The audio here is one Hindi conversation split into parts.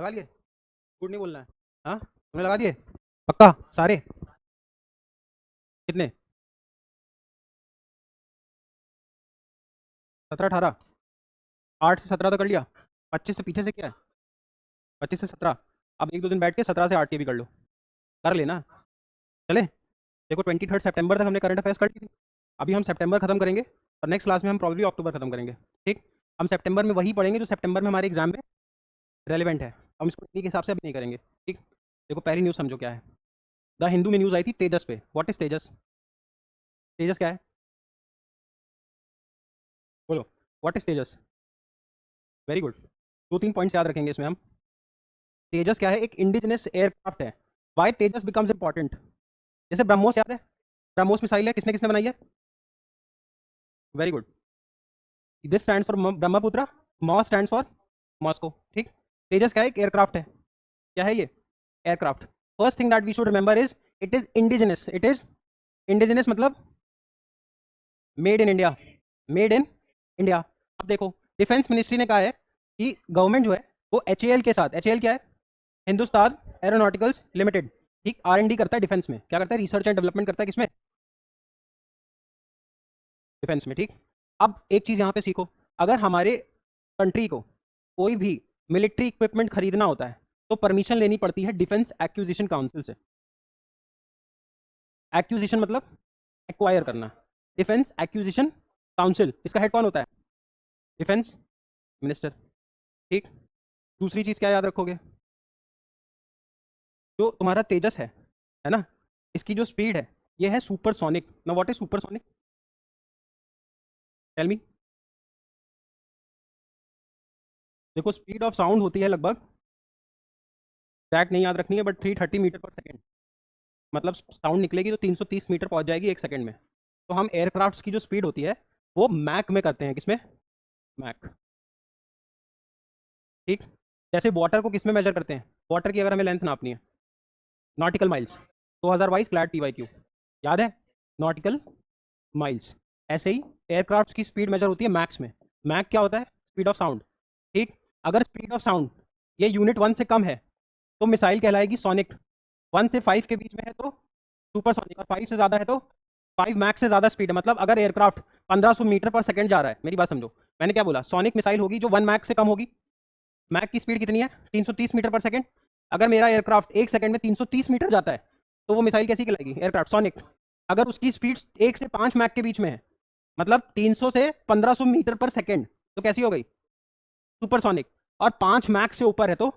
लगा लिए? झूठ नहीं बोलना है। हाँ, तुमने लगा दिए? पक्का सारे? कितने? 17 18? 8 से 17 तो कर लिया। 25 से पीछे से क्या है? 25 से 17। अब एक दो दिन बैठ के 17 से 8 के भी कर लो। कर लेना। चले। देखो 23 सितंबर तक हमने करंट अफेयर्स कर ली थी। अभी हम सितंबर खत्म करेंगे और नेक्स्ट क्लास में हम प्रॉब्लली अक्टूबर खत्म करेंगे। ठीक। हम सितंबर में वही पढ़ेंगे जो सितंबर में हमारे एग्जाम में रेलिवेंट है। हम इसको इसी के हिसाब से अभी नहीं करेंगे। ठीक। देखो पहली न्यूज़ समझो क्या है। द हिंदू में न्यूज़ आई थी तेजस पे। व्हाट इज तेजस? तेजस क्या है? बोलो। What is Tejas? Very good. दो तीन पॉइंट्स याद रखेंगे इसमें हम। तेजस क्या है? एक इंडिजिनस एयरक्राफ्ट है। वाई तेजस बिकम्स इंपॉर्टेंट? जैसे ब्रह्मोस याद है? ब्रह्मोस मिसाइल है, किसने किसने बनाई है? Very good. This stands for Brahmaputra. Mos stands for Moscow. ठीक। तेजस क्या है? एक एयरक्राफ्ट है। क्या है ये? Aircraft. First thing that we should remember is it is indigenous. It is indigenous मतलब made in India. Made in India. अब देखो, डिफेंस मिनिस्ट्री ने कहा है कि गवर्नमेंट जो है वो एच के साथ, एच क्या है? Hindustan aeronauticals limited. ठीक। R&D करता है डिफेंस में। क्या करता है? रिसर्च एंड डेवलपमेंट करता है। किसमें? डिफेंस में। ठीक। अब एक चीज यहां पे सीखो। अगर हमारे कंट्री को कोई भी मिलिट्री इक्विपमेंट खरीदना होता है तो परमिशन लेनी पड़ती है डिफेंस एक्विजिशन काउंसिल से। एक्विजिशन मतलब एक्वायर करना। डिफेंस एक्विजिशन काउंसिल, इसका हेड कौन होता है? Defence minister. ठीक। दूसरी चीज क्या याद रखोगे? जो तुम्हारा तेजस है ना, इसकी जो स्पीड है ये है सुपरसोनिक। ना what is supersonic? Tell me. देखो स्पीड ऑफ साउंड होती है लगभग, एग्जैक्ट नहीं याद रखनी है, बट 330 मीटर पर सेकेंड। मतलब साउंड निकलेगी तो 330 मीटर पहुंच जाएगी एक सेकंड में। तो हम एयरक्राफ्ट्स की जो स्पीड होती है वो मैक में करते हैं। किसमें? मैक। ठीक। जैसे वाटर को किस में मेजर करते हैं? वाटर की अगर हमें लेंथ नापनी है, नॉटिकल माइल्स। 2022 CLAT TYQ। याद है? Nautical miles. ऐसे ही एयरक्राफ्ट की स्पीड मेजर होती है मैक्स में। मैक क्या होता है? Speed of sound. ठीक। अगर स्पीड ऑफ साउंड ये यूनिट 1 से कम है तो मिसाइल कहलाएगी सोनिक। 1 से 5 के बीच में है तो सुपरसोनिक, और 5 से ज़्यादा है तो 5 मैक्स से ज़्यादा स्पीड है। मतलब अगर एयरक्राफ्ट 1500 मीटर पर सेकंड जा रहा है, मेरी बात समझो। मैंने क्या बोला? सोनिक मिसाइल होगी जो 1 मैक्स से कम होगी। मैक की स्पीड कितनी है? 330 मीटर पर सेकंड। अगर मेरा एयरक्राफ्ट एक सेकंड में 330 मीटर जाता है तो वो मिसाइल कैसी कहलाएगी? Aircraft sonic. अगर उसकी स्पीड 1 से 5 मैक के बीच में है, मतलब 300 से 1500 मीटर पर सेकंड, तो कैसी हो गई? सुपरसोनिक। और 5 मैक्स से ऊपर है तो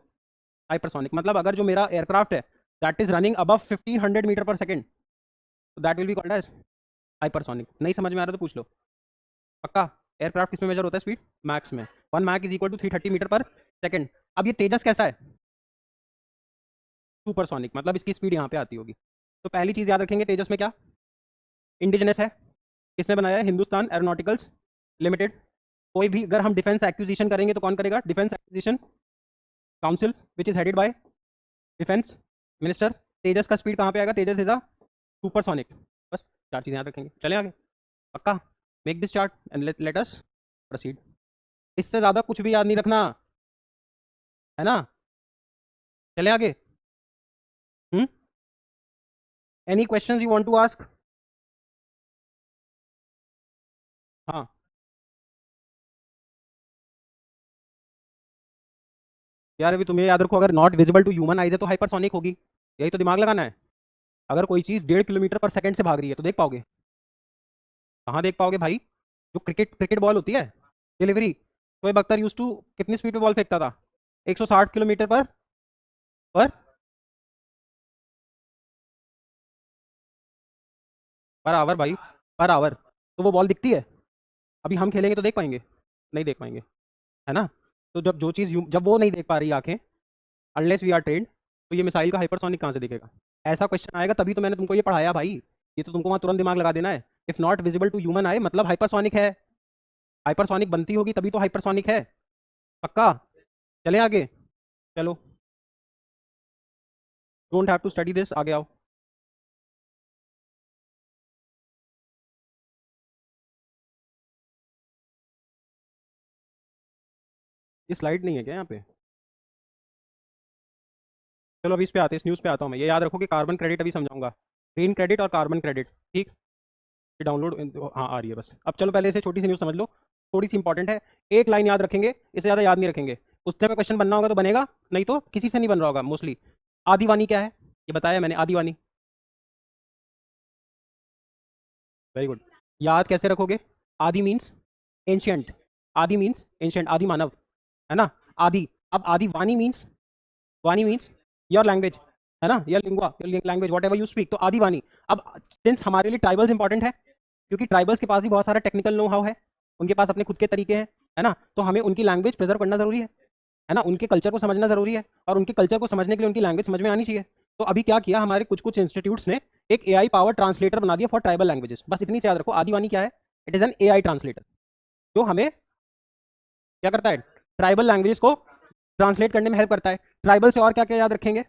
हाइपरसोनिक। मतलब अगर जो मेरा एयरक्राफ्ट है that is running above 1500 metre per second, तो that will be called as hypersonic. नहीं समझ में आ रहा तो पूछ लो। पक्का? एयरक्राफ्ट किस में मेजर होता है? स्पीड मैक्स में। 1 Mach is equal to 330 metre per second. अब ये तेजस कैसा है? सुपरसोनिक। मतलब इसकी स्पीड यहाँ पे आती होगी। तो पहली चीज याद रखेंगे, तेजस में क्या इंडिजिनस है। किसने बनाया है? Hindustan aeronauticals limited. कोई भी अगर हम डिफेंस एक्विजिशन करेंगे तो कौन करेगा? Defence acquisition council which is headed by defence minister. Tejas का स्पीड कहाँ पे आएगा? Tejas is a supersonic. बस चार चीजें याद रखेंगे। चले आगे। पक्का? Make this chart and let us proceed. इससे ज्यादा कुछ भी याद नहीं रखना, है ना? चले आगे। हम्म। Any questions you want to ask? हाँ। यार अभी तुम्हें याद रखो, अगर not visible to human eyes है तो हाइपरसोनिक होगी। यही तो दिमाग लगाना है। अगर कोई चीज 1.5 किलोमीटर पर सेकंड से भाग रही है तो देख पाओगे? कहाँ देख पाओगे भाई? जो क्रिकेट क्रिकेट बॉल होती है, delivery, Shoaib Akhtar use to कितनी स्पीड पे बॉल फेंकता था? 160 किलोमीटर पर पर आवर भाई। Per hour. तो वो बॉल दिखती है? अभी हम खेलेंगे तो देख पाएंगे? नहीं देख पाएंगे, है ना? तो जब जो चीज़ जब वो नहीं देख पा रही आंखें, अनलेस वी आर ट्रेंड, तो ये मिसाइल का हाइपरसोनिक कहाँ से दिखेगा? ऐसा क्वेश्चन आएगा तभी तो मैंने तुमको ये पढ़ाया भाई। ये तो तुमको वहाँ तुरंत दिमाग लगा देना है। If not visible to human eye मतलब हाइपरसोनिक है। हाइपरसोनिक बनती होगी तभी तो हाइपरसोनिक है। पक्का? चलें आगे। चलो। Don't have to study this, आगे आओ। ये स्लाइड नहीं है क्या यहाँ पे? चलो अभी इस पे आते हैं, इस न्यूज़ पे आता हूँ मैं। ये याद रखो कि कार्बन क्रेडिट अभी समझाऊंगा, ग्रीन क्रेडिट और कार्बन क्रेडिट, ठीक। ये डाउनलोड, हाँ आ रही है बस। अब चलो पहले से छोटी सी न्यूज़ समझ लो, थोड़ी सी इंपॉर्टेंट है। एक लाइन याद रखेंगे, इससे ज़्यादा याद नहीं रखेंगे। उससे पे क्वेश्चन बनना होगा तो बनेगा, नहीं तो किसी से नहीं बन रहा होगा मोस्टली। आदिवानी क्या है, ये बताया मैंने, आदिवानी। Very good. याद कैसे रखोगे? आदि मीन्स एंशियंट, आदि मीन्स एंशियंट, आदि मानव, है ना। आदि, अब आदि वाणी मीन्स, वाणी मीन्स योर लैंग्वेज, है ना, your lingua, your language, whatever you speak, तो आदि वाणी। अब सिंस हमारे लिए ट्राइबल्स इंपॉर्टेंट है, क्योंकि ट्राइबल्स के पास ही बहुत सारा टेक्निकल नो हाउ है, उनके पास अपने खुद के तरीके हैं, है ना, तो हमें उनकी लैंग्वेज प्रिजर्व करना जरूरी है ना, उनके कल्चर को समझना जरूरी है, और उनके कल्चर को समझने के लिए उनकी लैंग्वेज समझ में आनी चाहिए। तो अभी क्या किया हमारे कुछ कुछ इंस्टीट्यूट्स ने, एक एआई पावर ट्रांसलेटर बना दिया फॉर ट्राइबल लैंग्वेजेस। बस इतनी से याद रखो, आदिवानी क्या है, it is an AI translator, जो हमें क्या करता है, ट्राइबल लैंग्वेजेस को ट्रांसलेट करने में हेल्प करता है। ट्राइबल से और क्या क्या याद रखेंगे,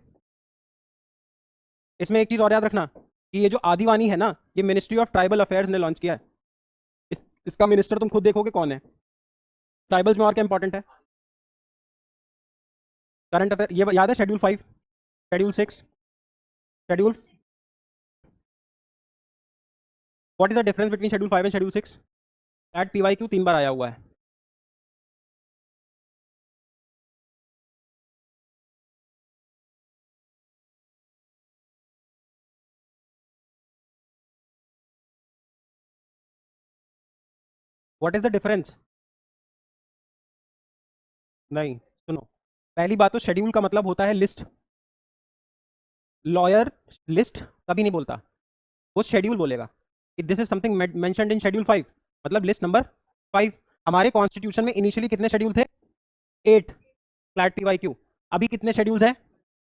इसमें एक चीज और याद रखना, कि ये जो आदिवानी है ना, ये मिनिस्ट्री ऑफ ट्राइबल अफेयर्स ने लॉन्च किया है। इसका मिनिस्टर तुम खुद देखोगे कौन है। ट्राइबल्स में और क्या इंपॉर्टेंट है, करंट अफेयर ये याद है, schedule 5, schedule 6, schedule, what is the difference between schedule 5 and schedule 6? At PYQ 3 बार आया हुआ है। What is the difference? नहीं सुनो, पहली बात तो शेड्यूल का मतलब होता है लिस्ट, लॉयर लिस्ट कभी नहीं बोलता, वो शेड्यूल बोलेगा कि this is something mentioned in schedule 5, मतलब लिस्ट नंबर 5। हमारे कॉन्स्टिट्यूशन में इनिशियली कितने शेड्यूल थे, 8, फ्लैट पीवाईक्यू। अभी कितने शेड्यूल्स हैं,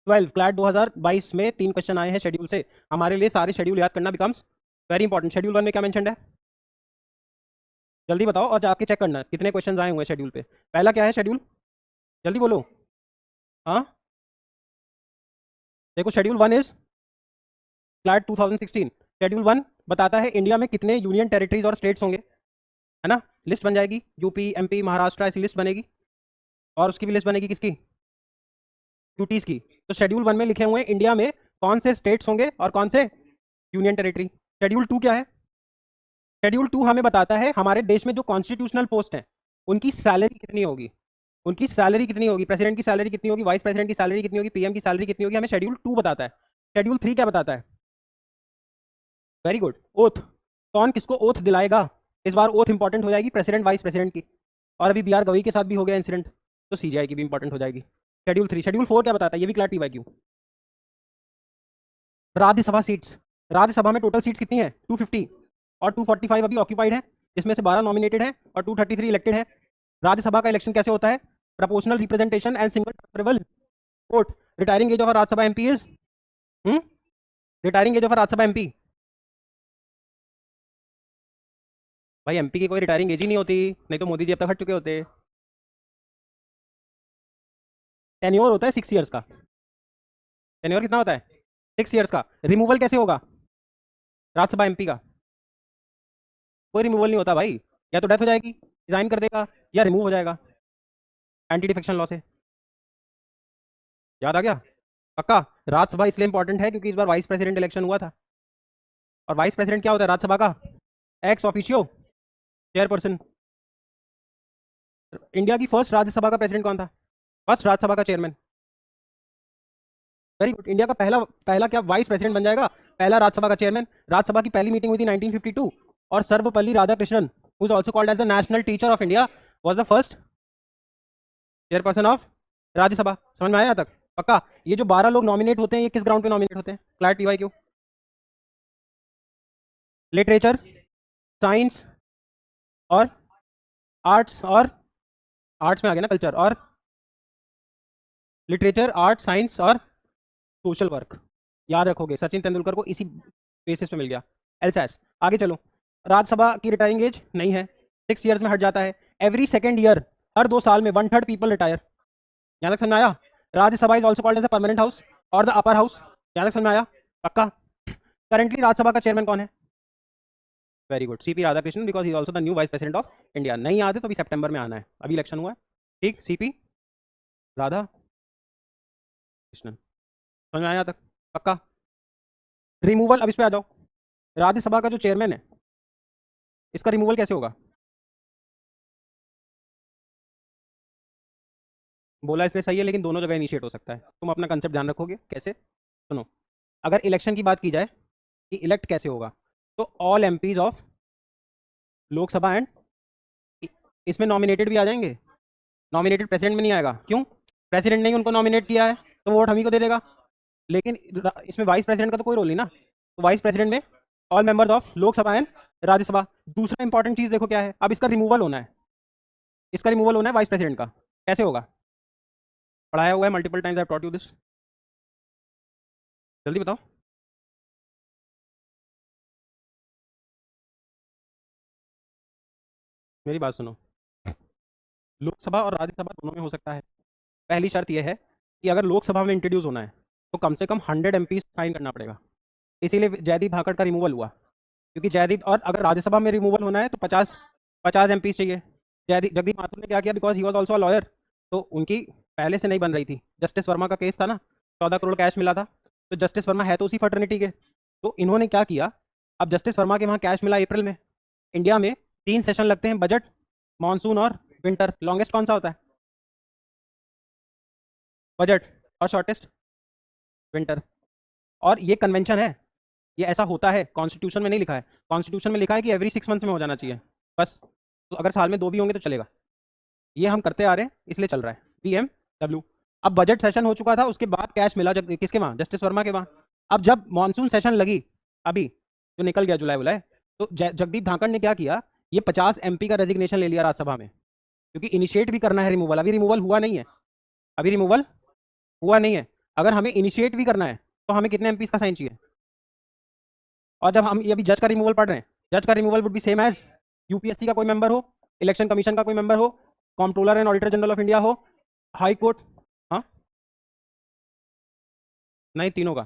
12। फ्लैट 2022 में 3 क्वेश्चन आए हैं शेड्यूल से। हमारे लिए सारे शेड्यूल याद करना बिकम्स वेरी इंपॉर्टेंट। शेड्यूल 1 में क्या मेंशन्ड है, जल्दी बताओ, और जाके चेक करना कितने क्वेश्चन आए हुए हैं शेड्यूल पे। पहला क्या है शेड्यूल, जल्दी बोलो। हाँ, देखो शेड्यूल 1 इज फ्लैट 2016। शेड्यूल 1 बताता है इंडिया में कितने यूनियन टेरिटरीज और स्टेट्स होंगे, है ना। लिस्ट बन जाएगी, यूपी एमपी महाराष्ट्र ऐसी लिस्ट बनेगी, और उसकी भी लिस्ट बनेगी किसकी, यूटीज की। तो शेड्यूल 1 में लिखे हुए हैं इंडिया में कौन से स्टेट्स होंगे और कौन से यूनियन टेरिटरी। शेड्यूल 2 क्या है, शेड्यूल 2 हमें बताता है हमारे देश में जो कॉन्स्टिट्यूशनल पोस्ट है उनकी सैलरी कितनी होगी, उनकी सैलरी कितनी होगी, प्रेसिडेंट की सैलरी कितनी होगी, वाइस प्रेसिडेंट की सैलरी कितनी होगी, पीएम की सैलरी कितनी होगी, हमें शेड्यूल 2 बताता है। शेड्यूल 3 क्या बताता है, वेरी गुड, ओथ, कौन किसको ओथ दिलाएगा। इस बार ओथ इंपॉर्टेंट हो जाएगी प्रेसिडेंट वाइस प्रेसिडेंट की, और अभी बीआर गवई के साथ भी हो गया इंसिडेंट, तो सीजीआई की भी इंपॉर्टेंट हो जाएगी। शेड्यूल 3, शेड्यूल 4 क्या बताता है, ये भी क्लैरिटी क्यों, राज्यसभा सीट्स। राज्यसभा में टोटल सीट्स कितनी है, 250, और 245 अभी ऑक्यूपाइड है, जिसमें से 12 नॉमिनेटेड है और 233 इलेक्टेड है। राज्यसभा का इलेक्शन कैसे होता है, proportional representation and single preferable vote. Retiring age of Rajya Sabha MP is, retiring age of Rajya Sabha MP, भाई एमपी की कोई रिटायरिंग एज ही नहीं होती, नहीं तो मोदी जी अब तक हट चुके होते। टेन्योर होता है 6 ईयर्स का, टेन्योर कितना होता है, 6 ईयर्स का। रिमूवल कैसे होगा राज्यसभा एमपी का, कोई रिमूवल नहीं होता भाई, या तो डेथ हो जाएगी, रिजाइन कर देगा, या रिमूव हो जाएगा एंटी डिफेक्शन लॉ से। याद आ गया, पक्का। राज्यसभा इसलिए इंपॉर्टेंट है क्योंकि इस बार वाइस प्रेसिडेंट इलेक्शन हुआ था, और वाइस प्रेसिडेंट क्या होता है राज्यसभा का, एक्स ऑफिशियो चेयरपर्सन। इंडिया की फर्स्ट राज्यसभा का प्रेसिडेंट कौन था, फर्स्ट राज्यसभा का चेयरमैन, वेरी गुड। इंडिया का पहला पहला क्या वाइस प्रेसिडेंट बन जाएगा, पहला राज्यसभा का चेयरमैन। राज्यसभा की पहली मीटिंग हुई थी 1952, और Sarvepalli Radhakrishnan, who is also called as the national teacher of India, was the first chairperson of Rajya Sabha. समझ में आया यहाँ तक, पक्का। ये जो 12 लोग नॉमिनेट होते हैं, ये किस ग्राउंड पे नॉमिनेट होते हैं, क्लैट टीवाई क्यों, लिटरेचर, साइंस और आर्ट्स, और आर्ट्स में आ गया ना कल्चर, और लिटरेचर, आर्ट, साइंस और सोशल वर्क। याद रखोगे, सचिन तेंदुलकर को इसी बेसिस पे मिल गया एलसैस। आगे चलो, राज्यसभा की रिटायरिंग एज नहीं है, 6 ईयर्स में हट जाता है। एवरी सेकेंड ईयर, हर 2 साल में 1/3 पीपल रिटायर। यहाँ तक समझ में आया। Rajya Sabha is also called as the permanent house और द अपर हाउस। यहाँ तक समझ में आया, पक्का। करेंटली राज्यसभा का चेयरमैन कौन है, very good, CP Radhakrishnan, because he also the new vice president of India. नहीं आते तो अभी सितंबर में आना है, अभी इलेक्शन हुआ है, ठीक। सीपी राधा कृष्णन। समझ में आया यहाँ तक? पक्का? रिमूवल, अब इस पे आ जाओ। राज्यसभा का जो चेयरमैन है, इसका रिमूवल कैसे होगा? बोला इसलिए सही है, लेकिन दोनों जगह इनिशिएट हो सकता है। तुम अपना कंसेप्ट ध्यान रखोगे कैसे? सुनो, अगर इलेक्शन की बात की जाए कि इलेक्ट कैसे होगा, तो all MPs of Lok Sabha and, इसमें नॉमिनेटेड भी आ जाएंगे। नॉमिनेटेड प्रेसिडेंट में नहीं आएगा, क्यों? प्रेसिडेंट ने ही उनको नॉमिनेट किया है, तो वोट हम ही को दे देगा। लेकिन इसमें वाइस प्रेसिडेंट का तो कोई रोल नहीं ना, तो वाइस प्रेसिडेंट में all members of Lok Sabha and Rajya Sabha. दूसरा इंपॉर्टेंट चीज देखो क्या है, अब इसका रिमूवल होना है। इसका रिमूवल होना है वाइस प्रेसिडेंट का, कैसे होगा? पढ़ाया हुआ है multiple times, I taught you this. जल्दी बताओ। मेरी बात सुनो, लोकसभा और राज्यसभा दोनों में हो सकता है। पहली शर्त यह है कि अगर लोकसभा में इंट्रोड्यूस होना है तो कम से कम 100 MP साइन करना पड़ेगा। इसीलिए जयदीप धाकड़ का रिमूवल हुआ, क्योंकि जयदीप, और अगर राज्यसभा में रिमूवल होना है तो 50 MP चाहिए। जयदीप जगदीप माथुर ने क्या किया, because he was also a lawyer, तो उनकी पहले से नहीं बन रही थी। जस्टिस वर्मा का केस था ना, 14 करोड़ कैश मिला था, तो जस्टिस वर्मा है तो उसी फर्टर्निटी के, तो इन्होंने क्या किया, अब जस्टिस वर्मा के वहाँ कैश मिला अप्रैल में। इंडिया में 3 सेशन लगते हैं, बजट, मानसून और विंटर। लॉन्गेस्ट कौन सा होता है? बजट। और शॉर्टेस्ट विंटर। और ये कन्वेंशन है, ये ऐसा होता है, कॉन्स्टिट्यूशन में नहीं लिखा है। कॉन्स्टिट्यूशन में लिखा है कि एवरी 6 मंथ्स में हो जाना चाहिए बस। तो अगर साल में 2 भी होंगे तो चलेगा। ये हम करते आ रहे हैं, इसलिए चल रहा है PMW। अब बजट सेशन हो चुका था, उसके बाद कैश मिला किसके वहाँ? जस्टिस वर्मा के वहाँ। अब जब मानसून सेशन लगी, अभी जो निकल गया जुलाई वुलाई, तो जगदीप धाकड़ ने क्या किया, ये 50 MP का रेजिग्नेशन ले लिया राज्यसभा में, क्योंकि इनिशिएट भी करना है रिमूवल। अभी रिमूवल हुआ नहीं है, अभी रिमूवल हुआ नहीं है। अगर हमें इनिशिएट भी करना है तो हमें कितने MPs का साइन चाहिए? और जब हम ये अभी जज का रिमूवल पढ़ रहे हैं, जज का removal would be same as UPSC का कोई मेंबर हो, इलेक्शन कमीशन का कोई मेंबर हो, comptroller and auditor general of India हो, हाई कोर्ट। हाँ, नहीं, तीनों का।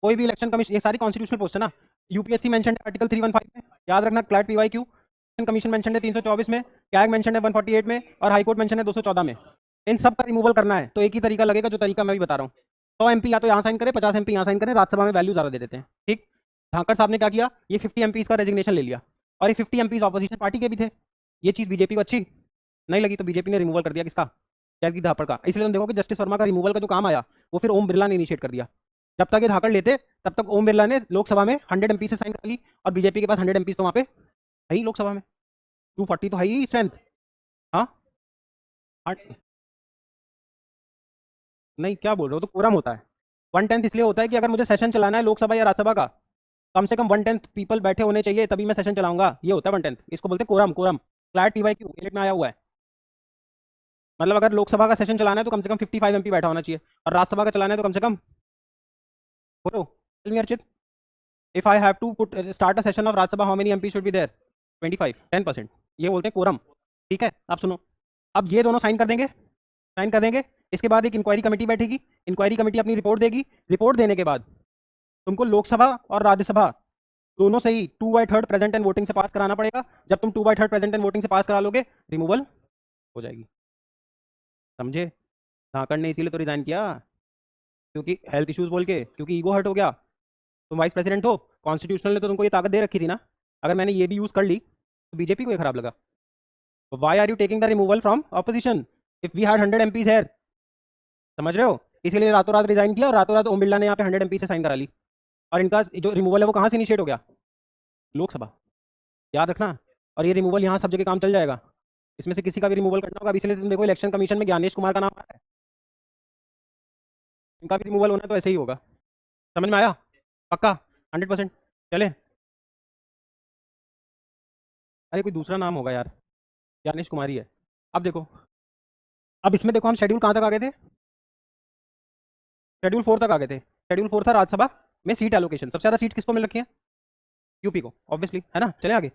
कोई भी इलेक्शन कमीशन, ये सारी कॉन्स्टिट्यूशनल पोस्ट है ना। UPSC मेंशन है आर्टिकल 315 में, याद रखना। CLAT PYQ, election commission mention है 324 में, कैग मेंशन है 148 में, और हाई कोर्ट मेंशन है 214 में। इन सब का रिमूवल करना है तो एक ही तरीका लगेगा, जो तरीका मैं भी बता रहा हूँ। 100 MP या तो यहाँ साइन करें, 50 MP यहाँ साइन करें, राज्यसभा में वैल्यू ज़्यादा दे देते हैं, ठीक। धाकड़ साहब ने क्या किया, ये 50 MPs का रेजिग्नेशन ले लिया, और ये 50 MPs ऑपोजिशन पार्टी के भी थे। ये चीज़ बीजेपी को अच्छी नहीं लगी, तो बीजेपी ने रिमूवल कर दिया किसका? जगदीप धाकड़ का। इसलिए तुम देखो कि जस्टिस वर्मा का रिमूवल का जो काम आया, वो फिर ओम बिरला ने इनिशिएट कर दिया। जब तक ये धाकड़ लेते, तब तक ओम बिरला ने लोकसभा में 100 MP से साइन कर ली, और बीजेपी के पास 100 MP तो वहाँ पे है ही, लोकसभा में 240 तो है ही स्ट्रेंथ। हाँ, नहीं, क्या बोल रहे हो, तो कोरम होता है। 1/10 इसलिए होता है कि अगर मुझे सेशन चलाना है लोकसभा या राज्यसभा का, कम से कम 1/10 पीपल बैठे होने चाहिए, तभी मैं सेशन चलाऊंगा। ये होता है 1/10, इसको बोलते हैं quorum. Quorum CLAT PYQ AILET में आया हुआ है। मतलब अगर लोकसभा का सेशन चलाना है तो कम से कम 55 MP बैठा होना चाहिए, और राज्यसभा का चलाना है तो कम से कम, बोलो tell me Archit, if I have to put start a session of Rajya Sabha, how many MP should be there? 25, 10%। ये बोलते हैं कोरम, ठीक है। आप सुनो, अब ये दोनों साइन कर देंगे, साइन कर देंगे। इसके बाद एक इंक्वायरी कमेटी बैठेगी, इंक्वायरी कमेटी अपनी रिपोर्ट देगी। रिपोर्ट देने के बाद तुमको लोकसभा और राज्यसभा दोनों से ही 2/3 प्रेजेंट एंड वोटिंग से पास कराना पड़ेगा। जब तुम 2/3 प्रेजेंट एंड वोटिंग से पास करा लोगे, रिमूवल हो जाएगी। समझे? धाकड़ ने इसीलिए तो रिजाइन किया, क्योंकि हेल्थ इश्यूज बोल के, क्योंकि ईगो हर्ट हो गया। तुम वाइस प्रेसिडेंट हो, कॉन्स्टिट्यूशनल ने तो तुमको ये ताकत दे रखी थी ना। अगर मैंने ये भी यूज कर ली तो बीजेपी को ये खराब लगा। Why are you taking the removal from opposition if we had 100 MPs here? समझ रहे हो? इसीलिए रातों रात रिजाइन किया, और रातों रात ओम बिरला ने यहाँ पे 100 MP से साइन करा ली। और इनका जो रिमूवल है वो कहाँ से इनिशिएट हो गया? लोकसभा। याद रखना। और ये रिमूवल यहाँ सब जगह काम चल जाएगा, इसमें से किसी का भी रिमूवल करना होगा। इसलिए तुम देखो इलेक्शन कमीशन में ज्ञानेश कुमार का नाम आता है, इनका भी रिमूवल होना है तो ऐसे ही होगा। समझ में आया? पक्का? 100%? चले। अरे कोई दूसरा नाम होगा यार, ज्ञानेश कुमार ही है। अब देखो, अब इसमें देखो हम शेड्यूल कहाँ तक आ गए थे? शेड्यूल 4 तक आ गए थे। शेड्यूल 4 था राज्यसभा में सीट एलोकेशन। सबसे ज़्यादा सीट किसको मिल रखी है? यूपी को, ऑब्वियसली, है ना। चले आगे।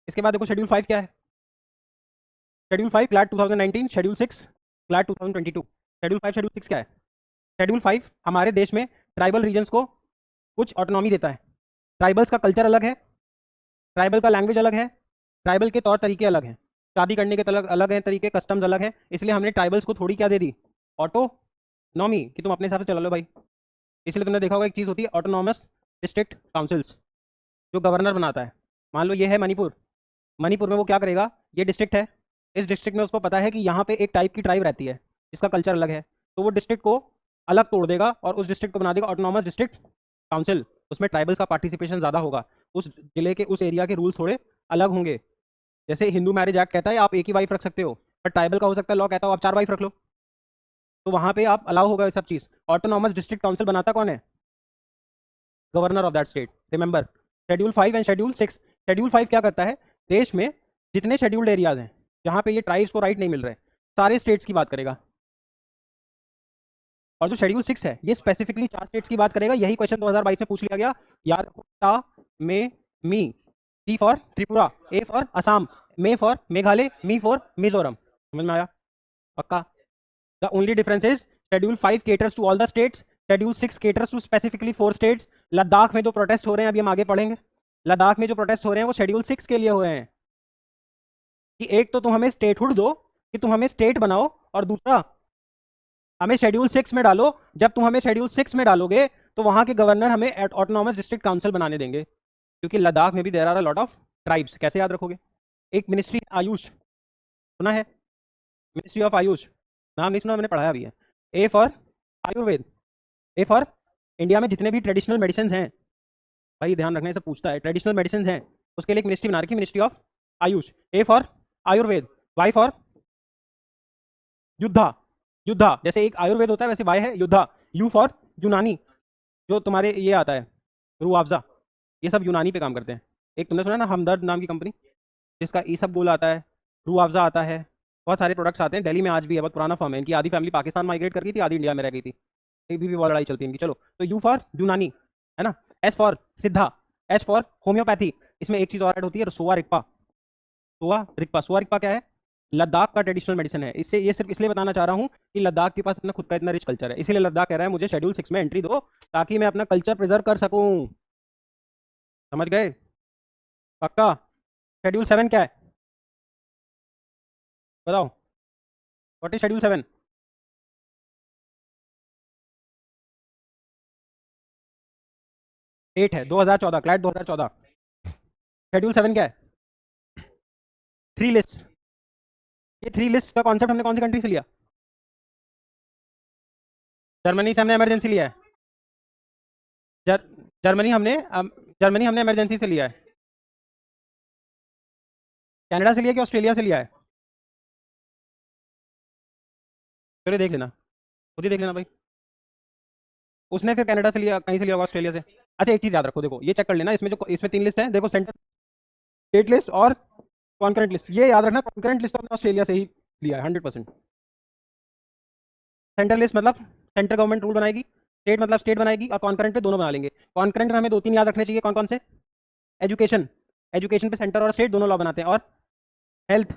इसके बाद देखो शेड्यूल 5 क्या है? Schedule 5 CLAT 2019, schedule 6 CLAT 2022। Schedule 5 schedule 6 क्या है? शेड्यूल 5 हमारे देश में ट्राइबल रीजन्स को कुछ ऑटोनॉमी देता है। ट्राइबल्स का कल्चर अलग है, ट्राइबल का लैंग्वेज अलग है, ट्राइबल के तौर तरीके अलग हैं, शादी करने के अलग अलग हैं तरीके, कस्टम्स अलग हैं। इसलिए हमने ट्राइबल्स को थोड़ी क्या दे दी? ऑटोनॉमी, कि तुम अपने हिसाब से चला लो भाई। इसलिए तुमने देखा होगा एक चीज़ होती है ऑटोनॉमस डिस्ट्रिक्ट काउंसिल्स, जो गवर्नर बनाता है। मान लो ये है मणिपुर, मणिपुर में वो क्या करेगा, ये डिस्ट्रिक्ट है, इस डिस्ट्रिक्ट में उसको पता है कि यहाँ पे एक टाइप की ट्राइब रहती है जिसका कल्चर अलग है, तो वो डिस्ट्रिक्ट को अलग तोड़ देगा और उस डिस्ट्रिक्ट को बना देगा ऑटोनॉमस डिस्ट्रिक्ट काउंसिल। उसमें ट्राइबल्स का पार्टिसिपेशन ज़्यादा होगा, उस जिले के उस एरिया के रूल थोड़े अलग होंगे। जैसे हिंदू मैरिज एक्ट कहता है आप एक ही वाइफ रख सकते हो, पर ट्राइबल का हो सकता है लॉ कहता हो आप 4 वाइफ रख लो, तो वहाँ पे आप अलाउ होगा ये सब चीज़। ऑटोनॉमस डिस्ट्रिक्ट काउंसिल बनाता कौन है, governor of that state. Remember schedule 5 and schedule 6। Schedule 5 क्या करता है, देश में जितने शेड्यूल्ड एरियाज हैं जहाँ पे ये ट्राइब्स को राइट नहीं मिल रहे, सारे स्टेट्स की बात करेगा। और जो शेड्यूल 6 है ये स्पेसिफिकली 4 स्टेट्स की बात करेगा। यही क्वेश्चन 2022 में पूछ लिया गया यार, ता में मी, T for Tripura, A for Assam, मे फॉर मेघालय, मी फॉर मिजोरम। समझ में आया, पक्का। The only difference is schedule 5 caters to all the states, schedule 6 caters to specifically 4 states. Ladakh में जो प्रोटेस्ट हो रहे हैं अभी हम आगे पढ़ेंगे, लद्दाख में जो प्रोटेस्ट हो रहे हैं वो शेड्यूल 6 के लिए हो रहे हैं कि एक तो तुम हमें स्टेटहुड दो, कि तुम हमें स्टेट बनाओ, और दूसरा हमें शेड्यूल 6 में डालो। जब तुम हमें शेड्यूल 6 में डालोगे तो वहां के गवर्नर हमें ऑटोनॉमस डिस्ट्रिक्ट काउंसिल बनाने देंगे, क्योंकि लद्दाख में भी there are a lot of tribes. कैसे याद रखोगे, एक मिनिस्ट्री आयुष सुना है, मिनिस्ट्री ऑफ आयुष, नाम नहीं सुना, मैंने पढ़ाया भी है। ए for Ayurveda, A for India में जितने भी ट्रेडिशनल मेडिसिन हैं, भाई ध्यान रखने से पूछता है, ट्रेडिशनल मेडिसिन हैं उसके लिए एक मिनिस्ट्री बना रखी, ministry of AYUSH. A for Ayurveda, Y for युद्धा, युद्धा जैसे एक आयुर्वेद होता है वैसे वाई है युद्धा। यू फॉर यूनानी, जो तुम्हारे ये आता है रूआवजा, ये सब यूनानी पे काम करते हैं। एक तुमने सुना ना हमदर्द नाम की कंपनी, जिसका ई सब गोल आता है, रूआवजा आता है, बहुत सारे प्रोडक्ट्स आते हैं। दिल्ली में आज भी है, बहुत पुराना फर्म है, इनकी आधी फैमिली पाकिस्तान माइग्रेट कर गई थी, आधी इंडिया में रह गई थी, अभी भी बहुत लड़ाई चलती है इनकी। चलो, तो यू फॉर यूनानी है ना, एस फॉर सिद्धा, एच फॉर होम्योपैथी। इसमें एक चीज़ और ऐड होती है, सोआ रिक्पा। सोआ रिक्पा, सोआ रिक्पा क्या है, लद्दाख का ट्रेडिशनल मेडिसिन है। इससे ये सिर्फ इसलिए बताना चाह रहा हूँ कि लद्दाख के पास अपना खुद का इतना रिच कल्चर है, इसीलिए लद्दाख कह रहा है मुझे शेड्यूल 6 में एंट्री दो ताकि मैं अपना कल्चर प्रिजर्व कर सकूं। समझ गए, पक्का। शेड्यूल 7 क्या है बताओ, व्हाट इज शेड्यूल 7? 8 है, 2014, क्लैट 2014। शेड्यूल 7 क्या है, 3 लिस्ट। ये 3 लिस्ट का कॉन्सेप्ट हमने कौन सी कंट्री से लिया, जर्मनी से हमने इमरजेंसी लिया है। जर, जर्मनी हमने जर्मनी हमने इमरजेंसी से लिया है। कनाडा से लिया कि ऑस्ट्रेलिया से लिया है, चलो देख लेना, खुद ही देख लेना भाई। उसने फिर कनाडा से लिया, कहीं से लिया होगा, ऑस्ट्रेलिया से। अच्छा एक चीज़ याद रखो, देखो ये चेक कर लेना, इसमें जो इसमें 3 लिस्ट है, देखो सेंटर स्टेट लिस्ट और कॉन्करेंट लिस्ट। ये याद रखना, कॉन्करेंट लिस्ट तो हमने ऑस्ट्रेलिया से ही लिया है 100%। सेंटर लिस्ट मतलब सेंटर गवर्नमेंट रूल बनाएगी, स्टेट मतलब स्टेट बनाएगी, और कॉन्करेंट पे दोनों बना लेंगे। कॉन्करेंट में हमें 2-3 याद रखने चाहिए, कौन कौन से, एजुकेशन, एजुकेशन पे सेंटर और स्टेट दोनों लॉ बनाते हैं, और हेल्थ,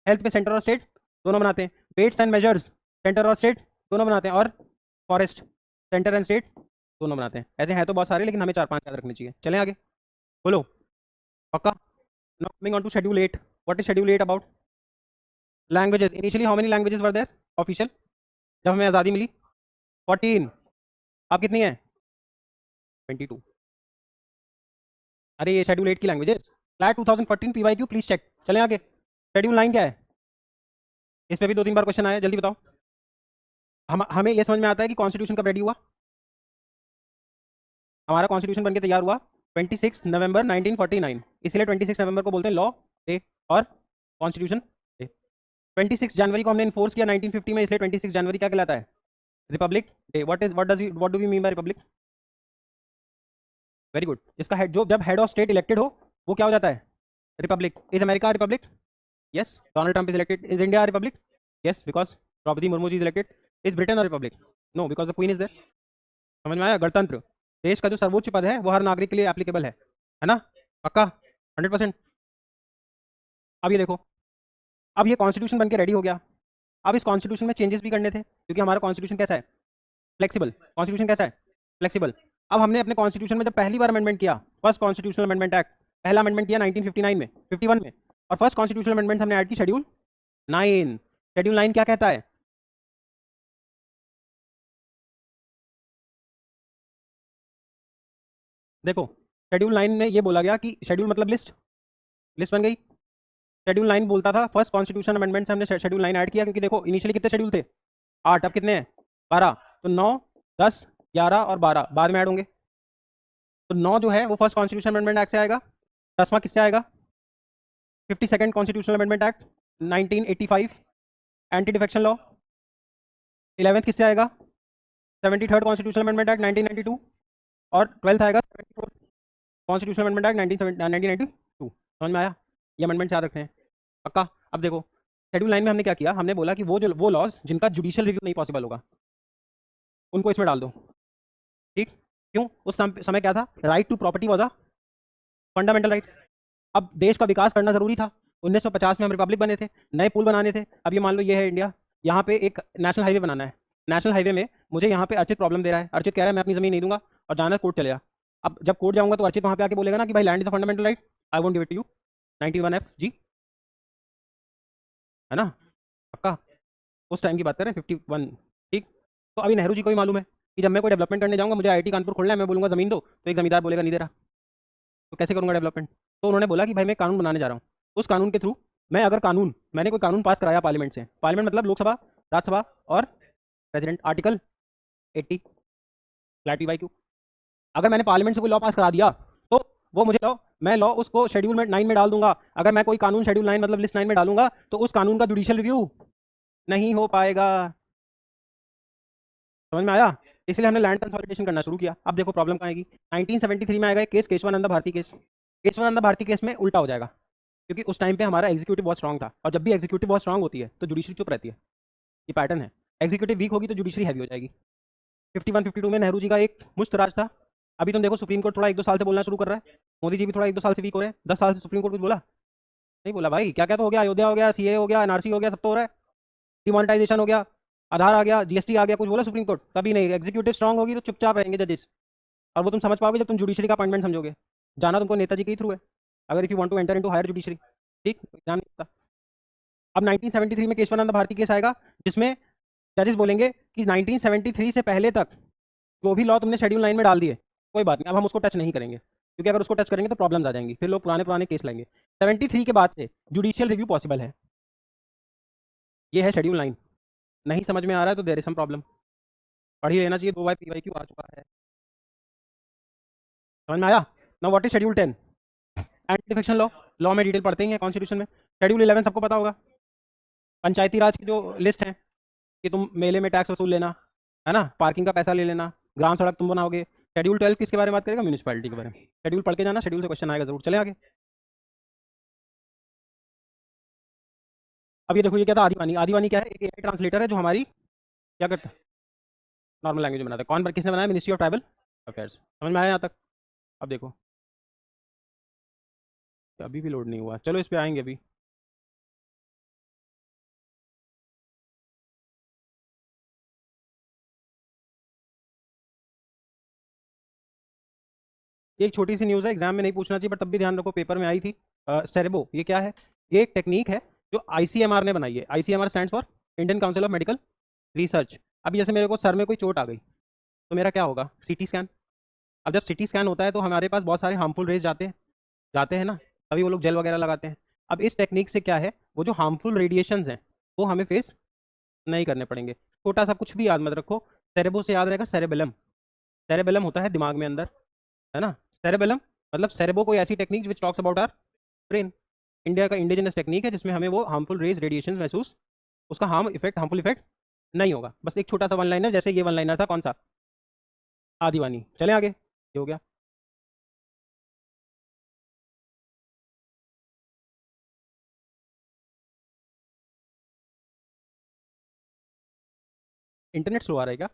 हेल्थ पे सेंटर और स्टेट दोनों बनाते हैं। वेट्स एंड मेजर्स, सेंटर और स्टेट दोनों बनाते हैं, और फॉरेस्ट, सेंटर एंड स्टेट दोनों बनाते हैं। ऐसे हैं तो बहुत सारे, लेकिन हमें 4-5 याद रखने चाहिए। चलें आगे, बोलो, पक्का। Now coming on to schedule 8। What is schedule 8 about, languages. Initially how many languages were there official, जब हमें आज़ादी मिली 14। अब कितनी है, 22। अरे ये शेड्यूल 8 की languages, flat 2014 PYQ please check. चलें आगे, शेड्यूल 9 क्या है, इस पे भी 2-3 बार क्वेश्चन आया, जल्दी बताओ। हमें ये समझ में आता है कि कॉन्स्टिट्यूशन कब रेडी हुआ, हमारा कॉन्स्टिट्यूशन बनके तैयार हुआ 26 नवंबर 1949, इसलिए 26 नवंबर को बोलते हैं लॉ डे और कॉन्स्टिट्यूशन डे। 26 जनवरी को हमने इन्फोर्स किया 1950 में, इसलिए 26 जनवरी क्या कहलाता है, republic day. What do we mean by republic, very good. इसका हेड, जो जब हेड ऑफ स्टेट इलेक्टेड हो वो क्या हो जाता है, republic. Is America republic, yes. Donald Trump is elected. Is India republic, yes, because Draupadi Murmu ji is elected. Is Britain और republic, no, because the queen is there. समझ में आया, गणतंत्र देश का जो सर्वोच्च पद है वो हर नागरिक के लिए एप्लीकेबल है ना, पक्का 100%। अब ये देखो, अब ये कॉन्स्टिट्यूशन बन के रेडी हो गया। अब इस कॉन्स्टिट्यूशन में चेंजेस भी करने थे, क्योंकि हमारा कॉन्स्टिट्यूशन कैसा है, फ्लेक्सिबल। कॉन्स्टिट्यूशन कैसा है, फ्लेक्सिबल। अब हमने अपने कॉन्स्टिट्यूशन में जब पहली बार अमेंडमेंट किया, फर्स्ट कॉन्स्टिट्यूशनल अमेंडमेंट एक्ट, पहला अमेंडमेंट किया 1959 में, 51 में, और फर्स्ट कॉन्स्टिट्यूशनल अमेंडमेंट हमने ऐड की शेड्यूल 9। शेड्यूल 9 क्या कहता है, देखो शेड्यूल 9 में ये बोला गया कि शेड्यूल मतलब लिस्ट, लिस्ट बन गई। शेड्यूल 9 बोलता था फर्स्ट कॉन्स्टिट्यूशन अमेंडमेंट से हमने शेड्यूल 9 ऐड किया, क्योंकि देखो इनिशियली कितने शेड्यूल थे, 8, अब कितने हैं, 12, तो 9, 10, 11 और 12 बाद में ऐड होंगे। तो 9 जो है वो फर्स्ट कॉन्स्टिट्यूशन अमेंडमेंट एक्ट से आएगा, 10वां किससे आएगा, 52nd constitutional amendment act 1985 anti defection law. 11th किससे आएगा, 73rd कॉन्स्टिट्यूशनल अमेंडमेंट एक्ट 1992, और 12th आएगा 74th कॉन्स्टिट्यूशनल अमेंडमेंट एक्ट 1992। समझ में आया, ये अमेंडमेंट याद रखने हैं पक्का। अब देखो शेड्यूल 9 में हमने क्या किया, हमने बोला कि वो लॉज जिनका जुडिशियल रिव्यू नहीं पॉसिबल होगा उनको इसमें डाल दो। ठीक, क्यों, उस समय क्या था, right to property was a fundamental right. अब देश का विकास करना जरूरी था, 1950 में हम रिपब्लिक बने थे, नए पुल बनाने थे। अब ये मान लो ये है इंडिया, यहाँ पे एक नेशनल हाईवे बनाना है, नेशनल हाईवे में मुझे यहाँ पे अर्चित प्रॉब्लम दे रहा है, अर्चित कह रहा है मैं अपनी जमीन नहीं दूंगा और जाना कोर्ट चले जा। अब जब कोर्ट जाऊंगा तो अर्चित वहाँ पे आके बोलेगा ना कि भाई land is a fundamental right, I won't give it to you, 91F जी, है ना पक्का। उस टाइम की बात करें 51। ठीक, तो अभी नेहरू जी को भी मालूम है कि जब मैं कोई डेवलपमेंट करने जाऊंगा, मुझे आईआईटी कानपुर खोलना है, मैं बोलूंगा जमीन दो, तो एक जमींदार बोलेगा नहीं दे रहा, तो कैसे करूंगा डेवलपमेंट। तो उन्होंने बोला कि भाई मैं कानून बनाने जा रहा हूँ, उस कानून के थ्रू मैं अगर मैंने कोई कानून पास कराया पार्लियामेंट से, पार्लियामेंट मतलब लोकसभा, राज्यसभा और प्रेसिडेंट, आर्टिकल 80 फ्लैट PYQ, अगर मैंने पार्लियामेंट से कोई लॉ पास करा दिया तो वो मुझे लॉ, मैं लॉ उसको शेड्यूल में 9 में डाल दूंगा। अगर मैं कोई कानून शेड्यूल 9 मतलब लिस्ट 9 में डालूंगा तो उस कानून का जुडिशियल रिव्यू नहीं हो पाएगा। समझ में आया, इसलिए हमने लैंड कंसोलिडेशन करना शुरू किया। अब देखो प्रॉब्लम कहाँ आएगी, 1973 में आएगा एक case, Kesavananda Bharati case. Kesavananda Bharati case में उल्टा हो जाएगा, क्योंकि उस टाइम पे हमारा एग्जीक्यूटिव बहुत स्ट्रांग था, और जब भी एग्जीक्यूटिव बहुत स्ट्रांग होती है तो जुडिशरी चुप रहती है, ये पैटर्न है। एग्जीक्यूटिव वीक होगी तो जुडिशरी हैवी हो जाएगी। 51 52 में नेहरू जी का एक मुश्त राज था। अभी तुम देखो सुप्रीम कोर्ट थोड़ा 1-2 साल से बोलना शुरू कर रहा है, मोदी जी भी थोड़ा 1-2 साल से वीक हो रहे हैं। 10 साल से सुप्रीम कोर्ट कुछ बोला नहीं, बोला भाई, क्या क्या तो हो गया, अयोध्या हो गया, सीए हो गया, एनआरसी हो गया, सब तो हो रहा है, डिमोनेटाइजेशन हो गया, आधार आ गया, जीएसटी आ गया, कुछ बोला सुप्रीम कोर्ट कभी नहीं। एग्जीक्यूटिव स्ट्रांग होगी तो चुपचाप रहेंगे जजेस, और वो तुम समझ पाओगे जब तुम जुडिशरी का अपॉइंटमेंट समझोगे। जाना तुमको नेताजी के ही थ्रू है, अगर if you want to enter into higher judiciary. ठीक, ध्यान नहीं होता। अब 1973 में केशवानंद भारती केस आएगा, जिसमें जजेस बोलेंगे कि 1973 से पहले तक जो भी लॉ तुमने शेड्यूल 9 में डाल दिए, कोई बात नहीं, अब हम उसको टच नहीं करेंगे, क्योंकि अगर उसको टच करेंगे तो प्रॉब्लम्स आ जाएंगी, फिर लोग पुराने पुराने केस लाएंगे। 73 के बाद से जुडिशियल रिव्यू पॉसिबल है, ये है शेड्यूल 9। नहीं समझ में आ रहा है तो देयर इज सम प्रॉब्लम, पढ़ ही लेना चाहिए, 2 बार PYQ आ चुका है। समझ में आया। Now what is schedule 10, anti defection law. Law में डिटेल पढ़ते ही हैं कॉन्स्टिट्यूशन में। शेड्यूल 11 सबको पता होगा, पंचायती राज की जो लिस्ट है कि तुम मेले में टैक्स वसूल लेना, है ना, पार्किंग का पैसा ले लेना, ग्राम सड़क तुम बनाओगे। शेड्यूल 12 किसके बारे में बात करेगा, म्यूनिसिपैलिटी के बारे में। शेड्यूल पढ़ के जाना, शेड्यूल से क्वेश्चन आएगा जरूर। चले आगे। अब ये देखो, ये क्या था, आदिवानी। आदिवानी क्या है, एक AI ट्रांसलेटर है जो हमारी क्या करता है, नॉर्मल लैंग्वेज में बनाता है। कौन, किसने बनाया, मिनिस्ट्री ऑफ ट्राइबल अफेयर्स। समझ में आया यहाँ तक। अब देखो अभी भी लोड नहीं हुआ, चलो इस पे आएंगे अभी। ये एक छोटी सी न्यूज़ है, एग्जाम में नहीं पूछना चाहिए पर तब भी ध्यान रखो, पेपर में आई थी। सेरेबो, ये क्या है, ये एक टेक्निक है जो ICMR ने बनाई है। ICMR stands for Indian council of medical research. अब जैसे मेरे को सर में कोई चोट आ गई तो मेरा क्या होगा, CT स्कैन। अब जब CT स्कैन होता है तो हमारे पास बहुत सारे हार्मफुल रेज जाते हैं ना, तभी वो लोग जेल वगैरह लगाते हैं। अब इस टेक्निक से क्या है, वो जो हार्मफुल रेडिएशंस हैं वो हमें फेस नहीं करने पड़ेंगे। छोटा सा कुछ भी याद मत रखो, सेरेबो से याद रहेगा सेरेबेलम। सेरेबेलम होता है दिमाग में अंदर, है ना। सेरेबेलम मतलब सेरेबो कोई ऐसी technique which talks about our brain. India का इंडिजिनस टेक्निक है जिसमें हमें वो हार्मफुल रेज रेडिएशन महसूस, उसका हार्मफुल इफेक्ट नहीं होगा। बस एक छोटा सा वन लाइनर, जैसे ये वन लाइनर था कौन सा, आदिवानी। चले आगे, ये हो गया। इंटरनेट स्लो आ रहा है क्या,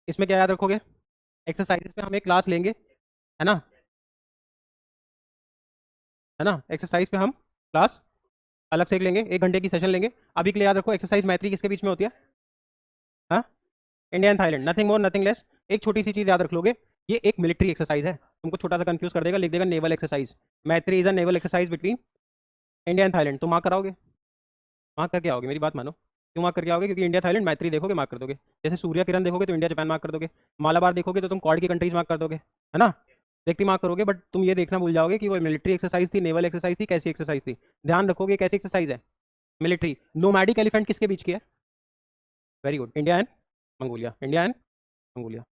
इसमें क्या याद रखोगे, एक्सरसाइजेस में हम एक क्लास लेंगे, है ना, है ना। एक्सरसाइज पे हम क्लास अलग से एक लेंगे, 1 घंटे की सेशन लेंगे। अभी के लिए याद रखो, एक्सरसाइज मैत्री किसके बीच में होती है, हाँ, India and Thailand, nothing more nothing less. एक छोटी सी चीज़ याद रख लोगे, ये एक मिलिट्री एक्सरसाइज है, तुमको छोटा सा कंफ्यूज कर देगा, लिख देगा नेवल एक्सरसाइज। मैत्री is a naval exercise between India and Thailand, तो मार्क कराओगे, मार्क करके आओगे, मेरी बात मानो। क्यों मार्क करके आओगे? क्योंकि इंडिया थाईलैंड मैत्री देखोगे मार्क कर दोगे। जैसे सूर्य किरण देखोगे तो इंडिया जापान मार्क कर दोगे। मालाबार देखोगे तो तुम क्वाड की कंट्रीज मार्क कर दोगे, है ना? देखती मार्क करोगे, बट तुम ये देखना भूल जाओगे कि वो मिलिट्री एक्सरसाइज थी, नेवल एक्सरसाइज थी, कैसी एक्सरसाइज थी। ध्यान रखोगे कैसी एक्सरसाइज है, मिलिट्री। नोमैडिक एलिफेंट किसके बीच की है? Very good, India and Mongolia, India and Mongolia.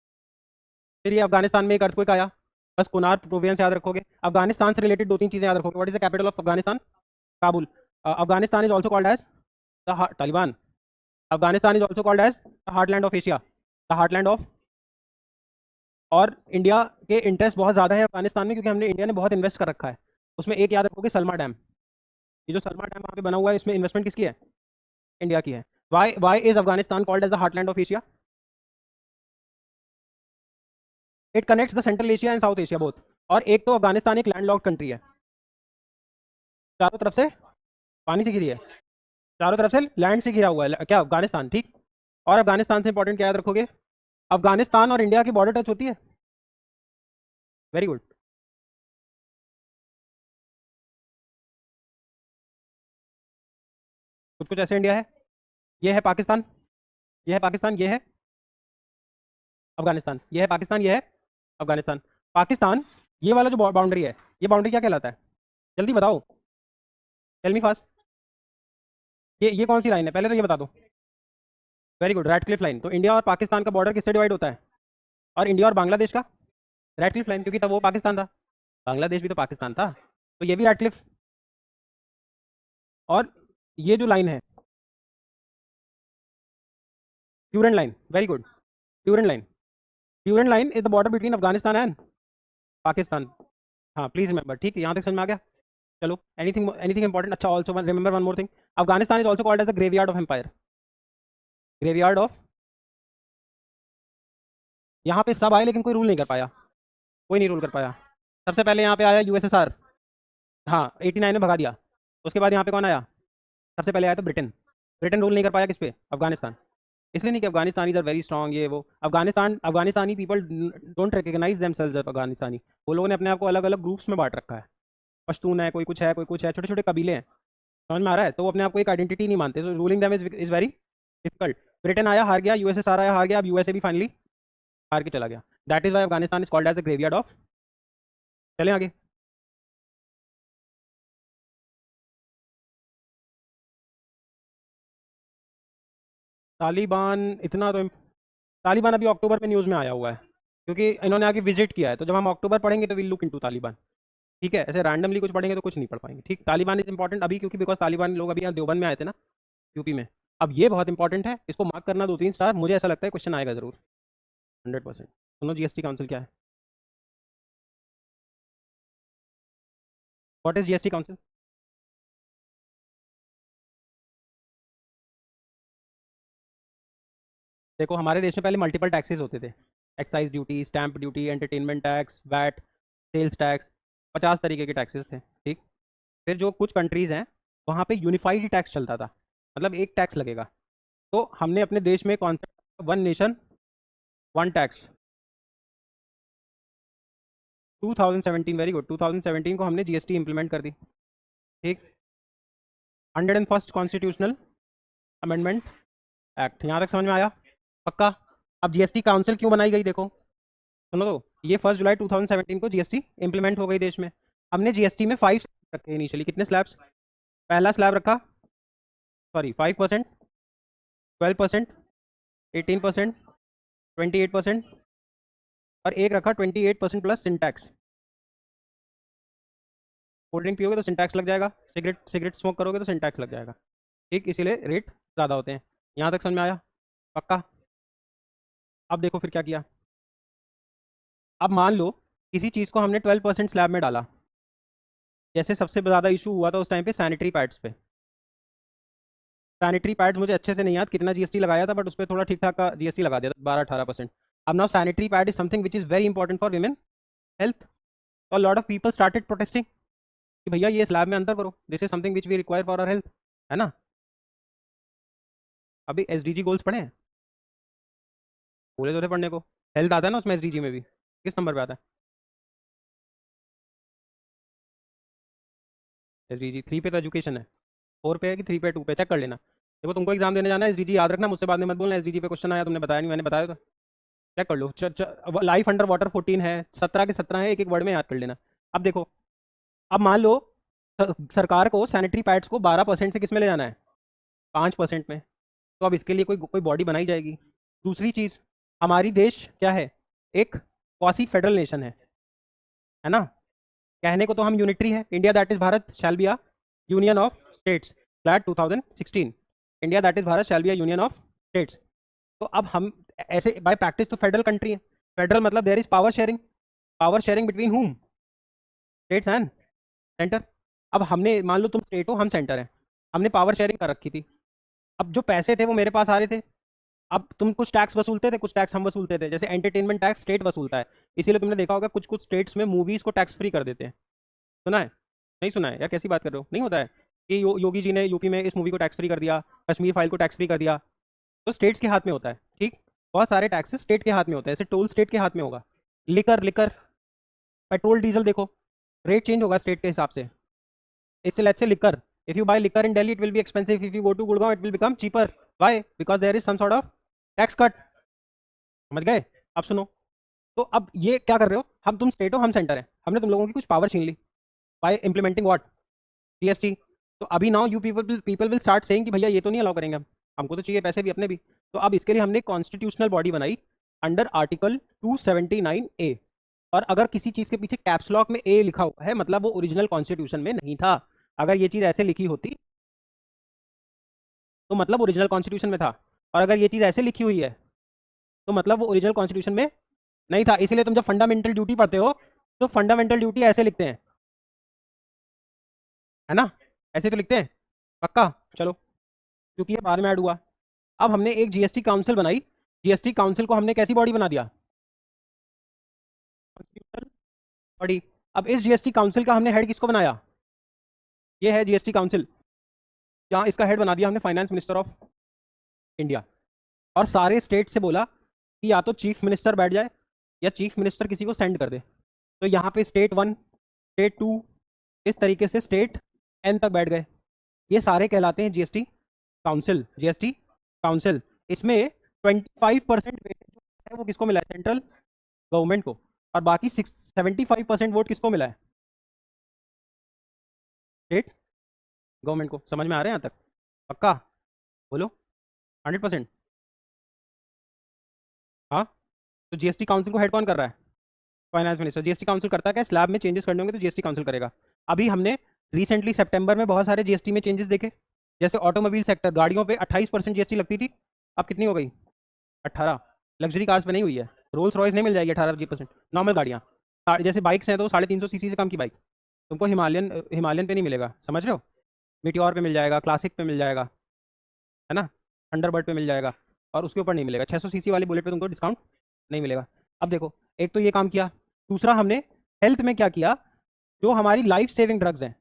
फिर ये अफगानिस्तान में एक अर्थक्वेक आया, बस कुनार प्रोविंस याद रखोगे। अफगानिस्तान से रिलेटेड दो तीन चीजें याद रखोगे। What is the capital of Afghanistan? Kabul. Afghanistan is also called as the Taliban. Afghanistan is also called as the heartland of Asia, the heartland of. और इंडिया के इंटरेस्ट बहुत ज़्यादा है अफगानिस्तान में, क्योंकि हमने इंडिया ने बहुत इन्वेस्ट कर रखा है उसमें। एक याद रखोगे, सलमा डैम। ये जो सलमा डैम वहाँ पे बना हुआ है, इसमें इन्वेस्टमेंट किसकी है? इंडिया की है। Why is Afghanistan called as the heartland of Asia? It connects the Central Asia and South Asia both. और एक तो अफगानिस्तान एक लैंडलॉक्ड कंट्री है, चारों तरफ से पानी से घिरी है, चारों तरफ से लैंड से घिरा हुआ है क्या अफगानिस्तान, ठीक। और अफगानिस्तान से इंपॉर्टेंट क्या याद रखोगे? अफगानिस्तान और इंडिया की बॉर्डर टच होती है। Very good. कुछ कुछ ऐसे इंडिया है। ये है पाकिस्तान, ये है पाकिस्तान, ये है अफगानिस्तान, ये है पाकिस्तान, ये है अफगानिस्तान। पाकिस्तान, ये वाला जो बाउंड्री है, ये बाउंड्री क्या कहलाता है? जल्दी बताओ, टेल मी फास्ट। ये कौन सी लाइन है, पहले तो ये बता दो। Very good, red Cliff line. तो इंडिया और पाकिस्तान का बॉर्डर किससे डिवाइड होता है? और इंडिया और बांग्लादेश का? रेड क्लिफ लाइन, क्योंकि तब वो पाकिस्तान था, बांग्लादेश भी तो पाकिस्तान था, तो ये भी रेड क्लिफ। और ये जो लाइन है, Durand line, very good, Durand line. Durand line is the border between Afghanistan and Pakistan. हाँ प्लीज रिमेंबर, ठीक है, यहाँ तक समझ में आ गया। चलो, एनीथिंग एनीथिंग इंपॉर्टेंट? अच्छा, also remember one more thing, Afghanistan is also called as the graveyard of empire. Graveyard of. यहाँ पे सब आए लेकिन कोई रूल नहीं कर पाया, कोई नहीं रूल कर पाया। सबसे पहले यहाँ पे आया यूएसएसआर, हाँ 89 में भगा दिया। उसके बाद यहाँ पे कौन आया? सबसे पहले आया था ब्रिटेन। ब्रिटेन रूल नहीं कर पाया किस पे? अफगानिस्तान। इसलिए नहीं कि अफगानिस्तानी आर वेरी स्ट्रॉन्ग, ये वो। Afghanistani people don't recognise themselves as Afghanistani. वो लोगों ने अपने आप को अलग अलग ग्रुप्स में बांट रखा है। पश्तून है, कोई कुछ है, कोई कुछ है, छोटे छोटे कबीले हैं, समझ में आ रहा है? तो वो अपने आप को एक आइडेंटिटी नहीं मानते, तो ruling them is very difficult. Britain आया, हार गया, यूएसएसआर आया, हार गया, अब यूएसए भी फाइनली हार के चला गया। That is why Afghanistan is called as the graveyard of. चलें आगे। तालिबान इतना तो, तालिबान अभी अक्टूबर में न्यूज़ में आया हुआ है, क्योंकि इन्होंने आगे विजिट किया है, तो जब हम अक्टूबर पढ़ेंगे तो विल लुक इनटू तालिबान। ठीक है, ऐसे रैंडमली कुछ पढ़ेंगे तो कुछ नहीं पढ़ पाएंगे, ठीक। तालिबान इज इंपॉर्टेंट अभी, क्योंकि बिकॉज तालिबान लोग अभी यहाँ देवबंद में आए थे ना, यूपी में। अब ये बहुत इंपॉर्टेंट है, इसको मार्क करना 2-3 स्टार, मुझे ऐसा लगता है क्वेश्चन आएगा जरूर, 100%। सुनो, जीएसटी काउंसिल क्या है? What is GST council? देखो, हमारे देश में पहले मल्टीपल टैक्सेस होते थे, excise duty, stamp duty, entertainment tax, VAT, sales tax, 50 तरीके के टैक्सेस थे, ठीक। फिर जो कुछ कंट्रीज़ हैं, वहाँ पे यूनिफाइड टैक्स चलता था, मतलब एक टैक्स लगेगा। तो हमने अपने देश में concept one nation one tax, 2017, very good, 2017 को हमने जीएसटी इंप्लीमेंट कर दी, ठीक। 101st कॉन्स्टिट्यूशनल अमेंडमेंट एक्ट, यहाँ तक समझ में आया? पक्का? अब जीएसटी काउंसिल क्यों बनाई गई, देखो सुनो तो। ये 1 जुलाई 2017 को जीएसटी इंप्लीमेंट हो गई देश में। हमने जीएसटी में 5 रखे इनिशियली, कितने स्लैब्स? पहला स्लैब रखा, सॉरी 5%, 12%, 18%, 28%, और एक रखा 28% प्लस सिंटैक्स। कोल्ड ड्रिंक पियोगे तो सिंटैक्स लग जाएगा, सिगरेट सिगरेट स्मोक करोगे तो सिंटैक्स लग जाएगा, ठीक। इसीलिए रेट ज़्यादा होते हैं। यहाँ तक समझ में आया? पक्का? अब देखो फिर क्या किया। अब मान लो किसी चीज़ को हमने 12% स्लैब में डाला, जैसे सबसे ज़्यादा इशू हुआ था उस टाइम पे सैनिटरी पैड्स पे। सैनिटरी पैड्स मुझे अच्छे से नहीं याद कितना जीएसटी लगाया था, बट उस पर थोड़ा ठीक ठाक का जीएसटी लगा दिया था, 12-18%। अब now sanitary pad is something which is very important for women health, तो lot of people started protesting कि भैया ये स्लैब में अंतर करो, this is something which we require for our health, है ना? अभी एसडीजी गोल्स पढ़े हैं? बोले तो थे पढ़ने को, हेल्थ आता है ना उसमें, एसडीजी में भी किस नंबर पे आता है? एसडीजी 3 पे तो एजुकेशन है, 4 पे है कि 3 पे 2 पे, चेक कर लेना। देखो तुमको एग्जाम देने जाना है, एसडीजी याद रखना, मुझसे बाद में मत बोलना एसडीजी पे क्वेश्चन आया तुमने बताया नहीं, मैंने बताया तो चेक कर लो। लाइफ अंडर वाटर 14 है, 17 के 17 है, एक एक वर्ड में याद कर लेना। अब देखो, अब मान लो सरकार को सैनिटरी पैड्स को 12% से किस में ले जाना है, 5% में। तो अब इसके लिए कोई कोई बॉडी बनाई जाएगी। दूसरी चीज़, हमारी देश क्या है, एक क्वासी फेडरल नेशन है ना। कहने को तो हम यूनिटरी है, India that is Bharat shall be a union of states, flat 2016, India that is Bharat shall be a union of states. तो अब हम ऐसे बाय प्रैक्टिस तो फेडरल कंट्री है, फेडरल मतलब there is power sharing between whom, states and centre. अब हमने मान लो तुम स्टेट हो हम सेंटर हैं, हमने पावर शेयरिंग कर रखी थी। अब जो पैसे थे वो मेरे पास आ रहे थे, अब तुम कुछ टैक्स वसूलते थे, कुछ टैक्स हम वसूलते थे, जैसे एंटरटेनमेंट टैक्स स्टेट वसूलता है, इसीलिए तुमने देखा होगा कुछ कुछ स्टेट्स में मूवीज को टैक्स फ्री कर देते हैं। सुना है? नहीं सुना है? या कैसी बात कर रहे हो, नहीं होता है कि योगी जी ने यूपी में इस मूवी को टैक्स फ्री कर दिया, कश्मीर फाइल को टैक्स फ्री कर दिया। तो स्टेट्स के हाथ में होता है, ठीक। बहुत सारे टैक्सेस स्टेट के हाथ में होते हैं, जैसे टोल स्टेट के हाथ में होगा, लिकर लिकर पेट्रोल डीजल देखो, रेट चेंज होगा स्टेट के हिसाब से। It's let's say liquor, if you buy liquor in Delhi it will be expensive, if you go to Gurgaon it will become cheaper. Why? Because there is some sort of tax cut. समझ गए? अब सुनो, तो अब ये क्या कर रहे हो, हम तुम स्टेट हो हम सेंटर है, हमने तुम लोगों की कुछ पावर छीन ली बाय इम्प्लीमेंटिंग व्हाट, जीएसटी। तो अभी now you people will start saying कि भैया ये तो नहीं अलाउ करेंगे हम, हमको तो चाहिए पैसे भी अपने भी। तो अब इसके लिए हमने कॉन्स्टिट्यूशनल बॉडी बनाई अंडर आर्टिकल 279A। और अगर किसी चीज़ के पीछे कैप्स लॉक में ए लिखा हुआ है मतलब वो ओरिजिनल कॉन्स्टिट्यूशन में नहीं था। अगर ये चीज़ ऐसे लिखी होती तो मतलब ओरिजिनल कॉन्स्टिट्यूशन में था, और अगर ये चीज़ ऐसे लिखी हुई है तो मतलब वो ओरिजिनल कॉन्स्टिट्यूशन में नहीं था। इसीलिए तुम जब फंडामेंटल ड्यूटी पढ़ते हो तो फंडामेंटल ड्यूटी ऐसे लिखते हैं, है ना, ऐसे तो लिखते हैं पक्का। चलो, क्योंकि ये बाद में ऐड हुआ। अब हमने एक जीएसटी काउंसिल बनाई, जीएसटी काउंसिल को हमने कैसी बॉडी बना दिया, बॉडी। अब इस जीएसटी काउंसिल का हमने हेड किसको बनाया, ये है जीएसटी काउंसिल, जहाँ इसका हेड बना दिया हमने फाइनेंस मिनिस्टर ऑफ इंडिया। और सारे स्टेट से बोला कि या तो चीफ मिनिस्टर बैठ जाए या चीफ मिनिस्टर किसी को सेंड कर दे। तो यहाँ पे स्टेट 1, स्टेट 2, इस तरीके से स्टेट N तक बैठ गए। ये सारे कहलाते हैं जीएसटी काउंसिल, जीएसटी काउंसिल। इसमें 25% है वो किसको मिला है, सेंट्रल गवर्नमेंट को, और बाकी 75% वोट किसको मिला है, स्टेट गवर्नमेंट को। समझ में आ रहे हैं यहाँ तक, पक्का बोलो, 100%। हाँ, तो जीएसटी काउंसिल को हेड कौन कर रहा है, फाइनेंस मिनिस्टर। जीएसटी काउंसिल करता है क्या, स्लैब में चेंजेस करने होंगे तो जीएसटी काउंसिल करेगा। अभी हमने रिसेंटली सितंबर में बहुत सारे जीएसटी में चेंजेस देखे, जैसे ऑटोमोबाइल सेक्टर, गाड़ियों पे 28% जीएसटी लगती थी, अब कितनी हो गई, 18। लग्जरी कार्स पे नहीं हुई है, रोल्स रॉयस नहीं मिल जाएगी 18%। नॉर्मल गाड़ियाँ जैसे बाइक्स हैं तो 350 सीसी से कम की बाइक तुमको हिमालयन हिमालयन पे नहीं मिलेगा, समझ रहे हो, मीटियोर पे मिल जाएगा, क्लासिक पे मिल जाएगा, है ना, थंडरबर्ड पे मिल जाएगा, और उसके ऊपर नहीं मिलेगा। 600 सीसी वाली बुलेट पे तुमको डिस्काउंट नहीं मिलेगा। अब देखो, एक तो ये काम किया, दूसरा हमने हेल्थ में क्या किया, जो हमारी लाइफ सेविंग ड्रग्स हैं,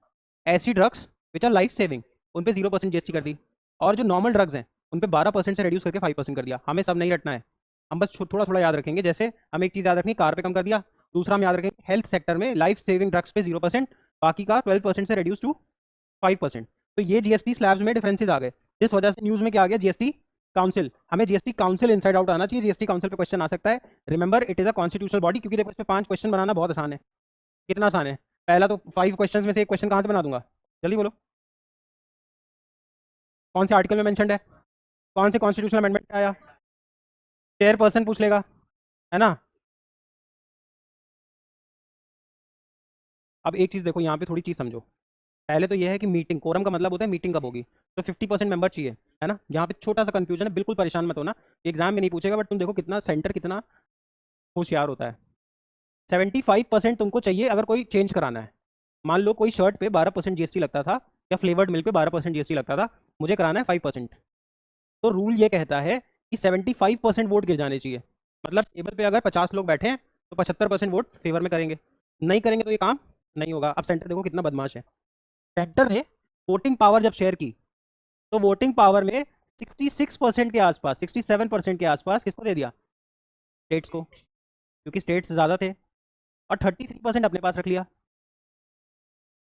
ऐसी drugs which our life saving, उन पे 0% जीएसटी कर दी, और जो नॉर्मल ड्रग्स हैं उन पे 12% से रिड्यूस करके 5% कर दिया। हमें सब नहीं रटना है, हम बस थोड़ा थोड़ा याद रखेंगे। जैसे हमें एक चीज़ याद रखनी, कार पे कम कर दिया, दूसरा हम याद रखेंगे हेल्थ सेक्टर में लाइफ सेविंग ड्रग्स पे 0%, बाकी का 12% से रिड्यूस टू 5%। तो ये जीएसटी स्लैब्स में डिफरेंसेस आ गए, जिस वजह से न्यूज़ में क्या आ गया, जीएसटी काउंसिल। हमें जीएसटी काउंसिल इनसाइड आउट आना चाहिए, जीएसटी काउंसिल पे क्वेश्चन आ सकता है। Remember it is a constitutional body, क्योंकि देखो इस पे 5 क्वेश्चन बनाना बहुत आसान है। कितना आसान है, पहला तो 5 क्वेश्चन में से एक क्वेश्चन कहाँ से बना दूंगा, जल्दी बोलो, कौन से आर्टिकल में मेंशन्ड है, कौन से कॉन्स्टिट्यूशनल अमेंडमेंट आया, चेयरपर्सन पूछ लेगा, है ना। अब एक चीज़ देखो, यहाँ पे थोड़ी चीज़ समझो। पहले तो ये है कि मीटिंग, कोरम का मतलब होता है मीटिंग कब होगी, तो 50% मेंबर चाहिए, है ना। यहाँ पे छोटा सा कंफ्यूजन है, बिल्कुल परेशान मत होना, एग्जाम में नहीं पूछेगा, बट तुम देखो कितना सेंटर कितना होशियार होता है। 75% तुमको चाहिए अगर कोई चेंज कराना है। मान लो कोई शर्ट पे 12% जीएसटी लगता था, या फ्लेवर्ड मिल्क पे 12% जीएसटी लगता था, मुझे कराना है 5%। तो रूल ये कहता है कि 75% वोट गिर जाने चाहिए। मतलब टेबल पे अगर 50 लोग बैठे हैं तो 75% वोट फेवर में करेंगे, नहीं करेंगे तो ये काम नहीं होगा। अब सेंटर देखो कितना बदमाश है, सेंटर ने वोटिंग पावर जब शेयर की तो वोटिंग पावर में 66% के आसपास, 67% के आसपास किसको दे दिया, स्टेट्स को, क्योंकि स्टेट्स ज़्यादा थे, और 33% अपने पास रख लिया।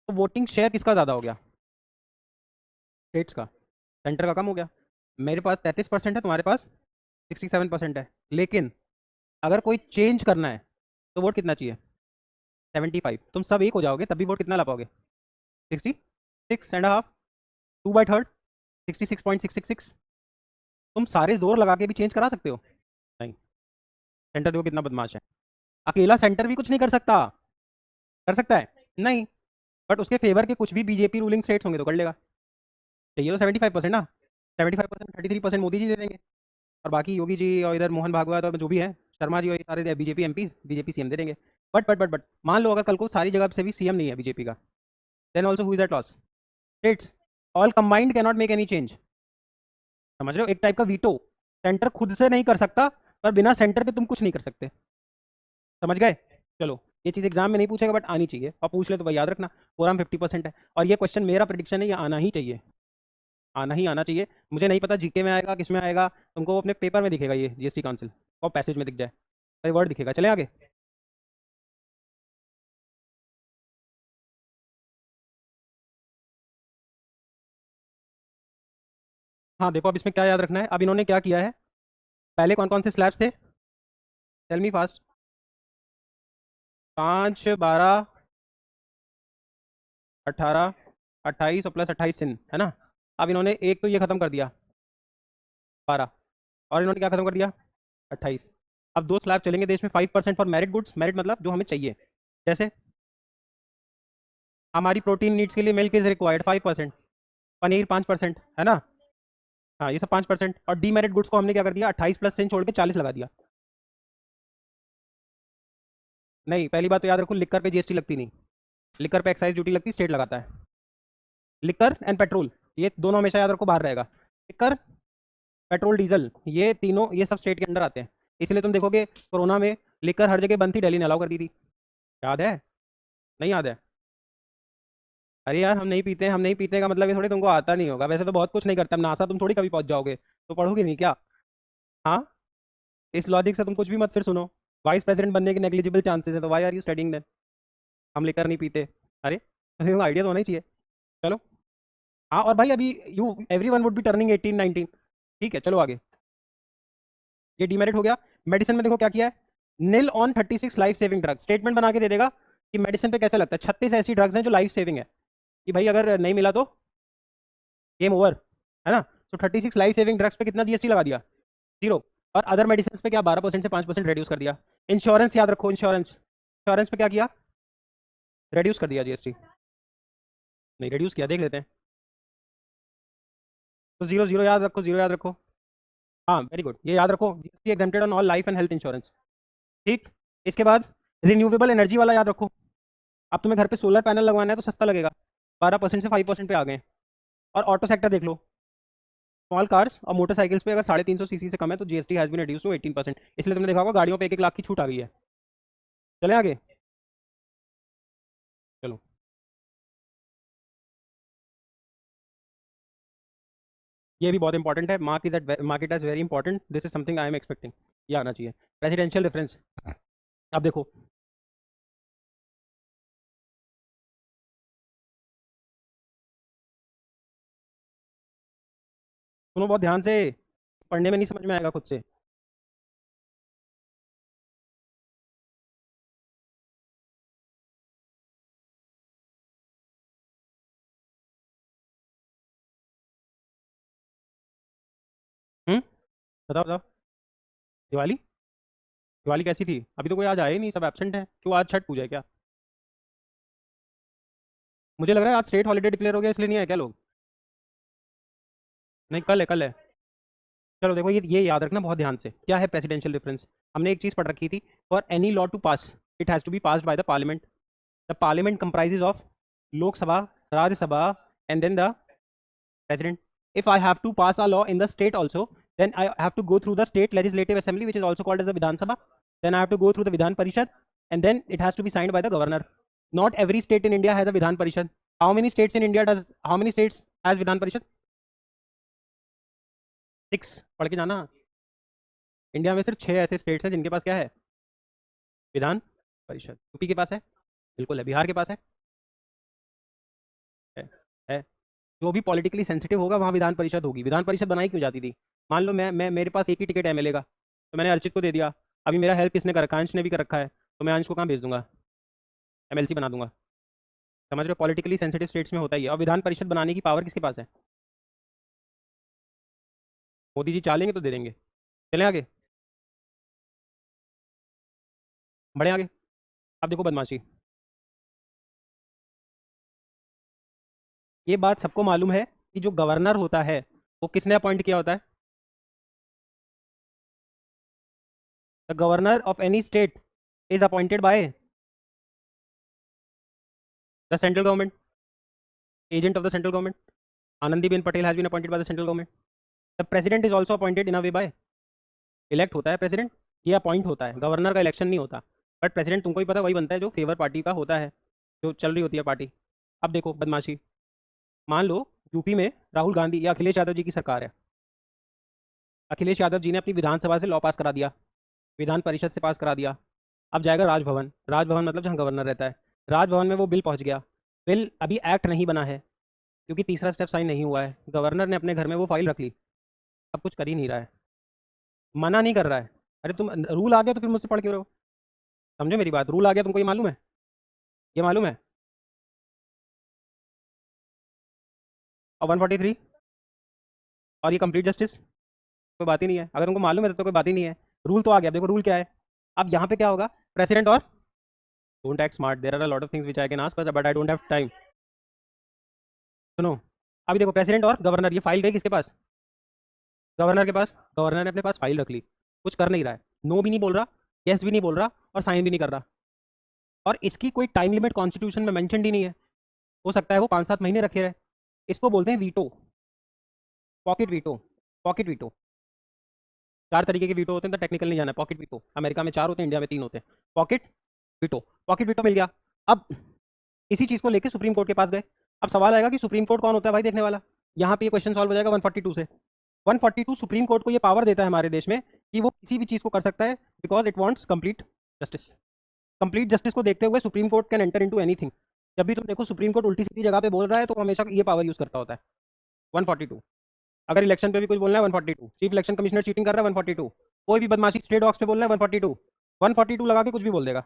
तो वोटिंग शेयर किसका ज़्यादा हो गया, स्टेट्स का। सेंटर का कम हो गया। मेरे पास 33% है, तुम्हारे पास 67% है। लेकिन अगर कोई चेंज करना है तो वोट कितना चाहिए? 75। तुम सब एक हो जाओगे तब भी वोट कितना ला पाओगे? 66.5। 2/3, 66.666। तुम सारे जोर लगा के भी चेंज करा सकते हो? नहीं। सेंटर देखो कितना बदमाश है। अकेला सेंटर भी कुछ नहीं कर सकता। कर सकता है? नहीं। बट उसके फेवर के कुछ भी बीजेपी रूलिंग स्टेट्स होंगे तो कर लेगा। चाहिए तो 75% ना। 75%, 33% मोदी जी दे देंगे। और बाकी योगी जी और इधर मोहन भागवत और जो भी है, शर्मा जी और ये सारे बीजेपी एमपी, बीजेपी सीएम दे देंगे। बट मान लो अगर कल को सारी जगह से भी सीएम नहीं है बीजेपी का, then also who is at loss? States. All combined cannot make any change. समझ रहे हो? एक टाइप का वीटो। सेंटर खुद से नहीं कर सकता, पर बिना सेंटर के तुम कुछ नहीं कर सकते। समझ गए? चलो, ये चीज़ एग्जाम में नहीं पूछेगा बट आनी चाहिए, और पूछ ले तो भाई याद रखना। फोरम 50% है, और ये क्वेश्चन मेरा प्रिडिक्शन है, ये आना ही चाहिए। आना ही आना चाहिए। मुझे नहीं पता जीके में आएगा किस में आएगा, तुमको वो अपने पेपर में दिखेगा, ये जीएसटी काउंसिल और पैसेज में दिख जाए, भाई वर्ड दिखेगा। चले आगे। हाँ देखो, अब इसमें क्या याद रखना है। अब इन्होंने क्या किया है, पहले कौन कौन से स्लैब्स थे? Tell me fast. 5, 12, 18, 28 और प्लस 28 सिन है ना। अब इन्होंने एक तो ये खत्म कर दिया, 12। और इन्होंने क्या खत्म कर दिया? 28। अब दो स्लैब चलेंगे देश में, 5% फॉर मेरिट गुड्स। मेरिट मतलब जो हमें चाहिए। जैसे हमारी प्रोटीन नीड्स के लिए मिल्क इज रिक्वायर्ड, 5%। पनीर 5%, है ना। हाँ, ये सब 5%। और डीमेरिट गुड्स को हमने क्या कर दिया, 28 प्लस सिन छोड़ के 40 लगा दिया। नहीं, पहली बात तो याद रखो, लिकर पे जीएसटी लगती नहीं। लिकर पे एक्साइज ड्यूटी लगती, स्टेट लगाता है। लिकर एंड पेट्रोल, ये दोनों हमेशा याद रखो, बाहर रहेगा। लिकर, पेट्रोल, डीजल, ये तीनों ये सब स्टेट के अंडर आते हैं। इसलिए तुम देखोगे कोरोना में लिकर हर जगह बंद थी, दिल्ली ने अलाउ कर दी थी। याद है? नहीं याद है? अरे यार, हम नहीं पीते हैं, हम नहीं पीते का मतलब ये थोड़ी तुमको आता नहीं होगा। वैसे तो बहुत कुछ नहीं करते हम, नासा तुम थोड़ी कभी पहुंच जाओगे, तो पढ़ोगे नहीं क्या? हाँ। इस लॉजिक से तुम कुछ भी मत फिर सुनो। वाइस प्रेसिडेंट बनने के नेग्लिजिबल चांसेस है, तो why are you studying then? हम लेकर नहीं पीते। अरे, आइडिया तो होना ही चाहिए। चलो। हाँ, और भाई अभी you every one would be turning 18, 19। ठीक है, चलो आगे। ये डीमेरिट हो गया। मेडिसिन में देखो क्या किया है, nil on 36 life saving drug. Statement बना के दे देगा कि मेडिसिन पे कैसे लगता है। 36 ऐसी ड्रग्स हैं जो लाइफ सेविंग है, कि भाई अगर नहीं मिला तो गेम ओवर, है ना। तो 36 लाइफ सेविंग ड्रग्स पे कितना जीएसटी लगा दिया? 0। और अदर मेडिसिन पे क्या, 12% से 5% रिड्यूस कर दिया। इंश्योरेंस याद रखो, इंश्योरेंस, इंश्योरेंस पे क्या किया? रिड्यूस कर दिया जीएसटी। नहीं रिड्यूस किया, देख लेते हैं। तो 0 0 याद रखो, 0 याद रखो। हाँ वेरी गुड, ये याद रखो, GST exempted on all life and health insurance. ठीक। इसके बाद रिन्यूएबल एनर्जी वाला याद रखो। अब तुम्हें घर पे सोलर पैनल लगवाना है तो सस्ता लगेगा, 12% से 5% पे आ गए। और ऑटो सेक्टर देख लो, स्मॉल कार्स और मोटरसाइकिल्स पे अगर 350 सीसी से कम है तो GST has been reduce to 18%। इसलिए तुमने देखा होगा गाड़ियों पे 1 1 लाख की छूट आ गई है। चले आगे। चलो, ये भी बहुत इंपॉर्टेंट है। Market is very important, this is something I am expecting. ये आना चाहिए। Presidential reference. अब देखो, सुनो बहुत ध्यान से, पढ़ने में नहीं समझ में आएगा खुद से। बताओ बताओ। दिवाली? दिवाली कैसी थी? अभी तो कोई आज आया ही नहीं, सब एब्सेंट है। क्यों, आज छठ पूजा है क्या? मुझे लग रहा है आज स्टेट हॉलीडे डिक्लेयर हो गया, इसलिए नहीं आए क्या लोग? नहीं, कल है, कल है। चलो देखो, ये याद रखना बहुत ध्यान से, क्या है प्रेसिडेंशियल डिफरेंस। हमने एक चीज़ पढ़ रखी थी, for any law to pass it has to be passed by the parliament. The parliament comprises of Lok Sabha, Rajya Sabha and then the president. If I have to pass a law in the state also, then I have to go through the state legislative assembly, which is also called as the Vidhan Sabha. Then I have to go through the Vidhan Parishad, and then it has to be signed by the governor. Not every state in India has a Vidhan Parishad. How many states in India does? How many states has Vidhan Parishad? 6। पढ़ के जाना। इंडिया में सिर्फ 6 ऐसे स्टेट्स हैं जिनके पास क्या है, विधान परिषद। यूपी के पास है, बिल्कुल है। बिहार के पास है, है। जो भी पॉलिटिकली सेंसिटिव होगा वहाँ विधान परिषद होगी। विधान परिषद बनाई क्यों जाती थी? मान लो मैं मेरे पास एक ही टिकट एमएलए का, तो मैंने अर्चित को दे दिया। अभी मेरा हेल्प किसने कर रखा है? अंश ने भी कर रखा है, तो मैं अंश को कहाँ भेज दूंगा? एमएलसी बना दूंगा। समझ रहे हो? पॉलिटिकली सेंसिटिव स्टेट्स में होता ही है। और विधान परिषद बनाने की पावर किसके पास है? मोदी जी चाहेंगे तो दे देंगे। चलें आगे, बढ़े आगे। अब देखो बदमाशी, ये बात सबको मालूम है कि जो गवर्नर होता है वो किसने अपॉइंट किया होता है? The governor of any state is appointed by the central government, agent of the central government. Anandiben Patel has been appointed by the central government. The president is also appointed in a way by, elect होता है प्रेसिडेंट, ये अपॉइंट होता है। गवर्नर का इलेक्शन नहीं होता, बट प्रेसिडेंट तुमको ही पता वही बनता है जो फेवर पार्टी का होता है, जो चल रही होती है पार्टी। अब देखो बदमाशी, मान लो यूपी में राहुल गांधी या अखिलेश यादव जी की सरकार है। अखिलेश यादव जी ने अपनी विधानसभा से लॉ पास करा दिया, विधान परिषद से पास करा दिया। अब जाएगा राजभवन, राजभवन मतलब जहाँ गवर्नर रहता है, राजभवन में वो बिल पहुंच गया। बिल अभी एक्ट नहीं बना है क्योंकि तीसरा स्टेप साइन नहीं हुआ है। गवर्नर ने अपने घर में वो फाइल रख ली, अब कुछ कर ही नहीं रहा है, मना नहीं कर रहा है। अरे तुम, रूल आ गया तो फिर मुझसे पढ़ क्यों रहे हो? समझो मेरी बात, रूल आ गया, तुमको ये मालूम है? ये मालूम है? और 143 और ये कंप्लीट जस्टिस, कोई बात ही नहीं है। अगर तुमको मालूम है तो कोई बात ही नहीं है। रूल तो आ गया, देखो रूल क्या है। अब यहाँ पे क्या होगा? प्रेसिडेंट और, don't act smart, there are a lot of things which I can ask but I don't have time. सुनो, अभी देखो प्रेसिडेंट और गवर्नर, ये फाइल गई किसके पास? गवर्नर के पास। गवर्नर ने अपने पास फाइल रख ली, कुछ कर नहीं रहा है, नो भी नहीं बोल रहा, यस भी नहीं बोल रहा, और साइन भी नहीं कर रहा। और इसकी कोई टाइम लिमिट कॉन्स्टिट्यूशन में मेंशन ही नहीं है। हो सकता है वो 5-7 महीने रखे रहे। इसको बोलते हैं veto, pocket veto. Pocket veto, 4 तरीके के वीटो होते हैं, तो टेक्निकल नहीं जाना है। पॉकेट वीटो अमेरिका में 4 होते हैं, इंडिया में 3 होते हैं। पॉकेट वीटो, पॉकेट वीटो मिल गया। अब इसी चीज़ को लेकर सुप्रीम कोर्ट के पास गए। अब सवाल आएगा कि सुप्रीम कोर्ट कौन होता है भाई देखने वाला? यहाँ पे ये क्वेश्चन सॉल्व हो जाएगा 142 से। 142 सुप्रीम कोर्ट को ये पावर देता है हमारे देश में कि वो किसी भी चीज़ को कर सकता है, because it wants complete justice. Complete justice को देखते हुए supreme court can enter into anything. जब भी तुम देखो सुप्रीम कोर्ट उल्टी सीधी जगह पे बोल रहा है तो हमेशा ये पावर यूज करता होता है। 142, अगर इलेक्शन पे भी कुछ बोलना है 142, चीफ इलेक्शन कमिश्नर चीटिंग कर रहा है 142, कोई भी बदमाशी स्ट्रे डॉग्स पे बोलना है 142, 142 लगा के कुछ भी बोल देगा।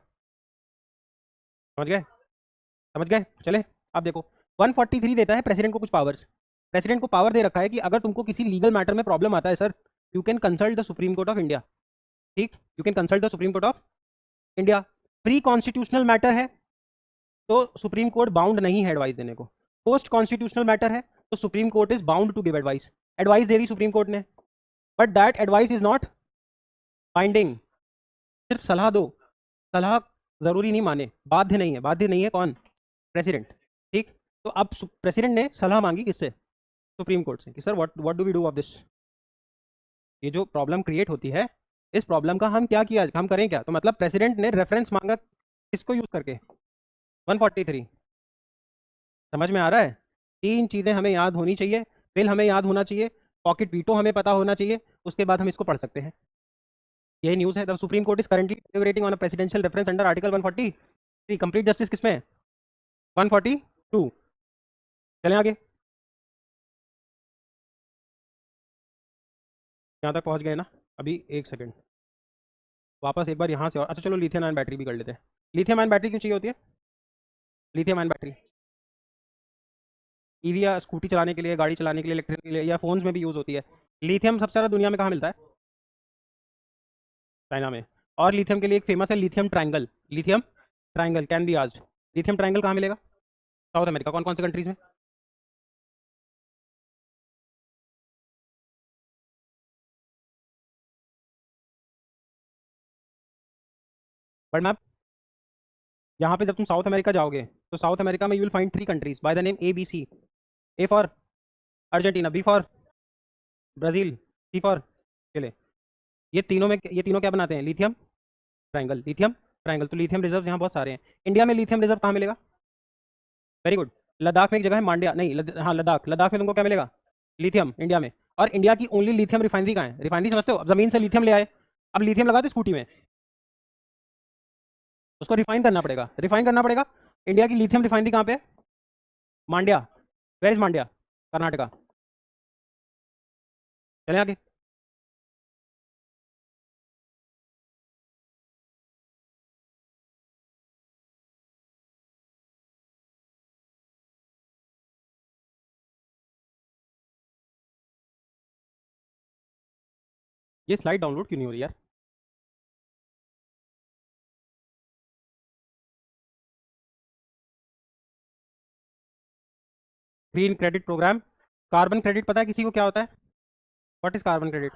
समझ गए? समझ गए? चले, अब देखो 143 देता है प्रेसिडेंट को कुछ पावर्स। प्रेसिडेंट को पावर दे रखा है कि अगर तुमको किसी लीगल मैटर में प्रॉब्लम आता है sir, you can consult the Supreme court of India. ठीक, you can consult the Supreme court of India. Pre constitutional matter है तो सुप्रीम कोर्ट बाउंड नहीं है एडवाइस देने को। पोस्ट कॉन्स्टिट्यूशनल मैटर है तो Supreme Court is bound to give advice. Advice दे दी सुप्रीम कोर्ट ने, but that advice is not binding. सिर्फ सलाह दो, सलाह जरूरी नहीं माने, बाध्य नहीं है। बाध्य नहीं है कौन? प्रेसिडेंट। ठीक, तो अब प्रेसिडेंट ने सलाह मांगी किससे? सुप्रीम कोर्ट से कि sir what do we do of this, ये जो प्रॉब्लम क्रिएट होती है, इस प्रॉब्लम का हम क्या किया, हम करें क्या? तो मतलब प्रेसिडेंट ने रेफरेंस मांगा किसको यूज करके? 143। समझ में आ रहा है? 3 चीज़ें हमें याद होनी चाहिए। बिल हमें याद होना चाहिए, पॉकेट वीटो हमें पता होना चाहिए, उसके बाद हम इसको पढ़ सकते हैं। यही न्यूज़ है। The Supreme Court is currently deliberating on a presidential reference under article 143। Complete justice किसमें है? 142। चलें आगे, यहाँ तक पहुँच गए ना? अभी एक सेकंड, वापस एक बार यहाँ से। और अच्छा चलो, लिथियम आयन बैटरी भी कर लेते हैं। लिथियम आयन बैटरी क्यों चाहिए होती है? लिथियम आयन बैटरी ईवी या स्कूटी चलाने के लिए, गाड़ी चलाने के लिए, इलेक्ट्रिक के लिए, या फोन्स में भी यूज़ होती है। लिथियम सबसे ज़्यादा दुनिया में कहाँ मिलता है? चाइना में। और लिथियम के लिए एक फेमस है lithium triangle. Lithium triangle can be asked, lithium triangle कहाँ मिलेगा? South America. कौन कौन से कंट्रीज में? बट मैप, यहाँ पे जब तुम साउथ अमेरिका जाओगे तो साउथ अमेरिका में you will find 3 countries by the name ABC। A for Argentina, B for Brazil, C for Chile. ये तीनों क्या बनाते हैं? Lithium triangle. लिथियम ट्रायंगल, तो लिथियम रिजर्व यहाँ बहुत सारे हैं। इंडिया में लिथियम रिजर्व कहाँ मिलेगा? वेरी गुड, लद्दाख में एक जगह है मांड्या, नहीं हाँ लद्दाख। लद्दाख में तुमको क्या मिलेगा? लिथियम, इंडिया में। और इंडिया की ओनली लिथियम रिफाइनरी कहाँ है? रिफाइनरी समझते हो? अब जमीन से लिथियम ले आए, अब लिथियम लगा दे स्कूटी में, उसको रिफाइन करना पड़ेगा, रिफाइन करना पड़ेगा। इंडिया की लिथियम रिफाइनरी कहाँ पे है? मांड्या। Where is Mandya? कर्नाटका। चलें आगे। ये स्लाइड डाउनलोड क्यों नहीं हो रही यार? Green credit programme. Carbon credit पता है किसी को क्या होता है? What is carbon credit?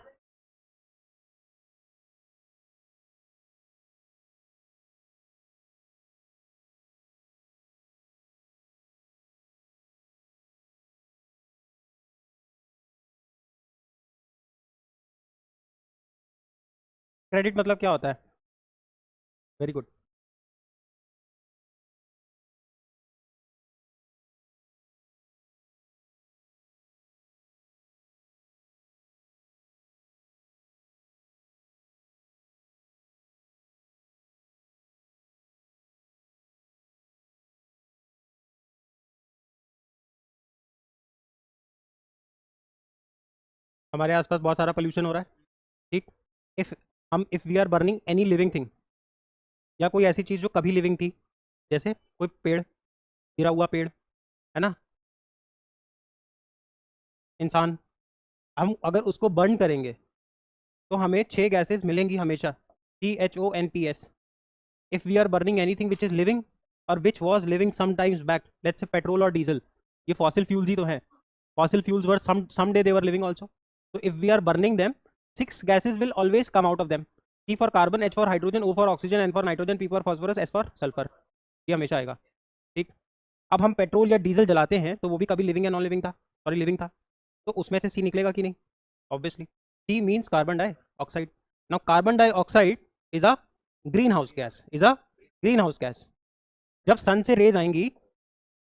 Credit मतलब क्या होता है? Very good. हमारे आसपास बहुत सारा पोल्यूशन हो रहा है, ठीक। If if we are burning any living thing, या कोई ऐसी चीज जो कभी लिविंग थी, जैसे कोई पेड़, गिरा हुआ पेड़, है ना, इंसान, हम अगर उसको बर्न करेंगे तो हमें 6 गैसेस मिलेंगी हमेशा, CHONPS। If we are burning anything which is living और which was living some times back, let's say petrol और डीजल, ये फॉसिल फ्यूल्स ही तो हैं। Fossil fuels were some day they were living also. तो if we are burning them, 6 gases will always come out of them. C for carbon, H for hydrogen, O for oxygen, N for nitrogen, P for phosphorus, S for sulphur. ये हमेशा आएगा, ठीक। अब हम पेट्रोल या डीजल जलाते हैं तो वो भी कभी लिविंग या नॉन लिविंग था? सॉरी, लिविंग था। तो उसमें से C निकलेगा कि नहीं? Obviously. C means carbon dioxide. Now carbon dioxide is a green house gas, is a green house gas. जब सन से रेज आएंगी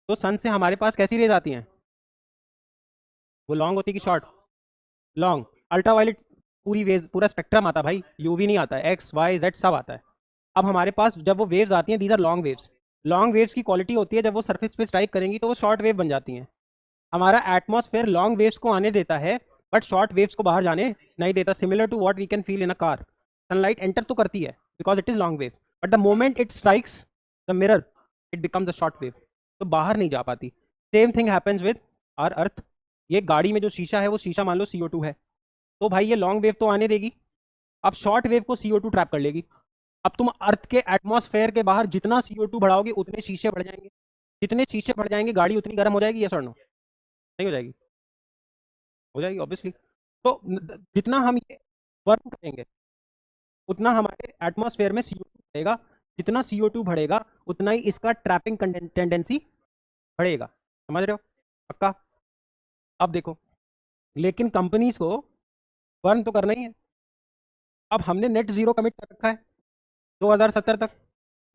तो सन से हमारे पास कैसी रेज आती हैं? वो लॉन्ग होती है कि शॉर्ट? लॉन्ग। अल्ट्रावायलेट पूरी वेव, पूरा स्पेक्ट्रम आता है भाई, यूवी नहीं आता है, XY Z सब आता है। अब हमारे पास जब वो वेव्स आती हैं, these are long waves. Long waves की क्वालिटी होती है, जब वो सरफेस पे स्ट्राइक करेंगी तो वो शॉर्ट वेव बन जाती हैं। हमारा एटमॉस्फेयर लॉन्ग वेव्स को आने देता है बट शॉर्ट वेव्स को बाहर जाने नहीं देता, similar to what we can feel in a car. Sunlight enter तो करती है because it is long wave, but the moment it strikes the mirror, it becomes a short wave, तो बाहर नहीं जा पाती। Same thing happens with our earth. ये गाड़ी में जो शीशा है, वो शीशा मान लो CO2 है, तो भाई ये लॉन्ग वेव तो आने देगी, अब शॉर्ट वेव को CO2 ट्रैप कर लेगी। अब तुम अर्थ के एटमॉस्फेयर के बाहर जितना CO2 बढ़ाओगे उतने शीशे बढ़ जाएंगे, जितने शीशे बढ़ जाएंगे गाड़ी उतनी गर्म हो जाएगी, यस और नो? नहीं हो जाएगी? हो जाएगी ऑब्वियसली। तो जितना हम ये वर्क करेंगे उतना हमारे एटमॉस्फेयर में CO2 बढ़ेगा, जितना CO2 बढ़ेगा उतना ही इसका ट्रैपिंग टेंडेंसी बढ़ेगा। समझ रहे हो? पक्का? अब देखो, लेकिन कंपनीज को बर्न तो करना ही है। अब हमने नेट जीरो कमिट कर रखा है 2070 तक,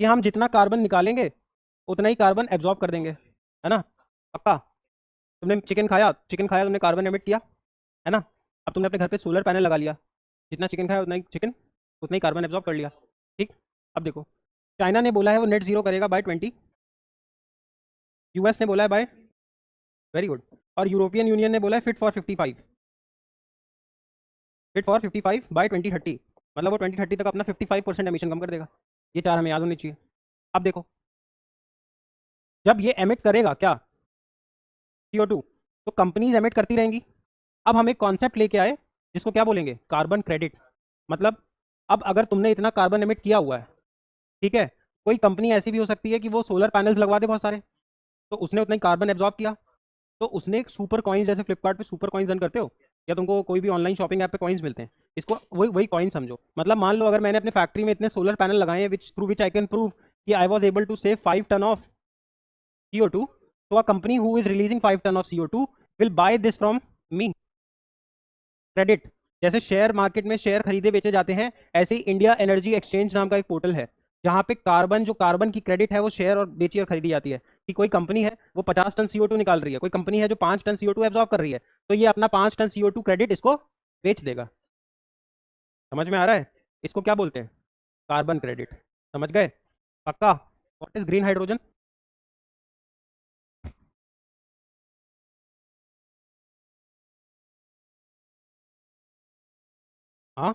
कि हम जितना कार्बन निकालेंगे उतना ही कार्बन एब्जॉर्ब कर देंगे, है ना? पक्का? तुमने चिकन खाया, चिकन खाया, तुमने कार्बन एमिट किया, है ना? अब तुमने अपने घर पे सोलर पैनल लगा लिया, जितना चिकन खाया उतना ही चिकन, उतना ही कार्बन एब्जॉर्ब कर लिया, ठीक। अब देखो, चाइना ने बोला है वो नेट जीरो करेगा बाय 20, US ने बोला है बाय, वेरी गुड, और यूरोपियन यूनियन ने बोला है fit for 55, fit for 55 by 2030। मतलब वो 2030 तक अपना 55% एमिशन कम कर देगा। ये चार हमें याद होनी चाहिए। अब देखो, जब ये एमिट करेगा क्या, CO2, तो कंपनीज एमिट करती रहेंगी। अब हम एक कॉन्सेप्ट लेके आए जिसको क्या बोलेंगे, कार्बन क्रेडिट। मतलब अब अगर तुमने इतना कार्बन एमिट किया हुआ है, ठीक है, कोई कंपनी ऐसी भी हो सकती है कि वो सोलर पैनल्स लगवा दे बहुत सारे, तो उसने उतना ही कार्बन एब्जॉर्ब किया, तो उसने एक सुपर कॉइन्स, जैसे फ्लिपकार्ट पे सुपर कॉइन्स रन करते हो, या तुमको कोई भी ऑनलाइन शॉपिंग ऐप पे कॉइन्स मिलते हैं, इसको वही वही कॉइन समझो। मतलब मान लो अगर मैंने अपने फैक्ट्री में इतने सोलर पैनल लगाए हैं which through which I can prove कि I was able to save 5 ton of CO2, तो a company who is releasing 5 ton of CO2 will buy this from me, credit. जैसे शेयर मार्केट में शेयर खरीदे बेचे जाते हैं, ऐसे ही इंडिया एनर्जी एक्सचेंज नाम का एक पोर्टल है जहां पे कार्बन, जो कार्बन की क्रेडिट है वो शेयर और बेची और खरीदी जाती है। कि कोई कंपनी है वो 50 टन CO2 निकाल रही है, कोई कंपनी है जो 5 टन CO2 एब्जॉर्ब कर रही है, तो ये अपना 5 टन CO2 क्रेडिट इसको बेच देगा। समझ में आ रहा है? इसको क्या बोलते हैं, कार्बन क्रेडिट। समझ गए? पक्का? What is green hydrogen? हाँ,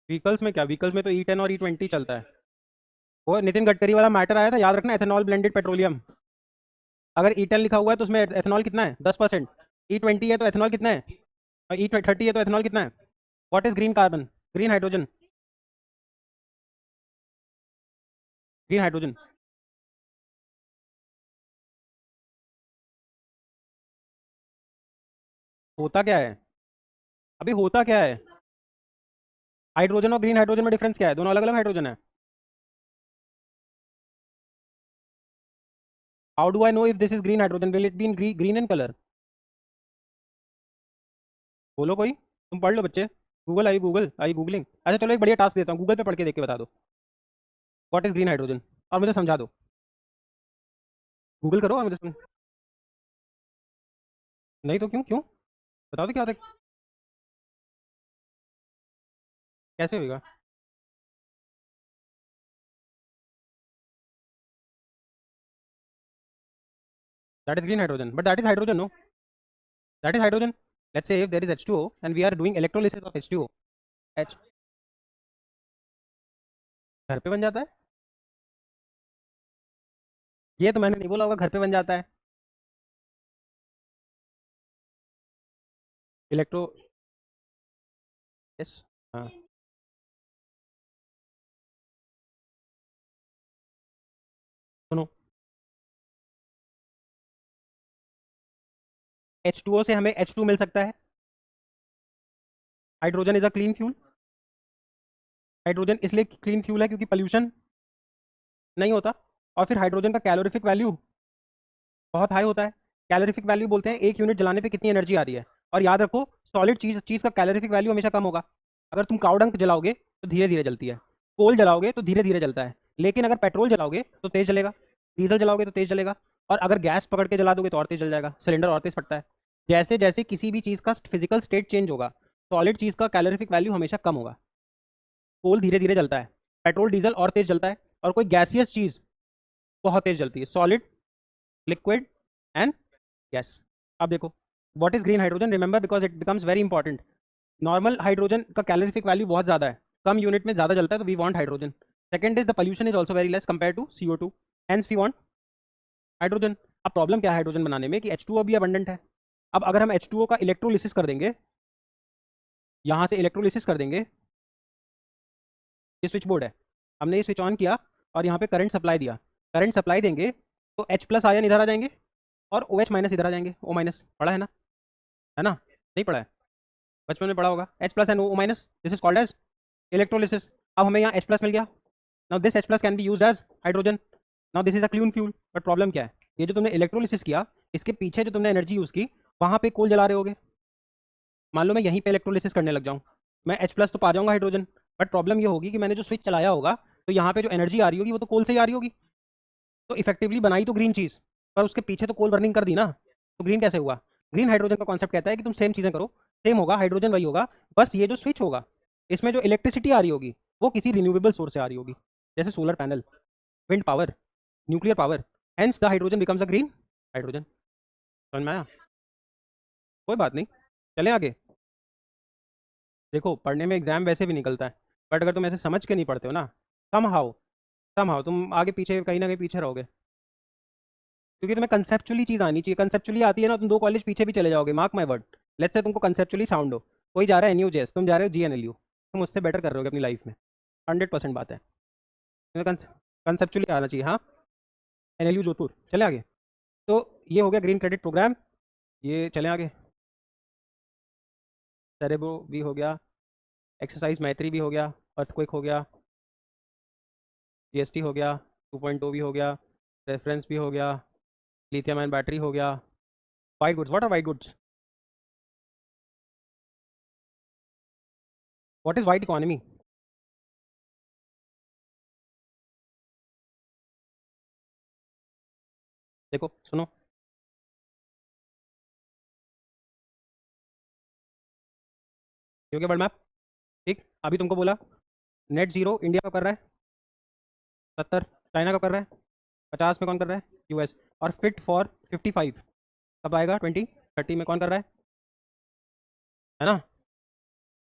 व्हीकल्स में क्या, व्हीकल्स में तो E10 और E20 चलता है। वो नितिन गडकरी वाला मैटर आया था, याद रखना, एथेनॉल ब्लेंडेड पेट्रोलियम। अगर E10 लिखा हुआ है तो उसमें एथेनॉल कितना है, 10%। E20 है तो एथेनॉल कितना है, और E30 है तो एथेनॉल कितना है। What is green carbon, green hydrogen, green hydrogen. होता क्या है, अभी होता क्या है, हाइड्रोजन और ग्रीन हाइड्रोजन में डिफरेंस क्या है, दोनों अलग अलग हाइड्रोजन है। How do I know if this is green hydrogen, will it be in green in colour. बोलो कोई, तुम पढ़ लो बच्चे, गूगल आई गूगलिंग। अच्छा चलो एक बढ़िया टास्क देता हूँ, गूगल पे पढ़ के देख के बता दो व्हाट इज ग्रीन हाइड्रोजन, और मुझे समझा दो। गूगल करो और मुझे नहीं तो क्यों क्यों, बताओ तो क्या होता है, कैसे होगा। That is green hydrogen, but that is hydrogen, no, that is hydrogen. Let's say if there is H2O and we are doing electrolysis of H2O। H घर पे बन जाता है, ये तो मैंने नहीं बोला होगा घर पे बन जाता है। इलेक्ट्रो, यस, हाँ, सुनो, H2O से हमें H2 मिल सकता है। Hydrogen is a clean fuel, hydrogen इसलिए क्लीन फ्यूल है क्योंकि पोल्यूशन नहीं होता। और फिर हाइड्रोजन का कैलोरीफिक वैल्यू बहुत हाई होता है। कैलोरीफिक वैल्यू बोलते हैं एक यूनिट जलाने पे कितनी एनर्जी आ रही है। और याद रखो, सॉलिड चीज चीज का कैलोरीफिक वैल्यू हमेशा कम होगा। अगर तुम कावडंक जलाओगे तो धीरे धीरे जलती है, कोल जलाओगे तो धीरे धीरे जलता है, लेकिन अगर पेट्रोल जलाओगे तो तेज जलेगा, डीजल जलाओगे तो तेज जलेगा, और अगर गैस पकड़ के जला दोगे तो और तेज जल जाएगा, सिलेंडर और तेज फटता है। जैसे जैसे किसी भी चीज का फिजिकल स्टेट चेंज होगा, सॉलिड चीज का कैलोरीफिक वैल्यू हमेशा कम होगा, कोल धीरे धीरे जलता है, पेट्रोल डीजल और तेज जलता है, और कोई गैसियस चीज बहुत तेज जलती है, सॉलिड, लिक्विड एंड गैस। अब देखो, what is green hydrogen, remember because it becomes very important. Normal hydrogen का कैलोरीफिक वैल्यू बहुत ज़्यादा है, कम यूनिट में ज़्यादा जलता है, तो we want hydrogen. Second is the pollution is also very less compare to CO2, hence we want hydrogen. अब प्रॉब्लम क्या है हाइड्रोजन बनाने में कि H2O भी अबंडेंट है। अब अगर हम H2O का इलेक्ट्रोलिसिस कर देंगे, यहाँ से इलेक्ट्रोलिसिस कर देंगे, ये स्विच बोर्ड है, हमने ये स्विच ऑन किया और यहाँ पे करंट सप्लाई दिया, करंट सप्लाई देंगे तो H+ आयन इधर आ जाएंगे और OH- इधर आ जाएंगे, O-, पढ़ा है ना, नहीं पढ़ा है, बचपन में पढ़ा होगा, H+ and O-, this is called as electrolysis. अब हमें यहाँ H+ मिल गया, now this H+ can be used as hydrogen, now this is a clean fuel. But problem क्या है, ये जो तुमने इलेक्ट्रोलिसिस किया, इसके पीछे जो तुमने एनर्जी यूज़ की, वहाँ पे कोल जला रहे होगे। मान लो मैं यहीं पे इलेक्ट्रोलिसिस करने लग जाऊँ, मैं H+ तो पा जाऊंगा हाइड्रोजन, बट प्रॉब्लम ये होगी कि मैंने जो स्विच चलाया होगा, तो यहाँ पे जो एनर्जी आ रही होगी वो तो कोल से ही आ रही होगी। तो इफेक्टिवली बनाई तो ग्रीन चीज़, पर उसके पीछे तो कोल बर्निंग कर दी ना, तो ग्रीन कैसे हुआ। ग्रीन हाइड्रोजन का कॉन्सेप्ट कहता है कि तुम सेम चीज़ें करो, सेम होगा, हाइड्रोजन वही होगा, बस ये जो स्विच होगा, इसमें जो इलेक्ट्रिसिटी आ रही होगी वो किसी रिन्यूएबल सोर्स से आ रही होगी, जैसे solar panel, wind power, nuclear power, hence the hydrogen becomes a green hydrogen. समझ में आया, कोई बात नहीं, चलें आगे। देखो पढ़ने में एग्जाम वैसे भी निकलता है, बट अगर तुम ऐसे समझ के नहीं पढ़ते हो ना, समहाउ समहाउ तुम आगे पीछे कहीं ना कहीं पीछे रहोगे, क्योंकि तुम्हें कंसेप्चुअली चीज़ आनी चाहिए, कंसेप्चुअली आती है ना, तुम 2 कॉलेज पीछे भी चले जाओगे, mark my word. Let's say तुमको कंसेप्चुअली साउंड हो, कोई जा रहा है NUJS, तुम जा रहे हो GNLU, तुम उससे बेटर कर रहे हो अपनी लाइफ में, 100% बात है। तुम्हें कंसेप्चुअली आना चाहिए, हाँ। NLU जोधपुर, चले आगे। तो ये हो गया ग्रीन क्रेडिट प्रोग्राम, ये चले आगे, सेरेबो भी हो गया, एक्सरसाइज मैत्री भी हो गया, अर्थक्वेक हो गया, GST हो गया, 2.2 भी हो गया, रेफरेंस भी हो गया, लिथियम आयन बैटरी हो गया, white goods, what are white goods, what is white economy. देखो सुनो, क्योंकि वर्ल्ड मैप, ठीक, अभी तुमको बोला नेट जीरो इंडिया का कर रहा है 70, चाइना का कर रहा है 50, में कौन कर रहा है, US, और फिट फॉर 55 कब आएगा, 20। 30 में कौन कर रहा है ना?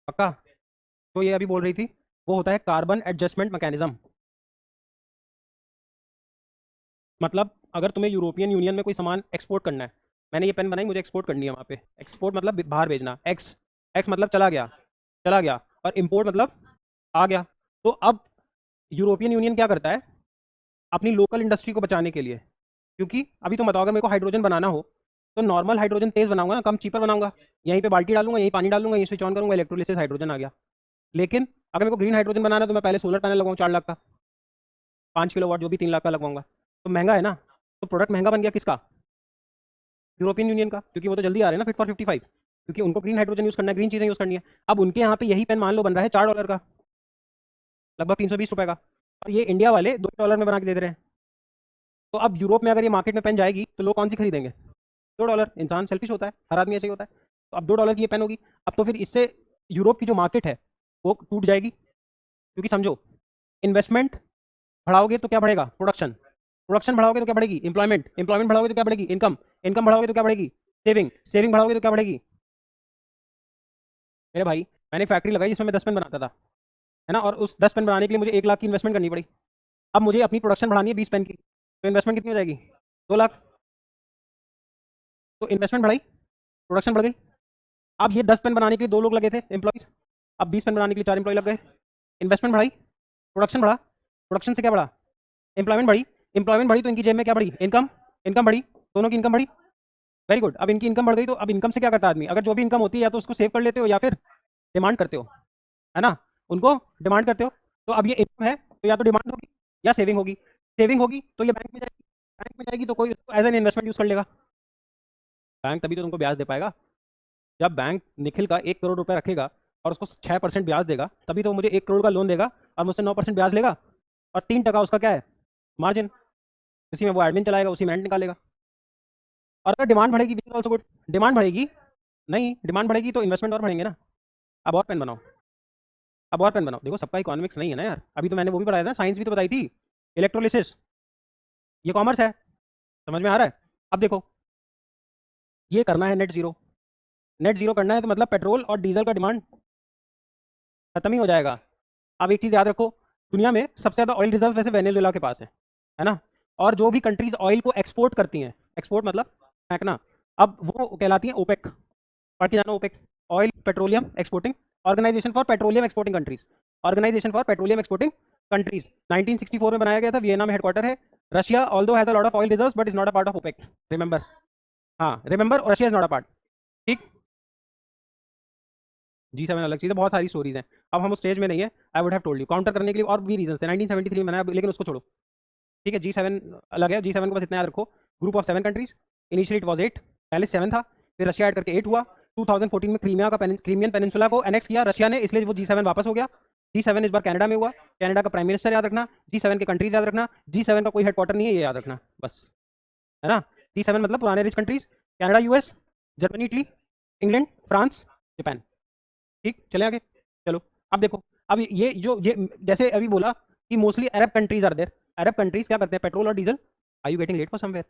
पक्का? तो ये अभी बोल रही थी, वो होता है कार्बन एडजस्टमेंट मैकेनिज्म। मतलब अगर तुम्हें यूरोपियन यूनियन में कोई सामान एक्सपोर्ट करना है, मैंने ये पेन बनाई, मुझे एक्सपोर्ट करनी है वहाँ पे, एक्सपोर्ट मतलब बाहर भेजना, एक्स, एक्स मतलब चला गया, चला गया, और इम्पोर्ट मतलब आ गया। तो अब यूरोपियन यूनियन क्या करता है अपनी लोकल इंडस्ट्री को बचाने के लिए, क्योंकि अभी तुम बताओ अगर मेरे को हाइड्रोजन बनाना हो तो नॉर्मल हाइड्रोजन तेज बनाऊंगा ना, कम चीपर बनाऊंगा, यहीं पे बाल्टी डालूंगा, यहीं पानी डालूंगा, यहीं स्विच ऑन करूंगा, इलेक्ट्रोलिसिस, हाइड्रोजन आ गया। लेकिन अगर मेरे को ग्रीन हाइड्रोजन बनाना है तो मैं पहले सोलर पैनल लगाऊंगा 4 लाख का, 5 किलोवाट जो भी 3 लाख का लगवाऊंगा, तो महंगा है ना। तो प्रोडक्ट महंगा बन गया किसका? यूरोपियन यूनियन का, क्योंकि वो तो जल्दी आ रहे हैं ना फिट फॉर 55, क्योंकि उनको ग्रीन हाइड्रोजन यूज करना है, ग्रीन चीजें यूज करनी है। अब उनके यहाँ पे यही पेन मान लो बन रहा है $4 का, लगभग $320 का, और ये इंडिया वाले $2 में बना के दे रहे हैं। तो अब यूरोप में अगर ये मार्केट में पेन जाएगी तो लोग कौन सी खरीदेंगे? $2। इंसान सेल्फिश होता है, हर आदमी ऐसे ही होता है। तो अब $2 की ये पेन होगी। अब तो फिर इससे यूरोप की जो मार्केट है वो टूट जाएगी, क्योंकि समझो, इन्वेस्टमेंट बढ़ाओगे तो क्या बढ़ेगा? प्रोडक्शन, प्रोडक्शन बढ़ाओगे तो क्या बढ़ेगी? एम्प्लॉयमेंट, एम्प्लॉयमेंट बढ़ाओगे तो क्या बढ़ेगी? इनकम, इनकम बढ़ाओगे तो क्या बढ़ेगी? सेविंग, सेविंग बढ़ाओगे तो क्या बढ़ेगी? मेरे भाई, मैंने फैक्ट्री लगाई जिसमें मैं 10 पेन बनाता था, है ना, और उस 10 पेन बनाने के लिए मुझे 1 लाख की इन्वेस्टमेंट करनी पड़ी। अब मुझे अपनी प्रोडक्शन बढ़ानी है 20 पेन की, तो इन्वेस्टमेंट कितनी हो जाएगी? 2 लाख। तो इन्वेस्टमेंट बढ़ाई, प्रोडक्शन बढ़ गई। अब ये 10 पेन बनाने के लिए 2 लोग लगे थे एम्प्लॉइज, अब 20 पेन बनाने के लिए 4 एम्प्लॉय लग गए। इन्वेस्टमेंट बढ़ाई, प्रोडक्शन बढ़ा, प्रोडक्शन से क्या बढ़ा? एम्प्लॉयमेंट बढ़ी, एम्प्लॉयमेंट बढ़ी तो इनकी जेब में क्या बढ़ी? इनकम, इनकम बढ़ी, दोनों की इनकम बढ़ी। Very good. अब इनकी इनकम बढ़ गई, तो अब इनकम से क्या करता है आदमी? अगर जो भी इनकम होती है या तो उसको सेव कर लेते हो या फिर डिमांड करते हो, है ना, उनको डिमांड करते हो। तो अब ये इनकम है तो या तो डिमांड होगी या सेविंग होगी, सेविंग होगी तो ये बैंक में जाएगी, बैंक में जाएगी तो कोई उसको एज एन इन्वेस्टमेंट यूज कर लेगा। बैंक तभी तो तुमको ब्याज दे पाएगा, जब बैंक निखिल का 1 करोड़ रुपए रखेगा और उसको 6% ब्याज देगा, तभी तो मुझे 1 करोड़ का लोन देगा और मुझसे 9% ब्याज लेगा, और 3% उसका क्या है? मार्जिन। उसी में वो एडमिन चलाएगा, उसी में रेंट निकालेगा। और अगर डिमांड बढ़ेगी, which is also good, demand बढ़ेगी, नहीं डिमांड बढ़ेगी तो इन्वेस्टमेंट और बढ़ेंगे ना। अब और पेन बनाओ, अब और पेन बनाओ। देखो सबका इकोनॉमिक्स नहीं है ना यार, अभी तो मैंने वो भी पढ़ाया था, साइंस भी तो बताई थी, इलेक्ट्रोलिसिस, ये कॉमर्स है, समझ में आ रहा है? अब देखो, ये करना है नेट जीरो, नेट जीरो करना है तो मतलब पेट्रोल और डीजल का डिमांड खत्म ही हो जाएगा। अब एक चीज़ याद रखो, दुनिया में सबसे ज़्यादा ऑयल रिजर्व वैसे वेनेजुएला के पास है ना, और जो भी कंट्रीज ऑयल को एक्सपोर्ट करती हैं, एक्सपोर्ट मतलब फेंकना, अब वो कहलाती हैं ओपेक। पढ़ के जाना OPEC, oil petroleum exporting organisation for petroleum exporting countries, organisation for petroleum exporting countries, 1964 में बनाया गया था, वियना में हेडक्वार्टर है। Russia although has a lot of oil reserves but is not a part of OPEC, remember. हाँ remember, Russia is not a part. ठीक, G7 अलग चीज़ है, बहुत सारी स्टोरीज हैं। अब हम उस स्टेज में नहीं है, I would have told you, counter करने के लिए और भी रीजन थे, 1973 में बनाया, लेकिन उसको छोड़ो। ठीक है, G7 अलग है, G7 को बस इतना याद रखो, group of 7 countries, initially it was 8, पहले 7 था, फिर रशिया ऐड करके 8 हुआ। 2014 में क्रीमियन पेनिनसुला को एनेक्स किया रशिया ने, इसलिए वो G7 वापस हो गया। G7 इस बार कनाडा में हुआ, कनाडा का प्राइम मिनिस्टर याद रखना, G7 के कंट्रीज याद रखना, G7 का कोई हेडक्वार्टर नहीं है, ये याद रखना बस, है ना। G7 मतलब पुराने rich countries, Canada, US, Germany, Italy, England, France, Japan. ठीक, चले आगे, चलो। अब देखो, अब ये जैसे अभी बोला कि mostly Arab countries are there, Arab countries क्या करते हैं? पेट्रोल और diesel, are you getting late for somewhere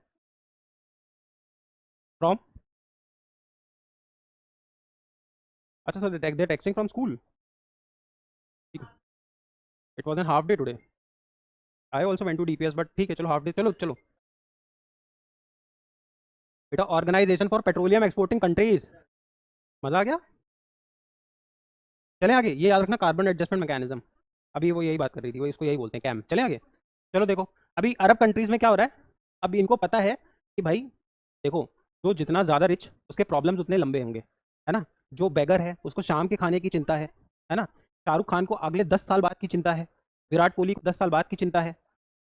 from? अच्छा sir, they texting from school, it was an half day today, I also went to DPS, but ठीक है चलो, हाफ डे, चलो चलो। बेटा organisation for petroleum exporting countries, मजा आ गया। चले आगे, ये याद रखना, कार्बन एडजस्टमेंट मैकेनिज्म, अभी वो यही बात कर रही थी, वो इसको यही बोलते हैं कैम। चले आगे, चलो देखो, अभी अरब कंट्रीज में क्या हो रहा है, अभी इनको पता है कि भाई देखो, जो जितना ज़्यादा रिच उसके प्रॉब्लम्स उतने लंबे होंगे, है ना। जो बेगर है उसको शाम के खाने की चिंता है ना। शाहरुख खान को अगले 10 साल बाद की चिंता है, विराट कोहली को 10 साल बाद की चिंता है,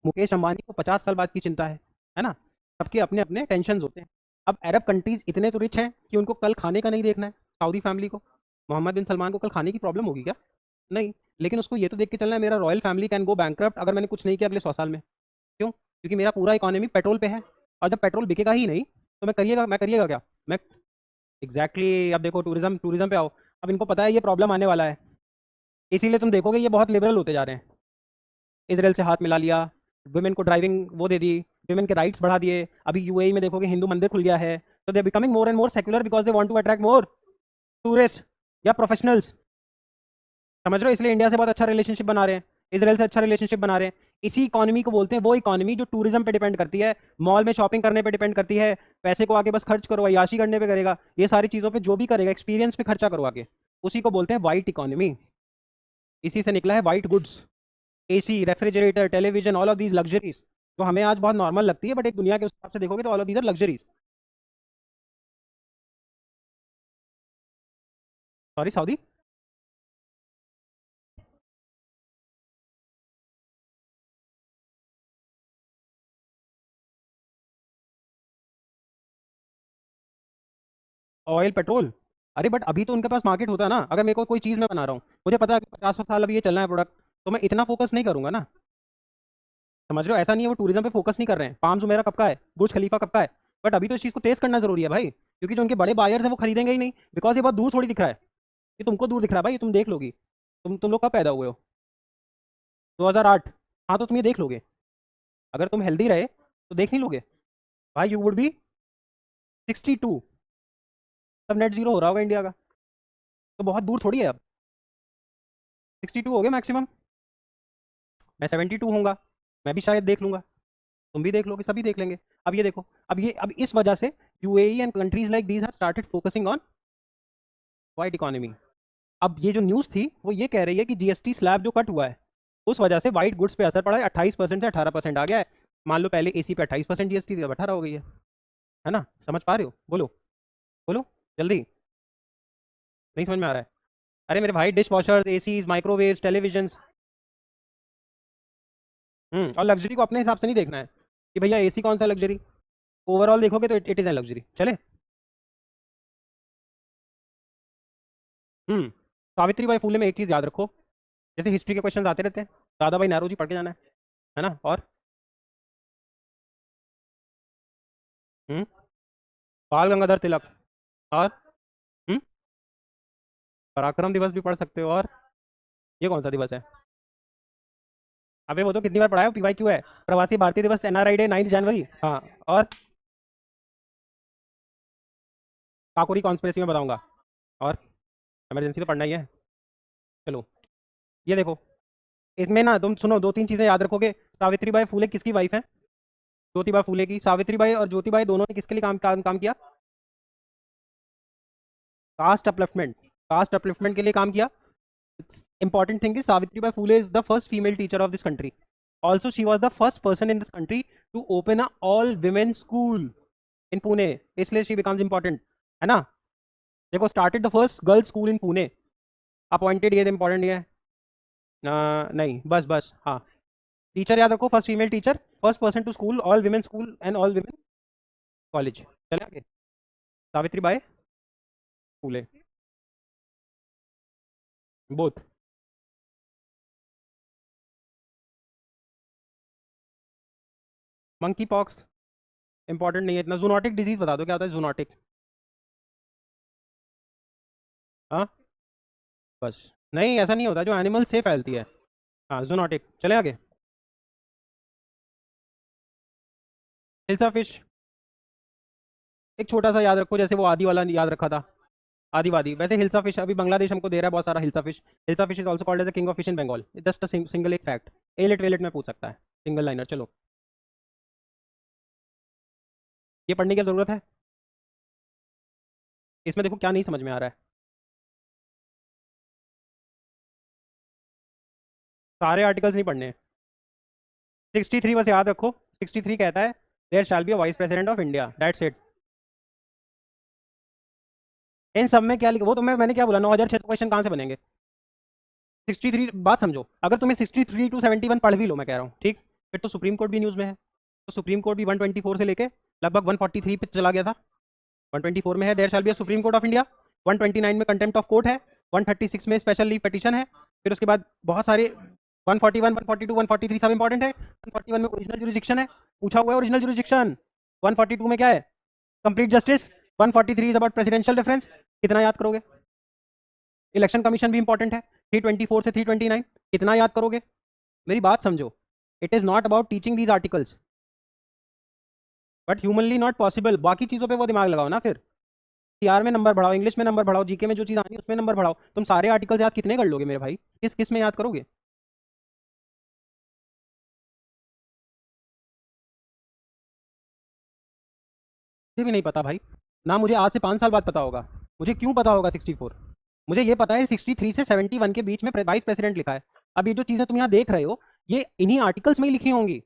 मुकेश अंबानी को 50 साल बाद की चिंता है ना। सबके अपने अपने टेंशन होते हैं। अब अरब कंट्रीज इतने तो रिच हैं कि उनको कल खाने का नहीं देखना है, सऊदी फैमिली को, मोहम्मद बिन सलमान को कल खाने की प्रॉब्लम होगी क्या? नहीं, लेकिन उसको ये तो देख के चलना है, मेरा royal family can go bankrupt अगर मैंने कुछ नहीं किया अगले 100 साल में। क्यों? क्योंकि मेरा पूरा इकोनॉमी पेट्रोल पे है, और जब पेट्रोल बिकेगा ही नहीं तो मैं करिएगा क्या? मैं एग्जैक्टली exactly, अब देखो टूरिज्म, टूरिज्म पे आओ। अब इनको पता है ये प्रॉब्लम आने वाला है, इसीलिए तुम देखोगे ये बहुत लिबरल होते जा रहे हैं। इसराइल से हाथ मिला लिया, वुमेन को ड्राइविंग वो दे दी, वुमेन के राइट्स बढ़ा दिए, अभी यूएई में देखोगे हिंदू मंदिर खुल गया है, So they're becoming more and more secular because they want to attract more tourists या प्रोफेशनल्स, समझ रहे हो? इसलिए इंडिया से बहुत अच्छा रिलेशनशिप बना रहे हैं, इसराइल से अच्छा रिलेशनशिप बना रहे हैं। इसी इकोनॉमी को बोलते हैं वो इकोनॉमी जो टूरिज्म पे डिपेंड करती है, मॉल में शॉपिंग करने पे डिपेंड करती है, पैसे को आगे बस खर्च करो, अय्याशी करने पे करेगा, ये सारी चीज़ों पे जो भी करेगा एक्सपीरियंस पे खर्चा करो आगे, उसी को बोलते हैं वाइट इकोनॉमी। इसी से निकला है white goods, AC, refrigerator, television, all of these luxuries जो हमें आज बहुत नॉर्मल लगती है, बट एक दुनिया के हिसाब से देखोगे तो all of these are luxuries. Sorry, Saudi. Oil, petrol. अरे बट अभी तो उनके पास मार्केट होता है ना। अगर मेरे को कोई चीज़ मैं बना रहा हूँ, मुझे पता है कि 50 साल अभी ये चलना है प्रोडक्ट, तो मैं इतना फोकस नहीं करूंगा ना। समझ रहे हो? ऐसा नहीं है वो टूरिज्म पे फोकस नहीं कर रहे हैं। पाम जुमेरा कब का है, बुर्ज खलीफा कब का है, बट अभी तो इस चीज़ को तेज करना जरूरी है भाई, क्योंकि जो उनके बड़े बायर्स हैं वो खरीदेंगे ही नहीं, बिकॉज ये बहुत दूर थोड़ी दिख रहा है। ये तुमको दूर दिख रहा है भाई, ये तुम देख लोगी। तुम लोग कब पैदा हुए हो? 2008। हाँ तो तुम ये देख लोगे, अगर तुम हेल्दी रहे तो देख नहीं लोगे भाई। यू वुड बी 62, तब नेट जीरो हो रहा होगा इंडिया का, तो बहुत दूर थोड़ी है अब। 62 हो गए मैक्सिमम, मैं 72 होऊंगा, मैं भी शायद देख लूंगा, तुम भी देख लोगे, सभी देख लेंगे। अब ये देखो, अब इस वजह से UAE and countries like these have started focusing on white economy. अब ये जो न्यूज़ थी वो ये कह रही है कि जीएसटी स्लैब जो कट हुआ है उस वजह से वाइट गुड्स पे असर पड़ा है, 28% से 18% आ गया है। मान लो पहले एसी पे 28% जीएसटी थी, अब 18 हो गई है ना? समझ पा रहे हो? बोलो बोलो जल्दी। नहीं समझ में आ रहा है? अरे मेरे भाई, dish washer, ACs, microwave, television. और लग्जरी को अपने हिसाब से नहीं देखना है कि भैया एसी कौन सा लग्जरी, ओवरऑल देखोगे तो इट इज़ एन लग्जरी। चले। सावित्री बाई फूले में एक चीज़ याद रखो, जैसे हिस्ट्री के क्वेश्चन आते रहते हैं, दादा भाई नारोजी पढ़ के जाना है ना? और हम्म बाल गंगाधर तिलक, और हम्म पराक्रम दिवस भी पढ़ सकते हो। और ये कौन सा दिवस है? अबे वो तो कितनी बार पढ़ा है, पीवाई क्यों है? प्रवासी भारतीय दिवस, एनआरआई डे 9 जनवरी। हाँ, और काकोरी कॉन्स्पिरेसी में बताऊंगा। और इमरजेंसी तो पढ़ना ही है। चलो, ये देखो, इसमें ना तुम सुनो, दो तीन चीजें याद रखोगे। सावित्री बाई फूले किसकी वाइफ है? ज्योतिबा फूले की। सावित्री बाई और ज्योतिबाई दोनों ने किसके लिए काम किया? Cast upliftment. कास्ट अपलिफ्टमेंट के लिए काम किया। Important thing is Savitri Bai Phule is the first female teacher of this country. Also she was the first person in this country to open a all women school in Pune, इसलिए शी बिकम्स इंपॉर्टेंट, है ना? देखो, started the first girls school in Pune. Appointed, ये इंपॉर्टेंट नहीं है। नहीं, बस बस, हाँ। टीचर याद रखो, first female teacher, first person to school all women school and all women college. चले आगे। सावित्री बाई फूले, बोथ। मंकी पॉक्स इंपॉर्टेंट नहीं है इतना। जूनोटिक डिजीज बता दो, क्या होता है जूनोटिक? हाँ, बस। नहीं, ऐसा नहीं होता, जो एनिमल से फैलती है। हाँ, जूनोटिक। चले आगे। हिल्सा फिश, एक छोटा सा याद रखो, जैसे वो आदि वाला याद रखा था, आदिवादी, वैसे हिल्सा फिश अभी बांग्लादेश हमको दे रहा है बहुत सारा hilsa fish. Hilsa fish is also called as a king of fish in Bengal. Just a single एक फैक्ट, एलेट वेलेट में पूछ सकता है, सिंगल लाइनर। चलो, ये पढ़ने की जरूरत है? इसमें देखो क्या नहीं समझ में आ रहा है। सारे आर्टिकल्स नहीं पढ़ने। 63 बस याद रखो। 63 कहता है there shall be a vice president of India, that's it. इन सब में क्या लिखा, वो तो मैंने क्या बोला, 9,600 क्वेश्चन कहाँ से बनेंगे? 63 बात समझो, अगर तुम्हें 63 टू 71 पढ़ भी लो, मैं कह रहा हूँ, ठीक, फिर तो सुप्रीम कोर्ट भी न्यूज़ में है। तो सुप्रीम कोर्ट भी 124 से लेके लगभग 143 पे चला गया था। 124 में है there shall be a supreme court of India. 129 में कंटेम्प्ट ऑफ कोर्ट है। 136 में स्पेशल लीव पिटीशन है। फिर उसके बाद बहुत सारे 141, 142, 143 सब इंपॉर्टेंट है। 141 में ओरिजिनल जुरिस्डिक्शन है, पूछा हुआ है ओरिजिनल जुरिस्डिक्शन। 142 में क्या है? Complete justice. 143 is about presidential difference. कितना याद करोगे? इलेक्शन कमीशन भी इंपॉर्टेंट है। 324 से 329 कितना याद करोगे? मेरी बात समझो, it is not about teaching these articles, but humanly not possible. बाकी चीज़ों पे वो दिमाग लगाओ ना फिर। सीआर में नंबर बढ़ाओ, इंग्लिश में नंबर बढ़ाओ, जीके में जो चीज़ आनी है उसमें नंबर बढ़ाओ। तुम सारे आर्टिकल्स याद कितने कर लोगे मेरे भाई? किस किस में याद करोगे? मुझे भी नहीं पता भाई। ना मुझे आज से 5 साल बाद पता होगा। मुझे क्यों पता होगा 64? मुझे ये पता है 63 से 71 के बीच में वाइस प्रेसिडेंट लिखा है। अब ये जो चीज़ें तुम यहाँ देख रहे हो, ये इन्हीं आर्टिकल्स में ही लिखी होंगी।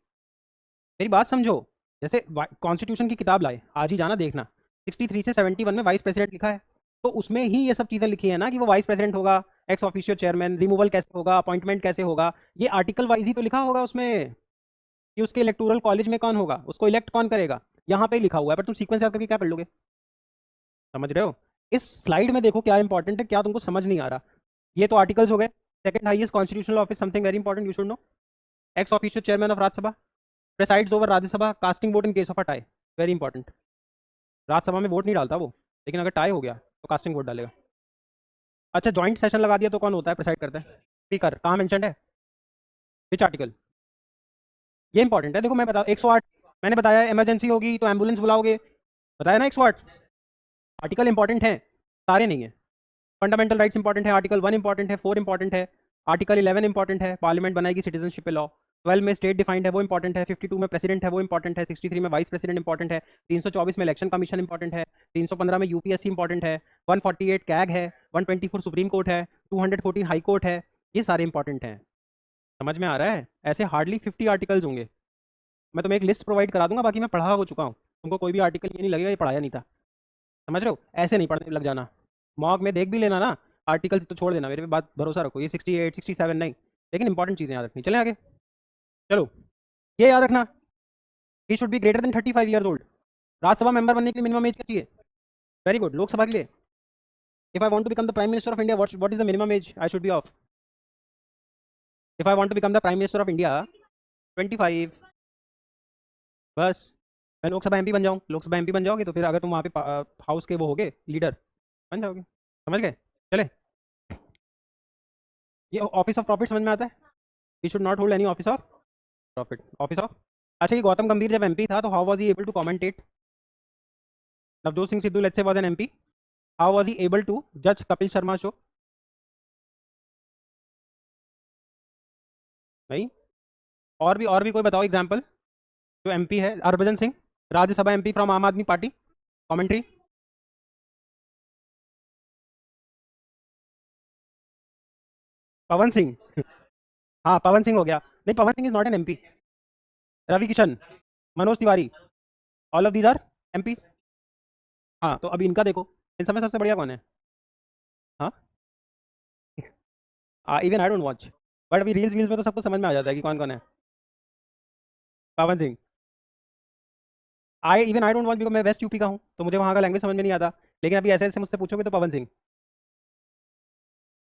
मेरी बात समझो। जैसे कॉन्स्टिट्यूशन की किताब लाए, आज ही जाना देखना। 63 से 71 में वाइस प्रेसिडेंट लिखा है। तो उसमें ही ये सब चीज़ें लिखी है ना, कि वो वाइस प्रेसिडेंट होगा, एक्स ऑफिशियो चेयरमैन, रिमूवल कैसे होगा, अपॉइंटमेंट कैसे होगा। ये आर्टिकल वाइज ही तो लिखा होगा उसमें, कि उसके इलेक्टोरल कॉलेज में कौन होगा, उसको इलेक्ट कौन करेगा। यहाँ पे ही लिखा हुआ है, पर तुम सीक्वेंस याद करके क्या कर लोगे? समझ रहे हो? इस स्लाइड में देखो क्या इंपॉर्टेंट है, क्या तुमको समझ नहीं आ रहा। ये तो आर्टिकल्स हो गए। Second highest constitutional office, something very important you should know. Ex officio chairman of Rajya Sabha, presides over Rajya Sabha, casting vote in case of a tie, very important. Rajya Sabha में वोट नहीं डालता वो, लेकिन अगर टाई हो गया तो कास्टिंग वोट डालेगा। अच्छा, ज्वाइंट सेशन लगा दिया तो कौन होता है, प्रेसाइड करता है? स्पीकर। कहाँ मेंशनड है? Which article? ये इंपॉर्टेंट है। देखो मैं बता, 108 मैंने बताया, इमरजेंसी होगी तो एम्बुलेंस बुलाओगे, बताया ना 108। आर्टिकल इंपॉर्टेंट है, सारे नहीं है। फंडामेंटल राइट्स इंपॉर्टेंट है, आर्टिकल 1 इंपॉर्टेंट है, 4 इंपॉर्टेंट है, आर्टिकल 11 इंपॉर्टेंट है, पार्लियामेंट बनाएगी सिटीजनशिप पे लॉ। 12 में स्टेट डिफाइंड है, वो इंपॉर्टेंट है। 52 में प्रेसिडेंट है, वो इंपॉर्टेंट है। 63 में वाइस प्रेसिडेंट इंपॉर्टेंट है। 324 में इलेक्शन कमीशन इंपॉर्टेंट है। 315 में यूपीएससी इंपॉर्टेंट है। 148 कैग है। 124 सुप्रीम कोर्ट है। 214 हाई कोर्ट है। ये सारे इंपॉर्टेंट हैं। समझ में आ रहा है? ऐसे हार्डली 50 आर्टिकल्स होंगे। मैं तुम्हें एक लिस्ट प्रोवाइड करा दूंगा, बाकी मैं पढ़ा हो चुका हूँ। तुमको कोई भी आर्टिकल ये नहीं लगेगा ये पढ़ाया नहीं था। समझ रहे हो? ऐसे नहीं पढ़ने लग जाना। मॉक में देख भी लेना ना, आर्टिकल्स तो छोड़ देना, मेरे पे बात भरोसा रखो। ये 68 67 नहीं, लेकिन इंपॉर्टेंट चीज़ें याद रखनी। चलें आगे। चलो, ये याद रखना, he should be greater than 35 years old. Rajya Sabha member बनने के लिए मिनिमम एज क्या चाहिए? Very good. लोकसभा के लिए, if I want to become the prime minister of India, what is the minimum age I should be of? If I want to become the prime minister of India, 25। बस। मैं लोकसभा एमपी बन जाऊँ, लोकसभा एमपी बन जाओगे तो फिर अगर तुम वहाँ पे हाउस के वो होगे लीडर, बन जाओगे। समझ गए? चले। ये ऑफिस ऑफ प्रॉफिट समझ में आता है? He should not hold any office of profit. Office of, अच्छा, ये गौतम गंभीर जब एमपी था तो how was he able to commentate? Navjot Singh Sidhu let's say was an MP, how was he able to जज कपिल शर्मा शो? नहीं। और भी कोई बताओ एग्जांपल, जो एमपी है। हरभजन सिंह, राज्यसभा एमपी फ्रॉम आम आदमी पार्टी, कमेंट्री। पवन सिंह। हाँ, पवन सिंह हो गया। नहीं, Pawan Singh is not an MP. Ravi Kishan, Manoj Tiwari, all of these are MP. हाँ, तो अभी इनका देखो, इन सब में सबसे बढ़िया कौन है? हाँ, even I don't watch, but अभी रील्स वील्स में तो सबको समझ में आ जाता है कि कौन कौन है। Pawan Singh. I don't watch, because मैं वेस्ट यूपी का हूँ, तो मुझे वहाँ का लैंग्वेज समझ में नहीं आता। लेकिन अभी ऐसे ऐसे मुझसे पूछोगे तो Pawan Singh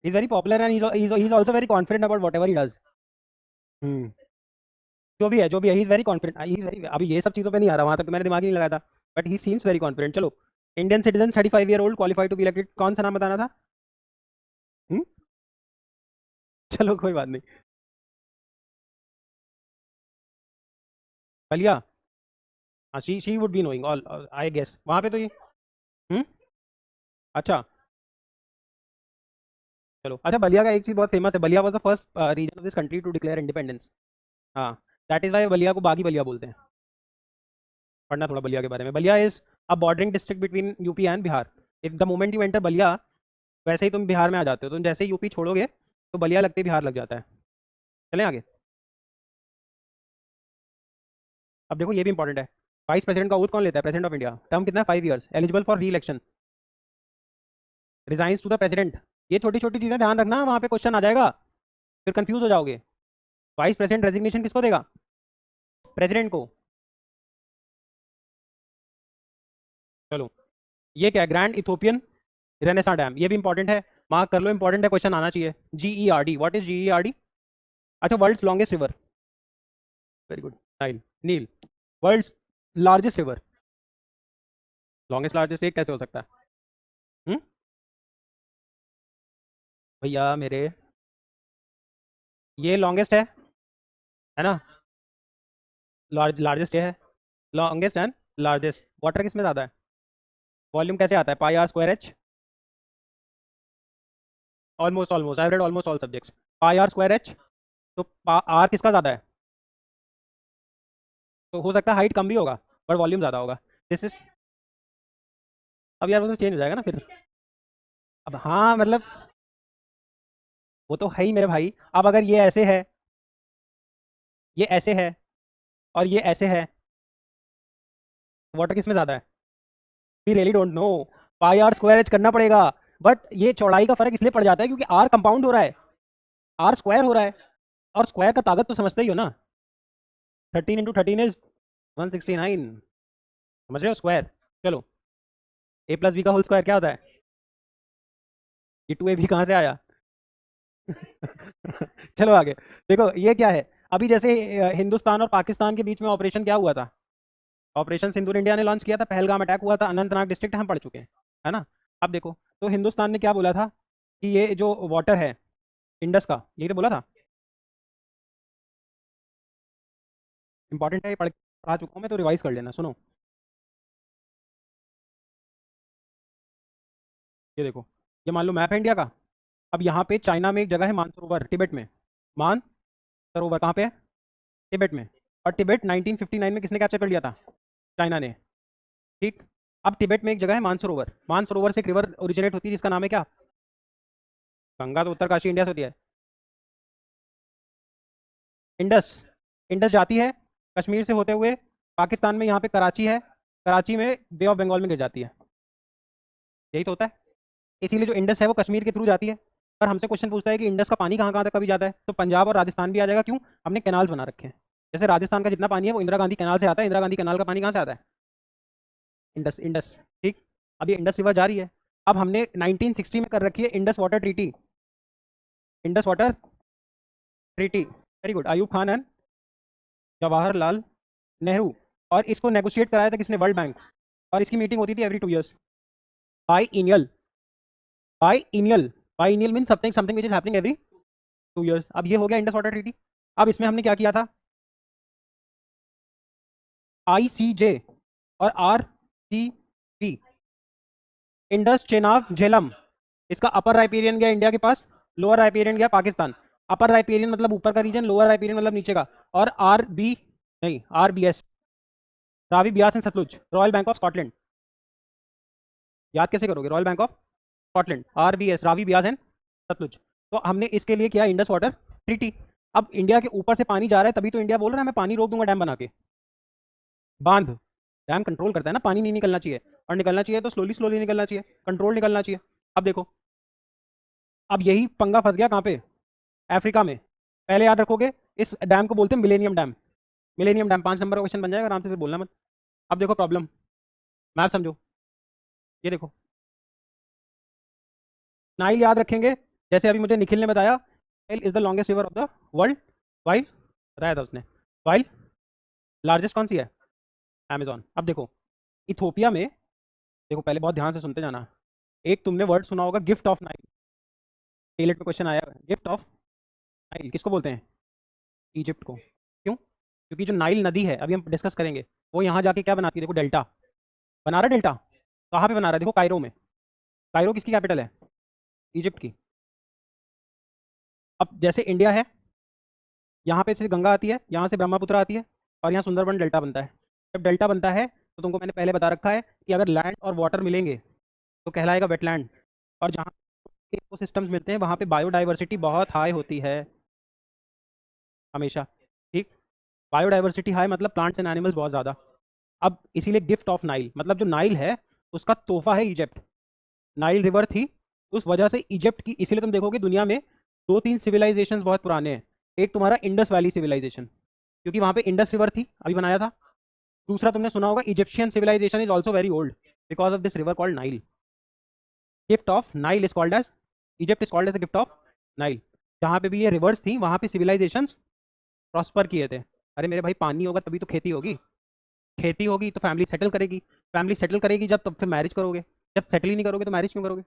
is very popular and he is also very confident about whatever he does. जो भी है, he is very confident, he is very, अभी ये सब चीज़ों पे नहीं आ रहा, वहाँ तक तो मैंने दिमाग ही नहीं लगाया था। But he seems very confident. चलो, Indian citizen 35 year old qualified to be elected, कौन सा नाम बताना था? हम्म? चलो कोई बात नहीं। बलिया। हाँ, she would be knowing all, I guess वहाँ पे तो ये। हम्म? अच्छा। चलो, अच्छा, बलिया का एक चीज़ बहुत फेमस है, Ballia was the first region of this country to declare independence. हाँ, दैट इज वाई बलिया को बागी बलिया बोलते हैं। पढ़ना थोड़ा बलिया के बारे में। Ballia is a bordering district between UP and Bihar. If the moment you enter Ballia, वैसे ही तुम बिहार में आ जाते हो। तुम जैसे ही यूपी छोड़ोगे तो बलिया लगते ही बिहार लग जाता है। चलें आगे। अब देखो, ये भी इंपॉर्टेंट है। वाइस प्रेसिडेंट का ओथ कौन लेता है? President of India. टर्म कितना है? 5 years. Eligible for re election, resigns to the president. ये छोटी छोटी चीज़ें ध्यान रखना, वहाँ पे क्वेश्चन आ जाएगा, फिर कंफ्यूज हो जाओगे। वाइस प्रेसिडेंट रेजिग्नेशन किसको देगा? प्रेसिडेंट को। चलो, ये क्या है? ग्रैंड इथोपियन रेनेसा डैम, ये भी इंपॉर्टेंट है, मार्क कर लो, इंपॉर्टेंट है, क्वेश्चन आना चाहिए। GERD, what is GERD? अच्छा, world's longest river, very good. Nile. नील। World's largest river, longest largest एक कैसे हो सकता है? हम्म? भैया मेरे, ये लॉन्गेस्ट है ना? लार्जेस्ट ये है, लॉन्गेस्ट एंड लार्जेस्ट। वाटर किस में ज़्यादा है? वॉल्यूम कैसे आता है? Pi r square h. Almost almost I read almost all subjects. Pi r square h. तो आर किसका ज़्यादा है? तो हो सकता है हाइट कम भी होगा पर वॉल्यूम ज़्यादा होगा। दिस इज, अब यार वो तो चेंज हो जाएगा ना फिर। अब हाँ मतलब वो तो है ही मेरे भाई। अब अगर ये ऐसे है, ये ऐसे है और ये ऐसे है, वाटर किस में ज़्यादा है? We really don't know. Pi r square H करना पड़ेगा। बट ये चौड़ाई का फर्क इसलिए पड़ जाता है क्योंकि आर कंपाउंड हो रहा है, आर स्क्वायर हो रहा है। और स्क्वायर का ताकत तो समझते ही हो ना। 13 × 13 इज 169। समझ रहे हो स्क्वायर? चलो, ए प्लस बी का होल स्क्वायर क्या होता है? ये 2ab कहाँ से आया? चलो आगे। देखो ये क्या है। अभी जैसे हिंदुस्तान और पाकिस्तान के बीच में ऑपरेशन क्या हुआ था? ऑपरेशन सिंदूर इंडिया ने लॉन्च किया था, पहलगाम अटैक हुआ था, अनंतनाग डिस्ट्रिक्ट हम पढ़ चुके हैं, है ना। अब देखो, तो हिंदुस्तान ने क्या बोला था कि ये जो वाटर है इंडस का, यही तो बोला था। इंपॉर्टेंट है, ये पढ़ा चुका हूँ मैं, तो रिवाइज कर लेना। सुनो, ये देखो, ये मान लो मैप है इंडिया का। अब यहाँ पे चाइना में एक जगह है मानसरोवर, तिब्बत में। मानसरोवर कहाँ पे है? तिब्बत में। और तिब्बत 1959 में किसने कैप्चर कर लिया था? चाइना ने। ठीक। अब तिब्बत में एक जगह है मानसरोवर, मानसरोवर से एक रिवर ओरिजिनेट होती है जिसका नाम है क्या? गंगा तो उत्तरकाशी इंडिया से होती है। इंडस। इंडस जाती है कश्मीर से होते हुए पाकिस्तान में, यहाँ पे कराची है, कराची में बे ऑफ बंगाल में गिर जाती है। यही तो होता है। इसीलिए जो इंडस है वो कश्मीर के थ्रू जाती है। पर हमसे क्वेश्चन पूछता है कि इंडस का पानी कहाँ कहाँ तक कभी जाता है, तो पंजाब और राजस्थान भी आ जाएगा। क्यों? हमने कैनाल्स बना रखे हैं। जैसे राजस्थान का जितना पानी है वो इंदिरा गांधी कैनाल से आता है। इंदिरा गांधी कैनाल का पानी कहाँ से आता है? Indus, Indus. ठीक। अब ये इंडस रिवर जा रही है। अब हमने 1960 में कर रखी है Indus water treaty. Indus water treaty. Very good, Ayub Khan and Jawaharlal Nehru. और इसको नेगोशिएट कराया था किसने? World Bank. और इसकी मीटिंग होती थी every 2 years. Biennial. Biennial. Biennial mean something something which is happening every 2 years. अब ये हो गया इंडस वाटर ट्रीटी। अब इसमें हमने क्या किया था? ICJ और RCP। इंडस, चेनाब, झेलम। इसका अपर राइपेरियन गया इंडिया के पास, लोअर राइपेरियन गया पाकिस्तान। अपर राइपेरियन मतलब ऊपर का रीजन, लोअर राइपेरियन मतलब नीचे का। और RBS, Ravi Beas and Sutlej, Royal Bank of Scotland. याद कैसे करोगे? Royal Bank of Scotland, RBS, Ravi Beas and Sutlej. तो हमने इसके लिए किया इंडस वाटर ट्रीटी। अब इंडिया के ऊपर से पानी जा रहा है, तभी तो इंडिया बोल रहा है मैं पानी रोक दूंगा डैम बना के। बांध। डैम कंट्रोल करता है ना, पानी नहीं निकलना चाहिए। और निकलना चाहिए तो स्लोली स्लोली निकलना चाहिए, कंट्रोल निकलना चाहिए। अब देखो, अब यही पंगा फंस गया कहाँ पे? अफ्रीका में। पहले याद रखोगे, इस डैम को बोलते हैं millennium dam. Millennium dam 5 number का क्वेश्चन बन जाएगा, आराम से, फिर बोलना मत। अब देखो प्रॉब्लम, मैप समझो। ये देखो, नाइल याद रखेंगे। जैसे अभी मुझे निखिल ने बताया, Nile is the longest river of the world. While, बताया था उसने। वाइल लार्जेस्ट कौन सी है? अमेजॉन। अब देखो, इथोपिया में, देखो पहले बहुत ध्यान से सुनते जाना। एक तुमने वर्ड सुना होगा, गिफ्ट ऑफ नाइल। टेलेट में क्वेश्चन आया, गिफ्ट ऑफ नाइल किसको बोलते हैं? इजिप्ट को। क्यों? क्योंकि जो नाइल नदी है, अभी हम डिस्कस करेंगे, वो यहाँ जाके क्या बनाती है? देखो डेल्टा बना रहा है। डेल्टा कहाँ पे बना रहा है? देखो कायरो में। कायरो किसकी कैपिटल है? इजिप्ट की। अब जैसे इंडिया है, यहाँ पे से गंगा आती है, यहाँ से ब्रह्मपुत्र आती है, और यहाँ सुंदरबन डेल्टा बनता है। जब डेल्टा बनता है तो तुमको मैंने पहले बता रखा है कि अगर लैंड और वाटर मिलेंगे तो कहलाएगा वेटलैंड। और जहाँ इकोसिस्टम्स मिलते हैं वहाँ पे बायोडाइवर्सिटी बहुत हाई होती है हमेशा। ठीक। बायोडाइवर्सिटी हाई मतलब प्लांट्स एंड एनिमल्स बहुत ज़्यादा। अब इसीलिए गिफ्ट ऑफ नाइल मतलब जो नाइल है उसका तोहफा है इजिप्ट। नाइल रिवर थी, उस वजह से इजिप्ट की, इसीलिए तुम देखोगे दुनिया में 2-3 सिविलाइजेशन बहुत पुराने हैं। एक तुम्हारा इंडस वैली सिविलाइजेशन, क्योंकि वहाँ पे इंडस रिवर थी, अभी बनाया था। दूसरा तुमने सुना होगा Egyptian civilisation is also very old because of this river called Nile. Gift of Nile is called as, Egypt is called as the gift of Nile. जहाँ पे भी ये रिवर्स थी वहाँ पे सिविलाइजेशन प्रॉस्पर किए थे। अरे मेरे भाई, पानी होगा तभी तो खेती होगी। खेती होगी तो फैमिली सेटल करेगी। फैमिली सेटल करेगी जब, तब फिर मैरिज करोगे। जब सेटल ही नहीं करोगे तो मैरिज क्यों करोगे?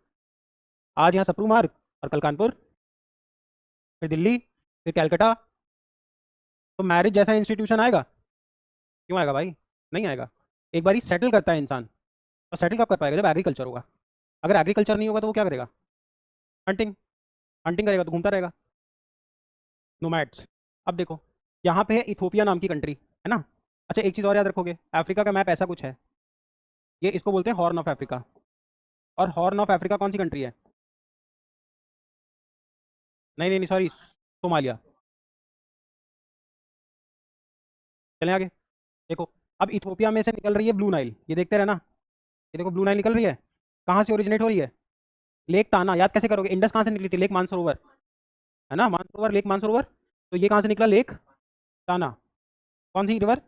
आज यहाँ सप्रू मार्ग और कल कानपुर, फिर दिल्ली, फिर कैलकाटा। तो मैरिज जैसा इंस्टीट्यूशन आएगा? क्यों आएगा भाई? नहीं आएगा। एक बार ही सेटल करता है इंसान, और सेटल कब कर पाएगा? जब एग्रीकल्चर होगा। अगर एग्रीकल्चर नहीं होगा तो वो क्या करेगा? हंटिंग। हंटिंग करेगा तो घूमता रहेगा। नोमैड्स। अब देखो, यहाँ पे है इथोपिया नाम की कंट्री, है ना? अच्छा, एक चीज़ और याद रखोगे, अफ्रीका का मैप ऐसा कुछ है, ये इसको बोलते हैं हॉर्न ऑफ अफ्रीका। और हॉर्न ऑफ अफ्रीका कौन सी कंट्री है? नहीं नहीं नहीं, सॉरी, सोमालिया। चलें आगे। देखो, अब इथोपिया में से निकल रही है ब्लू नाइल, ये देखते रहना। ये देखो, ब्लू नाइल निकल रही है। कहाँ से ओरिजिनेट हो रही है? लेक ताना। याद कैसे करोगे? इंडस कहाँ से निकली थी? लेक मानसरोवर, है ना? मानसरोवर, लेक मानसरोवर। तो ये कहाँ से निकला? लेक ताना। कौन सी रिवर?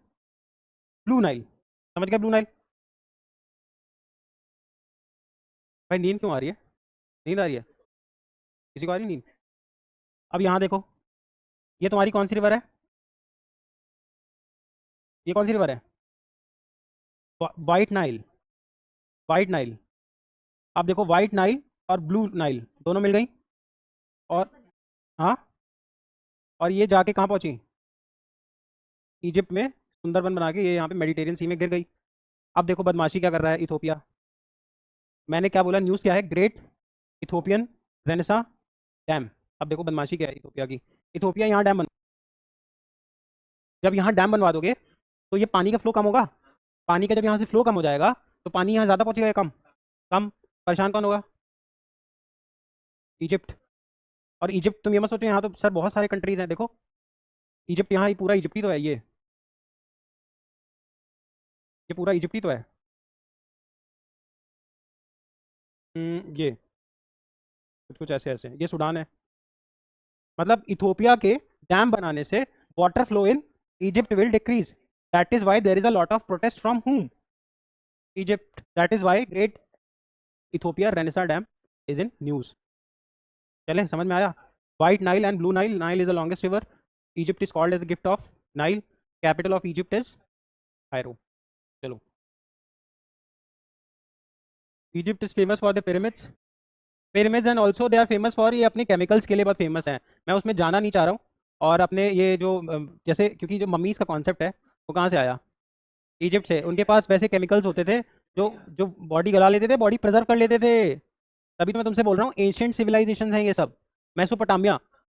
Blue Nile. समझ गए? Blue Nile. भाई नींद क्यों आ रही है? नींद आ रही है? किसी को आ रही है नींद? अब यहाँ देखो, ये तुम्हारी कौन सी रिवर है? ये कौन सी रिवर है? White Nile. White Nile. अब देखो, वाइट नाइल और ब्लू नाइल दोनों मिल गई। और हाँ, और ये जाके कहाँ पहुंची? इजिप्ट में सुंदरबन बना के ये यहाँ पे मेडिटेरियन सी में गिर गई। अब देखो बदमाशी क्या कर रहा है इथोपिया। मैंने क्या बोला? न्यूज़ क्या है? Great Ethiopian Renaissance dam. अब देखो बदमाशी क्या है इथोपिया की। इथोपिया यहाँ डैम बन, जब यहाँ डैम बनवा दोगे तो ये पानी का फ्लो कम होगा। पानी का जब यहाँ से फ्लो कम हो जाएगा तो पानी यहाँ ज़्यादा पहुँचेगा या कम? कम। परेशान कौन होगा? इजिप्ट। और इजिप्ट, तुम ये मत सोचो यहाँ तो सर बहुत सारे कंट्रीज हैं, देखो इजिप्ट यहाँ, ये पूरा इजिप्ट ही तो है, ये पूरा इजिप्ट ही तो है। ये कुछ कुछ ऐसे ऐसे, ये सूडान है। मतलब इथोपिया के डैम बनाने से water flow in Egypt will decrease, that is why there is a lot of protest from whom? Egypt. That is why Great Ethiopia Renaissance Dam is in news. चलें, समझ में आया? White Nile and Blue Nile. Nile is the longest river. Egypt is called as gift of Nile. Capital of Egypt is Cairo. चलो, Egypt is famous for the pyramids. Pyramids and also they are famous for, ये अपने केमिकल्स के लिए बहुत फेमस है। मैं उसमें जाना नहीं चाह रहा हूँ। और अपने ये जो जैसे, क्योंकि जो मम्मीज़ का कॉन्सेप्ट है वो कहाँ से आया? इजिप्ट से। उनके पास वैसे केमिकल्स होते थे जो जो बॉडी गला लेते थे, बॉडी प्रिजर्व कर लेते थे। तभी तो मैं तुमसे बोल रहा हूँ एंशियंट सिविलाइजेशन हैं ये सब। Mesopotamia,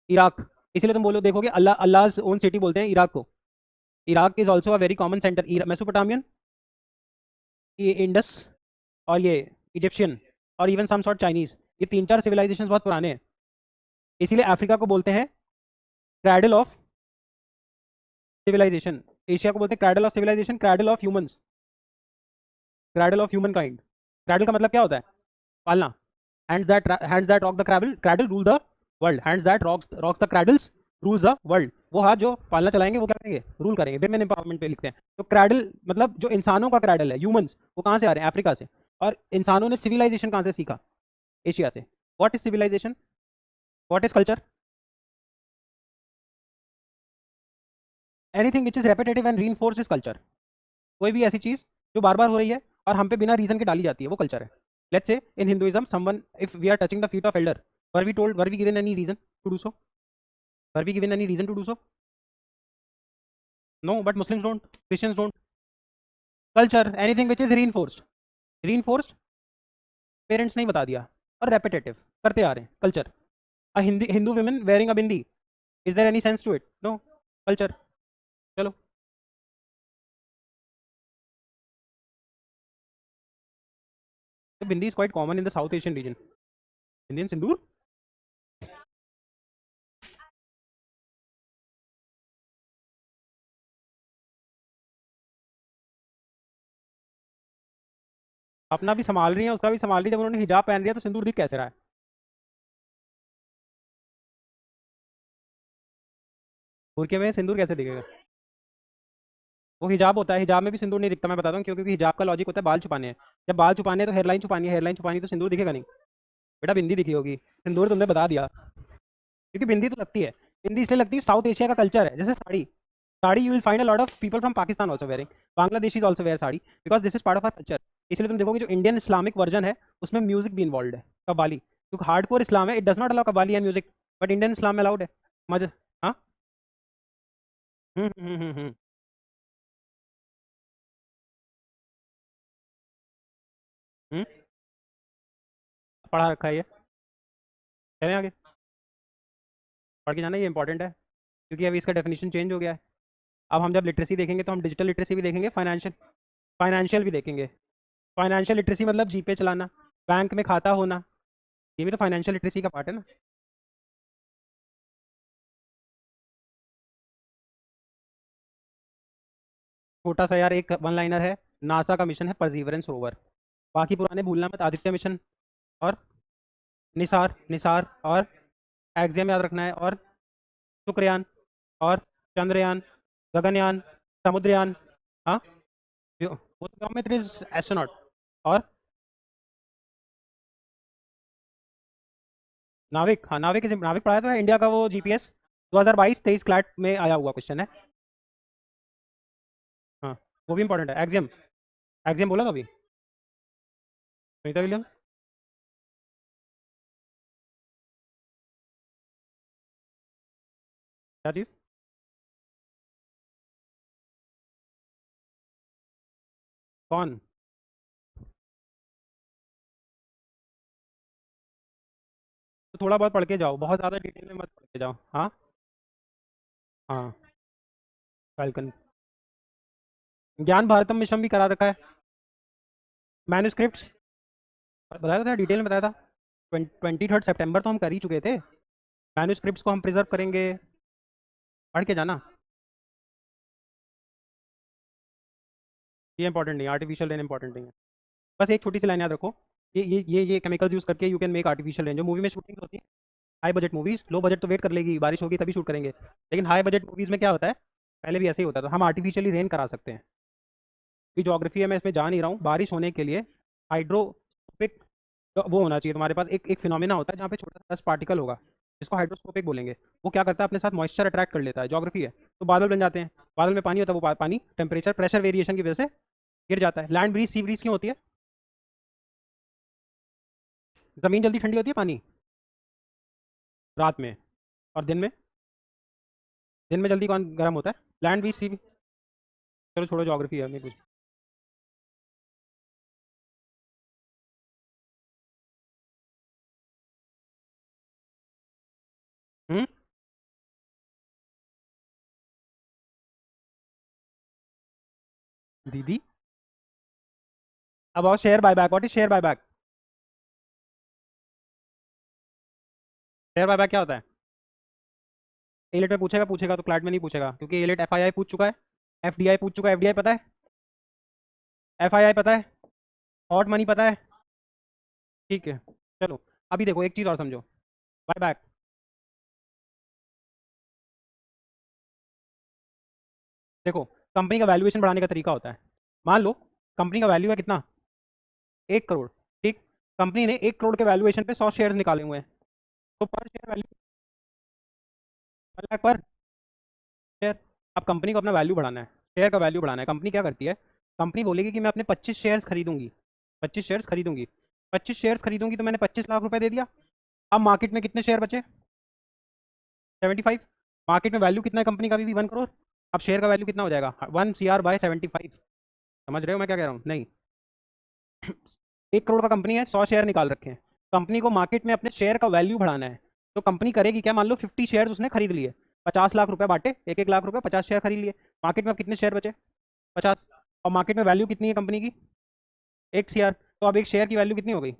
Iraq. इसीलिए तुम बोलो, देखोगे अल्लाह, अल्लाह's ओन सिटी बोलते हैं इराक को। Iraq is also a very common centre. Mesopotamian, ये इंडस, और ये इजिप्शियन, और इवन सम सॉर्ट चाइनीज। ये तीन चार सिविलाइजेशन बहुत पुराने हैं। इसीलिए अफ्रीका को बोलते हैं क्रैडल ऑफ सिविलाइजेशन। एशिया को बोलते हैं cradle of civilisation, cradle of humans, cradle of humankind. Cradle का मतलब क्या होता है? पालना। Hands that rock the cradle, cradle rule the world. Hands that rocks the cradles rules the world. वो हाथ जो पालना चलाएंगे वो क्या करेंगे? रूल करेंगे। विमेन एम्पावरमेंट पे लिखते हैं। तो क्रैडल मतलब जो इंसानों का क्रैडल है, ह्यूमंस, वो कहाँ से आ रहे हैं? अफ्रीका से। और इंसानों ने सिविलाइजेशन कहाँ से सीखा? एशिया से। What is civilisation? What is culture? Anything which is repetitive and reinforce is culture. कोई भी ऐसी चीज जो बार बार हो रही है और हम पे बिना रीजन के डाली जाती है, वो कल्चर है। Let's say in Hinduism someone, if we are touching the feet of elder, were we given any reason to do so? Were we given any reason to do so? No, but Muslims don't, Christians don't. Culture, anything which is reinforced. Reinforced, parents ने ही बता दिया। और रेपिटेटिव, करते आ रहे हैं, culture. A Hindu women wearing a bindi, is there any sense to it? No, culture। चलो, तो bindi is quite common in the South Asian region. Indian sindoor. अपना भी संभाल रही है, उसका भी संभाल रही है। जब उन्होंने हिजाब पहन लिया तो सिंदूर दिख कैसे रहा है? बुरके में सिंदूर कैसे दिखेगा? वो हिजाब होता है, हिजाब में भी सिंदूर नहीं दिखता। मैं बताता हूँ क्यों। क्योंकि हिजाब का लॉजिक होता है बाल छुपाने हैं। जब बाल छुपाने हैं तो हेयरलाइन छुपानी है, हेयरलाइन छुपानी तो सिंदूर दिखेगा नहीं। बेटा बिंदी दिखी होगी, सिंदूर तुमने बता दिया। क्योंकि बिंदी तो लगती है। बिंदी इसलिए लगती है, साउथ एशिया का कल्चर है। जैसे sari, sari you will find a lot of people from Pakistan also wearing. Bangladeshis also wear sari, because this is part of our culture. इसलिए तुम देखोगे जो इंडियन इस्लामिक वर्जन है उसमें म्यूजिक भी इन्वॉल्व है, कव्वाली। क्योंकि हार्डकोर इस्लाम है, it does not allow qawwali and music, but Indian Islam में अलाउड है। मज हाँ। हम्म हम्म हम्म हम्म हम्म, पढ़ा रखा है ये। चलें आगे, पढ़ के जाना, ये इंपॉर्टेंट है क्योंकि अभी इसका डेफिनेशन चेंज हो गया है। अब हम जब लिटरेसी देखेंगे तो हम डिजिटल लिटरेसी भी देखेंगे, फाइनेंशियल फाइनेंशियल भी देखेंगे। फाइनेंशियल लिटरेसी मतलब जीपे चलाना, बैंक में खाता होना, ये भी तो फाइनेंशियल लिटरेसी का पार्ट है ना। छोटा सा यार एक वन लाइनर है, नासा का मिशन है परसीवरेंस रोवर। बाकी पुराने भूलना मत, आदित्य मिशन और निसार निसार और एक्सियम याद रखना है, और शुक्रयान और चंद्रयान, गगनयान, समुद्रयान। हाँ, वो तो में इज एस्ट्रोनॉट। और नाविक, हाँ नाविक नाविक पढ़ाया तो है, इंडिया का वो जीपीएस 2022-23 क्लैट में आया हुआ क्वेश्चन है। हाँ, वो भी इंपॉर्टेंट है। एक्सियम, एक्सियम बोला था अभी सुनीता विलियम। क्या चीज़? कौन? तो थोड़ा बहुत पढ़ के जाओ, बहुत ज़्यादा डिटेल में मत पढ़ के जाओ। हाँ हाँ, फैल्कन। ज्ञान भारतम मिशन भी करा रखा है। मैन्यूस्क्रिप्ट बताया तो था, डिटेल में बताया था। 23 सितंबर तो हम कर ही चुके थे। मैन्यूस्क्रिप्ट्स को हम प्रिजर्व करेंगे, पढ़ के जाना। ये इंपॉर्टेंट नहीं, आर्टिफिशियल रेन इंपॉर्टेंट नहीं है। बस एक छोटी सी लाइन याद रखो, ये केमिकल्स यूज़ करके you can make artificial rain. जो मूवी में शूटिंग होती है, high budget movies, low budget तो वेट कर लेगी, बारिश होगी तभी शूट करेंगे। लेकिन हाई बजट मूवीज़ में क्या होता है, पहले भी ऐसे ही होता था, हम आर्टिफिशियली रेन करा सकते हैं। ये जोग्राफी है, मैं इसमें जा नहीं रहा हूँ। बारिश होने के लिए हाइड्रोस्कोपिक वो होना चाहिए तुम्हारे पास, एक एक फिनोमिना होता है जहाँ पे छोटा सा पार्टिकल होगा, जिसको हाइड्रोस्कोपिक बोलेंगे। वो क्या करता है, अपने साथ मॉइस्चर अट्रैक्ट कर लेता है, जोग्राफी है। तो बादल बन जाते हैं, बादल में पानी होता है, वो पानी टेम्परेचर प्रेशर वेरिएशन की वजह से गिर जाता है। लैंड ब्रीज सी ब्रीज क्यों होती है? ज़मीन जल्दी ठंडी होती है, पानी रात में, और दिन में जल्दी कौन गर्म होता है? लैंड ब्रीज सी। चलो छोड़ो, जोग्राफी है, नहीं कुछ। हम्म, दीदी। अब आओ, share buyback. What is share buyback? Share buyback क्या होता है? एलिट में पूछेगा, पूछेगा तो क्लाट में नहीं पूछेगा, क्योंकि एलिट एफआईआई पूछ चुका है, एफडीआई पूछ चुका है। एफडीआई पता है, एफआईआई पता है, हॉट मनी पता है। ठीक है, चलो। अभी देखो एक चीज़ और समझो, बायबैक। देखो, कंपनी का वैल्यूएशन बढ़ाने का तरीका होता है। मान लो कंपनी का वैल्यू है कितना, 1 करोड़। ठीक, कंपनी ने 1 करोड़ के वैल्यूएशन पे 100 शेयर्स निकाले हुए हैं, तो पर शेयर वैल्यू 1 लाख पर शेयर। अब कंपनी को अपना वैल्यू बढ़ाना है, शेयर का वैल्यू बढ़ाना है। कंपनी क्या करती है, कंपनी बोलेगी कि मैं अपने 25 शेयर्स खरीदूंगी, 25 शेयर्स खरीदूंगी। 25 शेयर्स खरीदूंगी तो मैंने 25 लाख रुपए दे दिया। अब मार्केट में कितने शेयर बचे? 75। मार्केट में वैल्यू कितना है कंपनी का भी 1 करोड़। अब शेयर का वैल्यू कितना हो जाएगा, 1 CR/75। समझ रहे हो मैं क्या कह रहा हूँ? नहीं, 1 करोड़ का कंपनी है, 100 शेयर निकाल रखे हैं। कंपनी को मार्केट में अपने शेयर का वैल्यू बढ़ाना है, तो कंपनी करेगी क्या, मान लो 50 शेयर उसने खरीद लिए, 50 लाख रुपए बांटे, 1-1 लाख रुपए, 50 शेयर खरीद लिए। मार्केट में अब कितने शेयर बचे? 50। और मार्केट में वैल्यू कितनी है कंपनी की? 1 CR। तो अब एक शेयर की वैल्यू कितनी हो गई?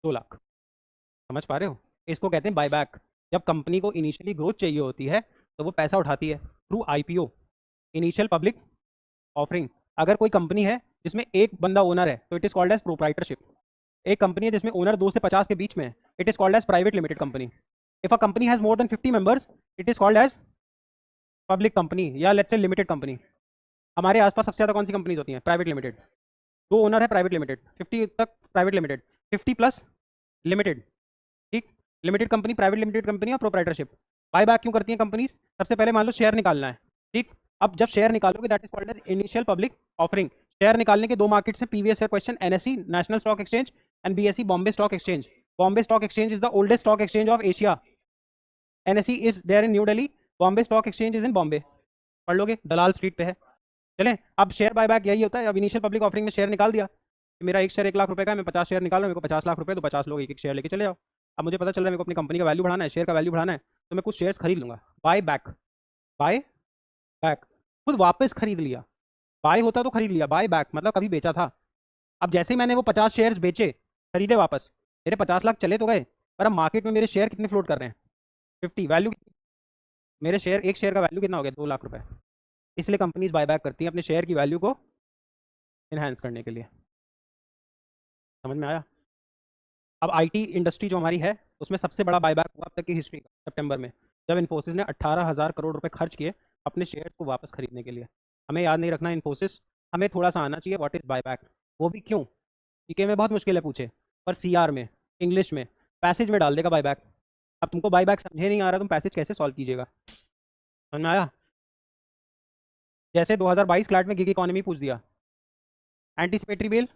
2 लाख। समझ पा रहे हो? इसको कहते हैं बायबैक। जब कंपनी को इनिशियली ग्रोथ चाहिए होती है, तो वो पैसा उठाती है through IPO, initial public offering. अगर कोई कंपनी है जिसमें एक बंदा ओनर है, तो it is called as proprietorship. एक कंपनी है जिसमें ओनर 2 से 50 के बीच में है, it is called as private limited company. If a company has more than 50 members, it is called as public company, या लेट्स से लिमिटेड कंपनी। हमारे आसपास सबसे ज़्यादा कौन सी कंपनीज होती हैं? Private limited. 2 ओनर है, प्राइवेट लिमिटेड। 50 तक प्राइवेट लिमिटेड, 50 प्लस लिमिटेड। ठीक, limited company, private limited company और प्रोप्राइटरशिप। बाय बैक क्यों करती हैं कंपनीज? सबसे पहले मान लो शेयर निकालना है। ठीक, अब जब शेयर निकालोगे, that is called as initial public offering. Share निकालने के 2 मार्केट्स हैं, previous year question, NSC national stock exchange and BSE Bombay stock exchange. Bombay stock exchange is the oldest stock exchange of Asia. NSC is there in New Delhi, Bombay stock exchange is in Bombay. पढ़ लोगे, दलाल स्ट्रीट पे है। चलें, अब शेयर बायबैक यही होता है। अब इनिशियल पब्लिक ऑफरिंग में शेयर निकाल दिया कि मेरा एक शेयर 1 लाख रुपए का है, मैं 50 शेयर निकाल रहा हूँ, मेरे को 50 लाख रुपए, तो 50 लोग एक एक शेयर लेके चले जाओ। अब मुझे पता चल रहा है मेरे को अपनी कंपनी का वैल्यू बढ़ाना है, शेयर का वैल्यू बढ़ाना है, तो मैं कुछ शेयर्स खरीद लूंगा। बाय बैक, बाय बैक, खुद वापस खरीद लिया। बाय होता तो खरीद लिया, बाय बैक मतलब कभी बेचा था। अब जैसे ही मैंने वो 50 शेयर्स बेचे, खरीदे वापस, मेरे 50 लाख चले तो गए, पर अब मार्केट में मेरे शेयर कितने फ्लोट कर रहे हैं? 50 वैल्यू। मेरे शेयर, एक शेयर का वैल्यू कितना हो गया? 2 लाख रुपए। इसलिए कंपनीज बायबैक करती हैं अपने शेयर की वैल्यू को इन्हांस करने के लिए। समझ में आया? अब आईटी इंडस्ट्री जो हमारी है, उसमें सबसे बड़ा बायबैक हुआ अब तक की हिस्ट्री का सितंबर में, जब इन्फोसिस ने 18,000 करोड़ रुपए खर्च किए अपने शेयर्स को वापस खरीदने के लिए। हमें याद नहीं रखना इन्फोसिस, हमें थोड़ा सा आना चाहिए व्हाट इज बायबैक। वो भी क्यों? जीके में बहुत मुश्किल है पूछे, पर सीआर में, इंग्लिश में, पैसेज में डाल देगा बायबैक। अब तुमको बायबैक समझे नहीं आ रहा, तुम पैसेज कैसे सॉल्व कीजिएगा? समझ में आया? जैसे 2022 क्लैट में गिग इकोनॉमी पूछ दिया, एंटीसिपेटरी बेल,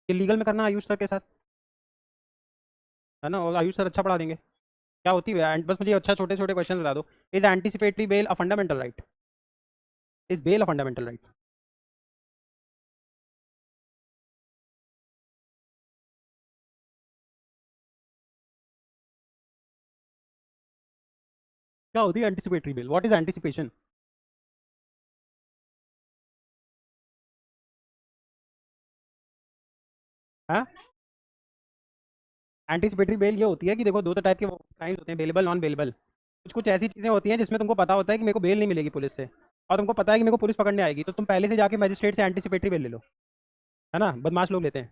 ये लीगल में करना आयुष सर के साथ, है ना? और आयुष सर अच्छा पढ़ा देंगे। क्या होती है? बस मुझे अच्छा छोटे छोटे क्वेश्चन बता दो। Is anticipatory bail a fundamental right? Is bail a fundamental right? क्या होती है anticipatory bail? What is anticipation? हाँ, एंटीसिपेटरी बेल ये होती है कि देखो, दो तो टाइप के क्राइम्स होते हैं, बेलेबल, नॉन बेलेबल। कुछ कुछ ऐसी चीज़ें होती हैं जिसमें तुमको पता होता है कि मेरे को बेल नहीं मिलेगी पुलिस से, और तुमको पता है कि मेरे को पुलिस पकड़ने आएगी, तो तुम पहले से जाके मजिस्ट्रेट से एंटीसिपेटरी बेल ले लो। है ना? बदमाश लोग लेते हैं।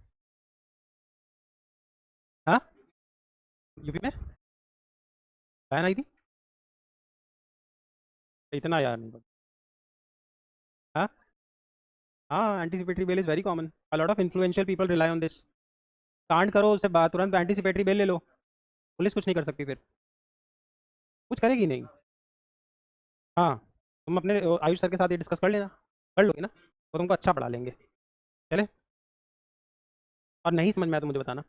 हाँ, यूपी में बैन आई थी, इतना यार नहीं पता। हाँ हाँ, anticipatory bell is very common, a lot of influential people rely on this. कांड करो उससे बात, तुरंत एंटीसिपेटरी बेल ले लो, पुलिस कुछ नहीं कर सकती फिर, कुछ करेगी नहीं। हाँ, तुम अपने आयुष सर के साथ ये डिस्कस कर लेना, कर लोगे ना, वो तुमको अच्छा पढ़ा लेंगे। चले, और नहीं समझ में आया तो मुझे बताना।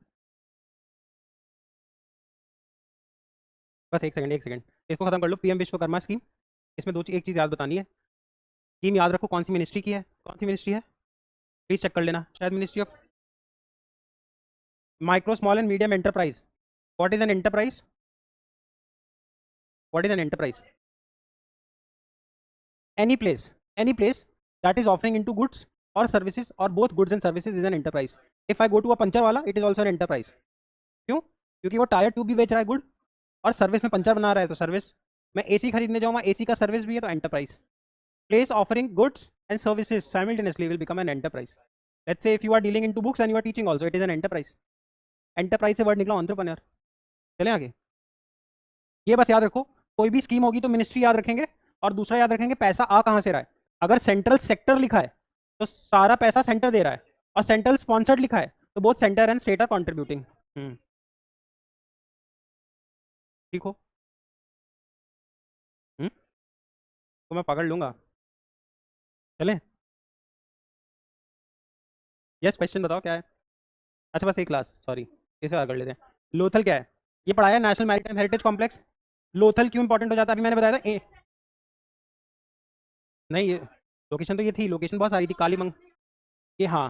बस एक सेकंड, एक सेकंड, इसको खत्म कर लो। पीएम विश्वकर्मा स्कीम, इसमें एक चीज़ याद बतानी है। स्कीम याद रखो, कौन सी मिनिस्ट्री की है, कौन सी मिनिस्ट्री है, प्लीज चेक कर लेना, शायद ministry of micro small and medium enterprise. What is an enterprise? What is an enterprise? Any place that is offering into goods और सर्विसेज, और both goods and services is an enterprise. If I go to a puncture वाला, it is also an enterprise. क्यों? क्योंकि वो टायर ट्यूब भी बेच रहा है, गुड, और सर्विस में पंचर बना रहा है तो सर्विस। मैं एसी खरीदने जाऊँगा, एसी का सर्विस भी है, तो enterprise. Place offering goods and services simultaneously will become an enterprise. Let's say if you are dealing into books and you are teaching also, it is an enterprise. Enterprise से वर्ड निकला entrepreneur। चलें आगे। ये बस याद रखो, कोई भी स्कीम होगी तो मिनिस्ट्री याद रखेंगे, और दूसरा याद रखेंगे पैसा आ कहाँ से रहा है। अगर सेंट्रल सेक्टर लिखा है तो सारा पैसा सेंटर दे रहा है, और सेंट्रल स्पॉन्सर्ड लिखा है तो both centre and state are contributing. ठीक हो? तो मैं पकड़ लूंगा। चलें? यस, क्वेश्चन बताओ क्या है। अच्छा, बस एक क्लास, सॉरी, इसे कर लेते हैं। लोथल क्या है? ये पढ़ाया, national maritime heritage complex. Lothal क्यों इंपॉर्टेंट हो जाता है? अभी मैंने बताया था नहीं, ये लोकेशन तो ये थी, लोकेशन बहुत सारी थी, कालीमंग, ये हाँ,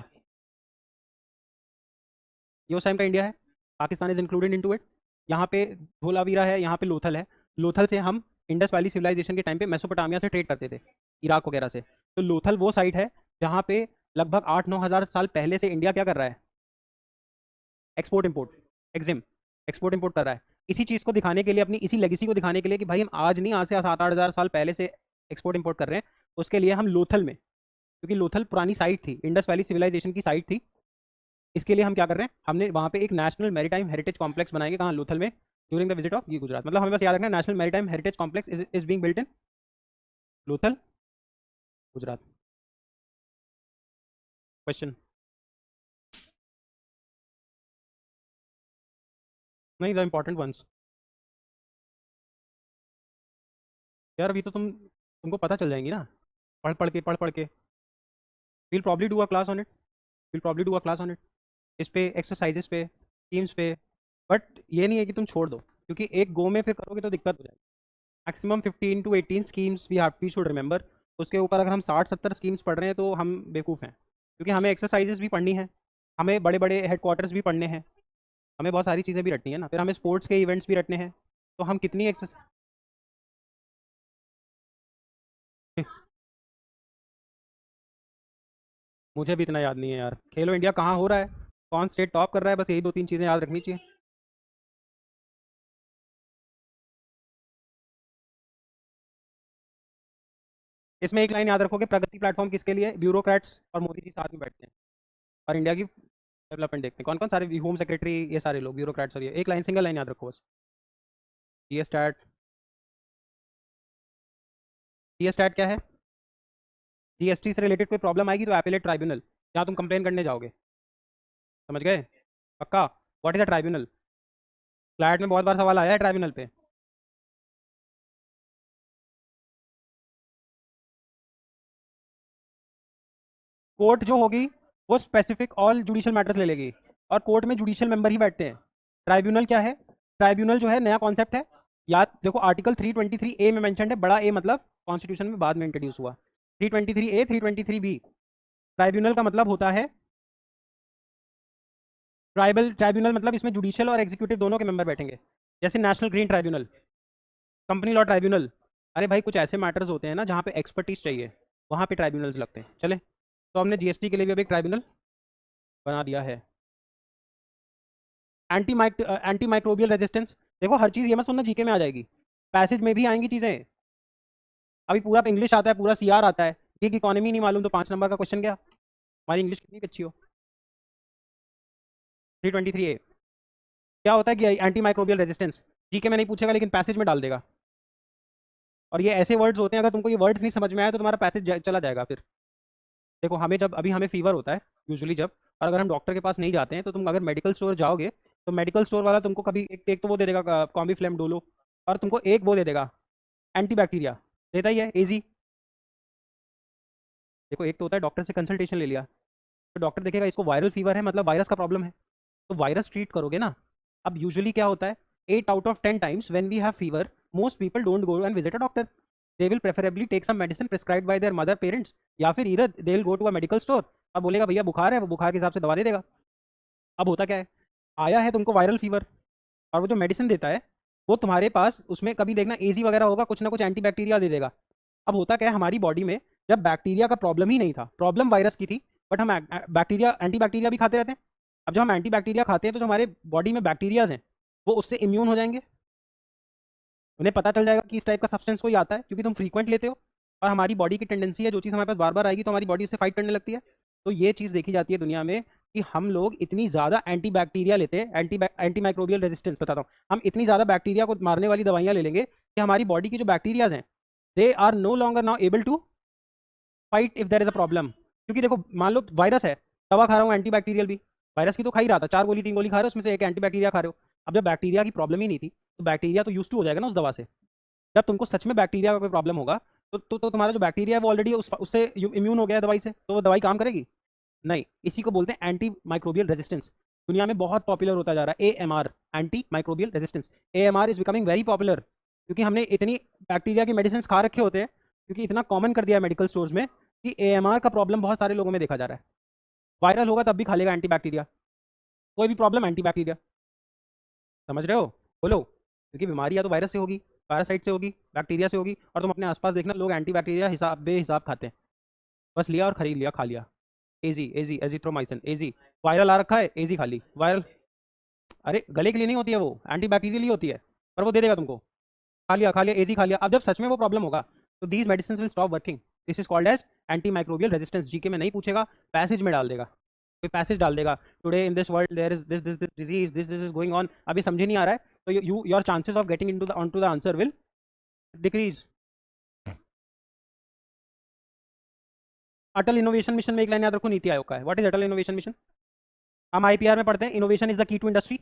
ये उस टाइम का इंडिया है, Pakistan is included into it. यहाँ पे धोलावीरा है, यहाँ पे लोथल है। लोथल से हम इंडस वैली सिविलाइजेशन के टाइम पे मेसोपोटामिया से ट्रेड करते थे, इराक वगैरह से। तो लोथल वो साइट है जहाँ पे लगभग 8-9 हज़ार साल पहले से इंडिया क्या कर रहा है? Export import, Exim, export import कर रहा है। इसी चीज़ को दिखाने के लिए, अपनी इसी लेगेसी को दिखाने के लिए कि भाई हम आज नहीं, आज से 7-8 हज़ार साल पहले से एक्सपोर्ट इम्पोर्ट कर रहे हैं, उसके लिए हम लोथल में, क्योंकि लोथल पुरानी साइट थी, इंडस वैली सिविलाइजेशन की साइट थी, इसके लिए हम क्या कर रहे हैं, हमने वहाँ पे एक नेशनल मैरीटाइम हेरिटेज कॉम्प्लेक्स बनाएंगे, कहाँ? लोथल में, ड्यूरिंग द विजिट ऑफ ये गुजरात। मतलब हमें बस याद रखना, national maritime heritage complex is being built in Lothal, Gujarat. Question? नहीं, द इंपॉर्टेंट वंस। यार अभी तो तुमको पता चल जाएंगी ना, पढ़ पढ़ के। Will probably do a class on it, will probably do a class on it, इस पे, एक्सरसाइजेस पे, टीम्स पे। बट ये नहीं है कि तुम छोड़ दो, क्योंकि एक गो में फिर करोगे तो दिक्कत हो जाएगी। Maximum 15 to 18 schemes we should remember, उसके ऊपर अगर हम 60-70 स्कीम्स पढ़ रहे हैं तो हम बेवकूफ़ हैं, क्योंकि हमें एक्सरसाइजेस भी पढ़नी है, हमें बड़े बड़े हेडक्वार्टर्स भी पढ़ने हैं, हमें बहुत सारी चीज़ें भी रटनी है ना, फिर हमें स्पोर्ट्स के इवेंट्स भी रटने हैं, तो हम कितनी एक्सरसाइज। मुझे भी इतना याद नहीं है यार, खेलो इंडिया कहाँ हो रहा है, कौन स्टेट टॉप कर रहा है, बस यही 2-3 चीज़ें याद रखनी चाहिए। इसमें एक लाइन याद रखोगे, प्रगति प्लेटफॉर्म किसके लिए, ब्यूरोक्रेट्स और मोदी जी साथ में बैठते हैं और इंडिया की डेवलपमेंट देखते हैं, कौन कौन सारे, होम सेक्रेटरी, ये सारे लोग ब्यूरोक्रेट्स, और ये एक लाइन, सिंगल लाइन याद रखो बस। जी स्टैट। जी स्टैट क्या है? जीएसटी से रिलेटेड कोई प्रॉब्लम आएगी तो एपेलेट ट्राइब्यूनल, जहाँ तुम कंप्लेन करने जाओगे, समझ गए? पक्का? What is a tribunal? Flat में बहुत बार सवाल आया है ट्राइब्यूनल पे। कोर्ट जो होगी वो स्पेसिफिक ऑल जुडिशियल मैटर्स ले लेगी, और कोर्ट में जुडिशियल मेंबर ही बैठते हैं। ट्राइब्यूनल क्या है? ट्राइब्यूनल जो है नया कॉन्सेप्ट है, याद देखो आर्टिकल 323 ए में मेंशन है, बड़ा ए मतलब कॉन्स्टिट्यूशन में बाद में इंट्रोड्यूस हुआ, 323 ए, 323 बी। ट्राइब्यूनल का मतलब होता है, ट्राइब्यूनल मतलब इसमें जुडिशियल और एग्जीक्यूटिव दोनों के मेंबर बैठेंगे, जैसे national green tribunal, company law tribunal. अरे भाई कुछ ऐसे मैटर्स होते हैं ना जहाँ पे एक्सपर्टीज चाहिए, वहाँ पे ट्राइब्यूनल्स लगते हैं। चले, तो हमने जीएसटी के लिए भी अब एक ट्राइब्यूनल बना दिया है। एंटी माइक्रोबियल रेजिस्टेंस, देखो हर चीज़ ये मत सुनना जीके में आ जाएगी, पैसेज में भी आएंगी चीज़ें। अभी पूरा इंग्लिश आता है, पूरा सीआर आता है, गिग इकोनॉमी नहीं मालूम तो 5 नंबर का क्वेश्चन गया। हमारी इंग्लिश कितनी भी अच्छी हो। 323 ए क्या होता है कि एंटी माइक्रोबियल रेजिस्टेंस, जीके में नहीं पूछेगा लेकिन पैसेज में डाल देगा। और ये ऐसे वर्ड्स होते हैं, अगर तुमको ये वर्ड्स नहीं समझ में आए तो तुम्हारा पैसेज चला जाएगा फिर। देखो हमें जब, अभी हमें फीवर होता है यूजुअली जब, और अगर हम डॉक्टर के पास नहीं जाते हैं तो तुम अगर मेडिकल स्टोर जाओगे तो मेडिकल स्टोर वाला तुमको कभी एक तो वो दे देगा कॉम्बी फ्लेम डोलो, और तुमको एक वो दे देगा एंटी बैक्टीरिया, देता ही है एजी। देखो एक तो होता है डॉक्टर से कंसल्टेशन ले लिया, तो डॉक्टर देखेगा इसको वायरल फीवर है, मतलब वायरस का प्रॉब्लम है, तो वायरस ट्रीट करोगे ना। अब यूजुअली क्या होता है, 8 out of 10 times when we have fever, most people don't go and visit a doctor. They will preferably take some medicine prescribed by their mother parents, या फिर इधर they will go to a medical store. अब बोलेगा भैया बुखार है, वो बुखार के हिसाब से दवा दे देगा। अब होता क्या है, आया है तुमको वायरल फीवर, और वो जो मेडिसिन देता है वो तुम्हारे पास, उसमें कभी देखना एजी वगैरह होगा, कुछ ना कुछ एंटी बैक्टीरिया दे देगा। अब होता क्या है हमारी बॉडी में, जब बैक्टीरिया का प्रॉब्लम ही नहीं था, प्रॉब्लम वायरस की थी, बट हम बैक्टीरिया एंटी बैक्टीरिया भी खाते रहते हैं। अब जब हम एंटी बैक्टीरिया खाते हैं तो जो हमारे बॉडी में बैक्टीरियाज हैं वो उससे इम्यून हो जाएंगे, उन्हें पता चल जाएगा कि इस टाइप का सब्सटेंस कोई आता है, क्योंकि तुम फ्रीक्वेंट लेते हो, और हमारी बॉडी की टेंडेंसी है जो चीज़ हमारे पास बार बार आएगी तो हमारी बॉडी उससे फाइट करने लगती है। तो ये चीज़ देखी जाती है दुनिया में कि हम लोग इतनी ज़्यादा एंटी बैक्टीरिया लेते हैं, एंटी माइक्रोबियल रेजिस्टेंस बताता हूँ, हम इतनी ज़्यादा बैक्टीरिया को मारने वाली दवाइयाँ ले लेंगे कि हमारी बॉडी की जो बैक्टीरियाज हैं they are no longer now able to fight if there is a problem. क्योंकि देखो मान लो वायरस है, दवा खा रहा हूँ एंटी बैक्टीरियल भी, वायरस की तो खा ही रहा था, 4 गोली 3 गोली खा रहे हो, उसमें से एक एंटी बैक्टीरिया खा रहे हो। अब जब बैक्टीरिया की प्रॉब्लम ही नहीं थी तो बैक्टीरिया तो यूज टू हो जाएगा ना उस दवा से। जब तुमको सच में बैक्टीरिया का कोई प्रॉब्लम होगा तो तुम्हारा जो बैक्टीरिया है वो ऑलरेडी उससे इम्यून हो गया है दवाई से, तो वो दवाई काम करेगी नहीं। इसी को बोलते हैं एंटी माइक्रोबियल रेजिस्टेंस। दुनिया में बहुत पॉपुलर होता जा रहा है AMR, anti microbial resistance. AMR is becoming very popular, क्योंकि हमने इतनी बैक्टीरिया की मेडिसिन खा रखे होते हैं, क्योंकि इतना कॉमन कर दिया है मेडिकल स्टोर्स में कि एएमआर का प्रॉब्लम बहुत सारे लोगों में देखा जा रहा है। वायरल होगा तब भी खा लेगा एंटी बैक्टीरिया, कोई भी प्रॉब्लम एंटी बैक्टीरिया। समझ रहे हो? बोलो, क्योंकि बीमारी या तो वायरस से होगी, पैरासाइट से होगी, बैक्टीरिया से होगी, और तुम अपने आसपास देखना लोग एंटी बैक्टीरिया हिसाब बेहिसाब खाते हैं, बस लिया और खरीद लिया, खा लिया। एजी एजी एजिथ्रोमाइसिन एजी, वायरल आ रखा है एजी खा ली वायरल। अरे गले के लिए नहीं होती है वो, एंटी बैक्टीरियल ही होती है, पर वो दे देगा तुमको, खा लिया एजी खा लिया। अब जब सच में वो प्रॉब्लम होगा तो these medicine will stop working. This is called as antimicrobial resistance. GK में नहीं पूछेगा, पैसेज में डाल देगा, कोई पैसेज डाल देगा, today in this world there is this disease, this is going on. अभी समझे नहीं आ रहा है तो you your chances of getting into the on to the answer will decrease. Atal innovation mission में एक लाइन याद रखो, नीति आयोग का है। What is Atal innovation mission? हम आईपीआर में पढ़ते हैं innovation is the key to industry,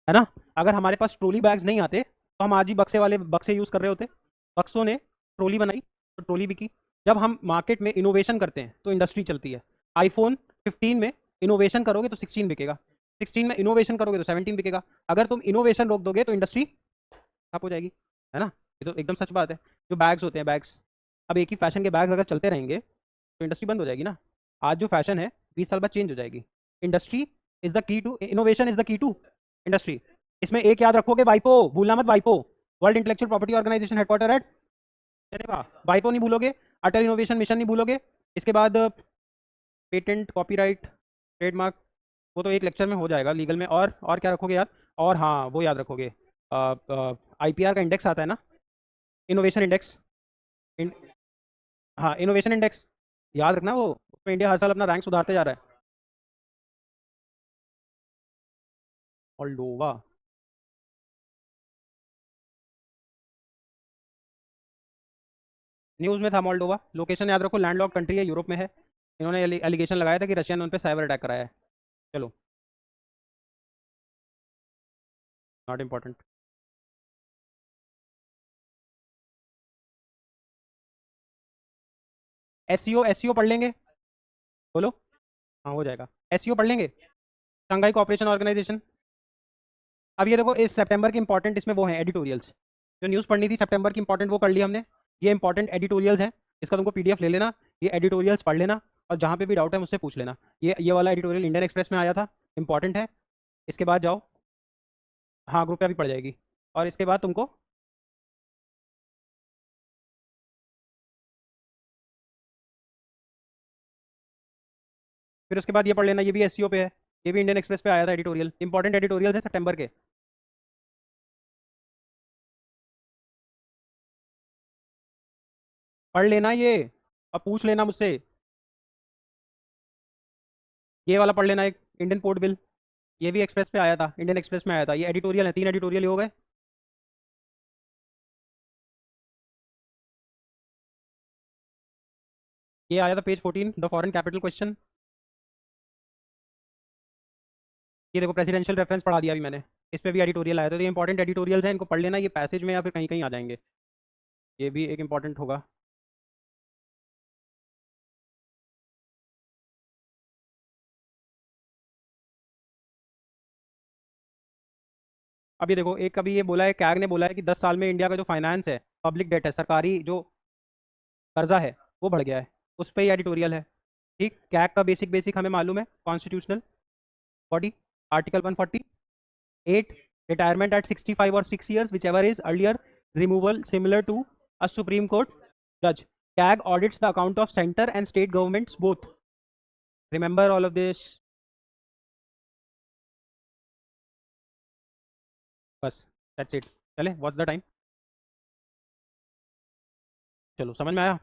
है ना। अगर हमारे पास ट्रोली बैग्स नहीं आते तो हम आज ही बक्से वाले बक्से यूज कर रहे होते। बक्सों ने ट्रोली बनाई तो ट्रोली बिकी। जब हम मार्केट में इनोवेशन करते हैं तो इंडस्ट्री चलती है। आईफोन 15 में इनोवेशन करोगे तो 16 बिकेगा, 16 में इनोवेशन करोगे तो 17 बिकेगा। अगर तुम इनोवेशन रोक दोगे तो इंडस्ट्री ठप हो जाएगी, है ना। ये तो एकदम सच बात है। जो बैग्स होते हैं, बैग्स अब एक ही फैशन के बैग्स अगर चलते रहेंगे तो इंडस्ट्री बंद हो जाएगी ना। आज जो फैशन है 20 साल बाद चेंज हो जाएगी। Industry is the key to innovation, is the key to industry. इसमें एक याद रखोगे, वाइपो भूलना मत, वाइपो world intellectual property organization headquarter at Geneva, वाइपो नहीं भूलोगे। अटल इनोवेशन मिशन नहीं भूलोगे। इसके बाद पेटेंट, कॉपीराइट, ट्रेडमार्क, वो तो एक लेक्चर में हो जाएगा लीगल में। और क्या रखोगे याद? और हाँ वो याद रखोगे, आईपीआर का इंडेक्स आता है ना, इनोवेशन इंडेक्स। हाँ इनोवेशन इंडेक्स याद रखना, वो उसमें इंडिया हर साल अपना रैंक सुधारते जा रहा है। मोल्डोवा, न्यूज़ में था मोल्डोवा। लोकेशन याद रखो, लैंडलॉक कंट्री है, यूरोप में है। इन्होंने एलिगेशन लगाया था कि रशिया ने उन पर साइबर अटैक कराया है। चलो, नॉट इंपॉर्टेंट। एससीओ पढ़ लेंगे, बोलो। हाँ हो जाएगा। एससीओ पढ़ लेंगे, शंघाई कोऑपरेशन ऑर्गेनाइजेशन। अब ये देखो, इस सितंबर के इंपॉर्टेंट इसमें वो हैं एडिटोरियल्स। जो न्यूज़ पढ़नी थी सितंबर की इंपॉर्टेंट, वो कर ली हमने। ये इंपॉर्टेंट एडिटोरियल्स हैं, इसका तुमको पीडीएफ ले लेना, ये एडिटोरियल्स पढ़ लेना, और जहाँ पे भी डाउट है मुझसे पूछ लेना। ये वाला एडिटोरियल इंडियन एक्सप्रेस में आया था, इंपॉर्टेंट है। इसके बाद जाओ, हाँ ग्रुप पे अभी पड़ जाएगी। और इसके बाद तुमको फिर उसके बाद ये पढ़ लेना, ये भी एससीओ पे है। ये भी इंडियन एक्सप्रेस पे आया था एडिटोरियल, इंपॉर्टेंट एडिटोरियल है सितंबर के। पढ़ लेना ये, अब पूछ लेना मुझसे। ये वाला पढ़ लेना, एक इंडियन पोर्ट बिल, ये भी एक्सप्रेस पे आया था, इंडियन एक्सप्रेस में आया था। ये एडिटोरियल है, 3 एडिटोरियल हो गए। ये आया था page 14, the foreign capital question. ये देखो प्रेसिडेंशियल रेफरेंस पढ़ा दिया अभी मैंने, इस पे भी एडिटोरियल आया था। तो ये इंपॉर्टेंट एडिटोरियल्स हैं, इनको पढ़ लेना, ये पैसेज में या फिर कहीं कहीं आ जाएंगे। ये भी एक इंपॉर्टेंट होगा। अभी देखो, एक अभी ये बोला है, कैग ने बोला है कि 10 साल में इंडिया का जो फाइनेंस है, पब्लिक डेट है, सरकारी जो कर्जा है, वो बढ़ गया है। उस पर ही एडिटोरियल है। ठीक, कैग का बेसिक बेसिक हमें मालूम है, constitutional body, article 148, retirement at 65 और 6 years whichever is earlier, removal similar to a supreme court जज, CAG audits the account of centre and state governments both, remember all of this. बस, दैट्स इट। चले, व्हाट्स द टाइम? चलो, समझ में आया?